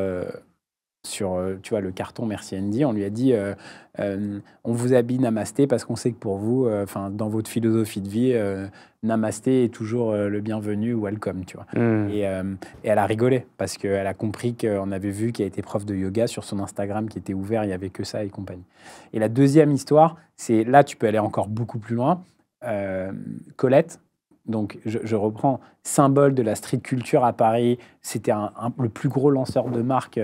tu vois, le carton Merci Andy, on lui a dit on vous habille Namasté parce qu'on sait que pour vous, enfin dans votre philosophie de vie, Namasté est toujours le bienvenu, welcome, tu vois. Et elle a rigolé parce qu'elle a compris qu'on avait vu qu'il a été prof de yoga sur son Instagram qui était ouvert, il n'y avait que ça et compagnie. Et la deuxième histoire, c'est là, tu peux aller encore beaucoup plus loin. Colette, donc je reprends, symbole de la street culture à Paris, c'était le plus gros lanceur de marque.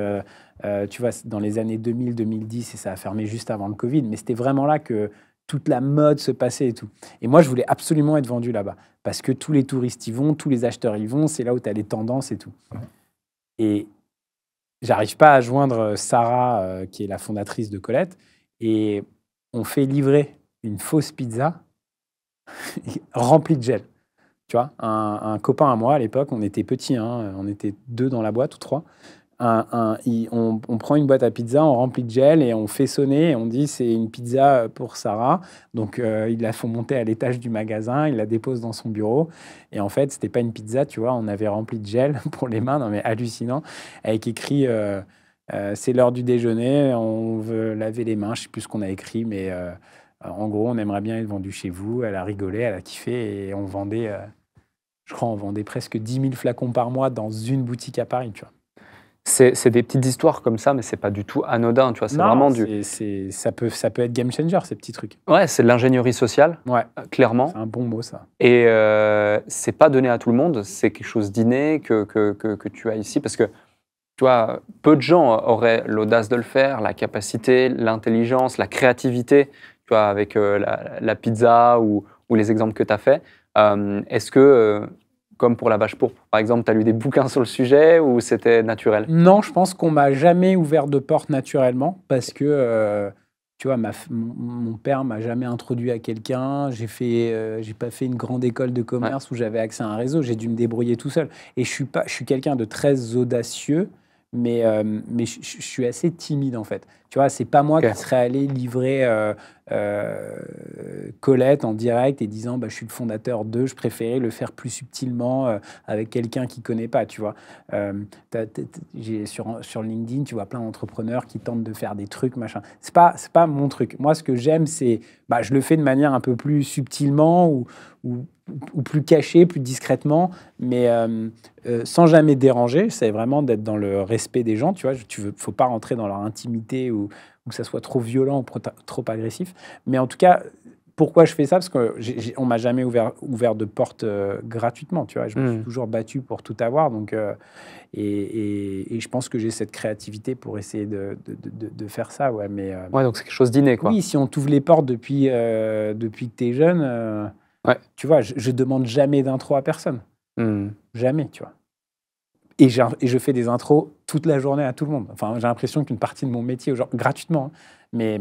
Tu vois, dans les années 2000-2010, et ça a fermé juste avant le Covid, mais c'était vraiment là que toute la mode se passait et tout. Et moi, je voulais absolument être vendu là-bas, parce que tous les touristes y vont, tous les acheteurs y vont, c'est là où tu as les tendances et tout. Et j'arrive pas à joindre Sarah, qui est la fondatrice de Colette, et on fait livrer une fausse pizza remplie de gel. Tu vois, un copain à moi, à l'époque, on était petits, hein, on était 2 dans la boîte, ou 3. On prend une boîte à pizza, on remplit de gel et on fait sonner et on dit c'est une pizza pour Sarah. Donc ils la font monter à l'étage du magasin, ils la déposent dans son bureau. Et en fait, c'était pas une pizza, tu vois, on avait rempli de gel pour les mains, non mais hallucinant, avec écrit c'est l'heure du déjeuner, on veut laver les mains, je sais plus ce qu'on a écrit, mais en gros, on aimerait bien être vendu chez vous. Elle a rigolé, elle a kiffé et on vendait, je crois, on vendait presque 10 000 flacons par mois dans une boutique à Paris, tu vois. C'est des petites histoires comme ça, mais c'est pas du tout anodin, tu vois. C'est Non, vraiment ça peut être game changer, ces petits trucs. Ouais, c'est de l'ingénierie sociale, Ouais, clairement. c'est un bon mot, ça. Et c'est pas donné à tout le monde, c'est quelque chose d'inné que tu as ici, parce que, tu vois, peu de gens auraient l'audace de le faire, la capacité, l'intelligence, la créativité, tu vois, avec la pizza ou les exemples que tu as faits. Est-ce que, comme pour la vache pourpre, par exemple, tu as lu des bouquins sur le sujet ou c'était naturel? Non, je pense qu'on m'a jamais ouvert de porte naturellement parce que, tu vois, mon père m'a jamais introduit à quelqu'un. J'ai pas fait une grande école de commerce où j'avais accès à un réseau. J'ai dû me débrouiller tout seul. Et je suis quelqu'un de très audacieux, mais je suis assez timide en fait. Tu vois, c'est pas moi qui serais allé livrer Colette en direct et disant bah, je suis le fondateur d'eux, je préférais le faire plus subtilement avec quelqu'un qui ne connaît pas, tu vois. Sur LinkedIn, tu vois plein d'entrepreneurs qui tentent de faire des trucs, machin. C'est pas mon truc. Moi, ce que j'aime, c'est bah, je le fais de manière un peu plus subtilement ou plus caché, plus discrètement, mais sans jamais déranger. C'est vraiment d'être dans le respect des gens, tu vois. Faut pas rentrer dans leur intimité ou que ça soit trop violent ou trop agressif. Mais en tout cas, pourquoi je fais ça? Parce qu'on m'a jamais ouvert de porte gratuitement, tu vois. Je me suis toujours battu pour tout avoir, donc et je pense que j'ai cette créativité pour essayer de faire ça, ouais. Mais ouais, donc c'est quelque chose d'inné, quoi. oui, si on t'ouvre les portes depuis que t'es jeune, tu vois, je demande jamais d'intro à personne, jamais, tu vois. Et je fais des intros toute la journée à tout le monde. Enfin, j'ai l'impression qu'une partie de mon métier, genre, gratuitement, hein. Mais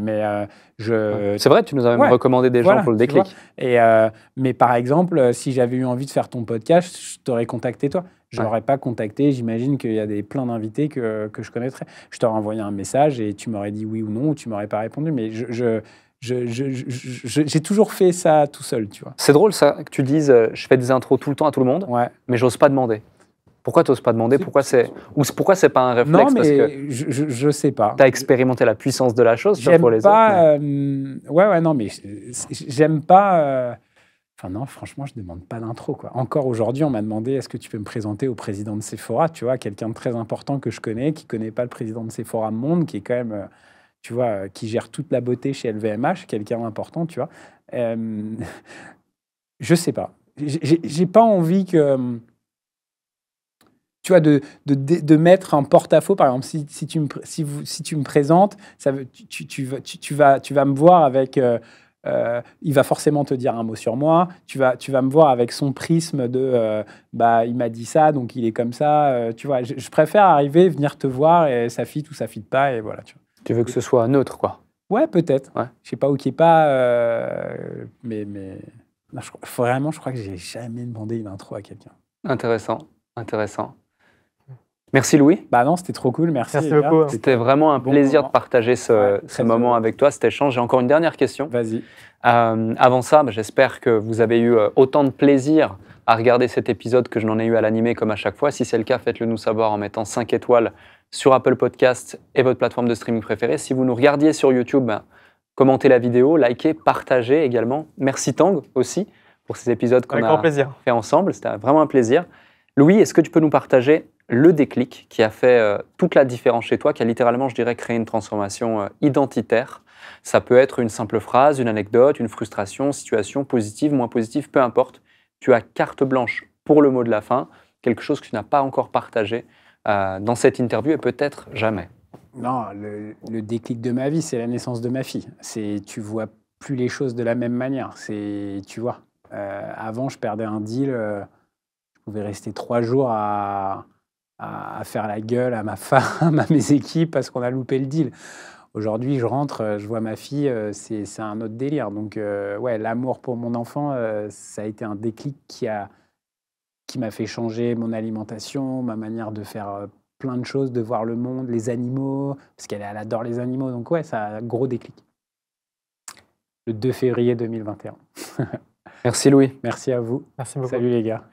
c'est vrai, tu nous as même recommandé des gens pour le déclic. Mais par exemple, si j'avais eu envie de faire ton podcast, je t'aurais contacté toi. Je l'aurais pas contacté. J'imagine qu'il y a plein d'invités que je connaîtrais. Je t'aurais envoyé un message et tu m'aurais dit oui ou non, ou tu m'aurais pas répondu. Mais j'ai toujours fait ça tout seul, tu vois. C'est drôle ça que tu dises je fais des intros tout le temps à tout le monde, mais j'ose pas demander. Pourquoi tu n'oses pas demander? Pourquoi c'est pas un réflexe? Non, mais parce que je sais pas. Tu as expérimenté la puissance de la chose pour les pas, autres. Ouais, non, mais j'aime pas. Enfin, non, franchement, je ne demande pas d'intro, quoi. Encore aujourd'hui, on m'a demandé est-ce que tu peux me présenter au président de Sephora, tu vois, quelqu'un de très important que je connais, qui ne connaît pas le président de Sephora Monde, qui est quand même, tu vois, qui gère toute la beauté chez LVMH, quelqu'un d'important, tu vois. Je sais pas. J'ai pas envie que. Tu vois, de mettre en porte-à-faux, par exemple, si tu me présentes, tu vas me voir avec... il va forcément te dire un mot sur moi, tu vas me voir avec son prisme de bah, il m'a dit ça, donc il est comme ça. Tu vois, je préfère arriver, venir te voir, et ça fit ou ça fit pas, et voilà. Tu veux que ce soit neutre, quoi. Ouais, peut-être. Ouais. Je sais pas, ou qu'il n'y ait pas... mais non, vraiment, je crois que j'ai jamais demandé une intro à quelqu'un. Intéressant, intéressant. Merci Louis. Bah non, c'était trop cool, merci. Merci les gars. beaucoup. C'était vraiment un Bon plaisir moment. de partager Ouais, ce très moment heureux. avec toi, cet échange. J'ai encore une dernière question. Vas-y. Avant ça, j'espère que vous avez eu autant de plaisir à regarder cet épisode que je n'en ai eu à l'animer comme à chaque fois. Si c'est le cas, faites-le nous savoir en mettant 5 étoiles sur Apple Podcast et votre plateforme de streaming préférée. Si vous nous regardiez sur YouTube, commentez la vidéo, likez, partagez également. Merci Tang aussi pour ces épisodes qu'on Avec grand a plaisir. fait ensemble. C'était vraiment un plaisir. Louis, est-ce que tu peux nous partager le déclic qui a fait toute la différence chez toi, qui a littéralement, je dirais, créé une transformation identitaire? Ça peut être une simple phrase, une anecdote, une frustration, situation positive, moins positive, peu importe. Tu as carte blanche pour le mot de la fin, quelque chose que tu n'as pas encore partagé dans cette interview et peut-être jamais. Non, le déclic de ma vie, c'est la naissance de ma fille. Tu vois plus les choses de la même manière. Tu vois, avant, je perdais un deal, je pouvais rester 3 jours à faire la gueule à ma femme, à mes équipes, parce qu'on a loupé le deal. Aujourd'hui, je rentre, je vois ma fille, c'est un autre délire. Donc, ouais, l'amour pour mon enfant, ça a été un déclic qui m'a fait changer mon alimentation, ma manière de faire plein de choses, de voir le monde, les animaux, parce qu'elle adore les animaux. Donc, ouais, ça a un gros déclic. Le 2 février 2021. Merci Louis. Merci à vous. Merci beaucoup. Salut les gars.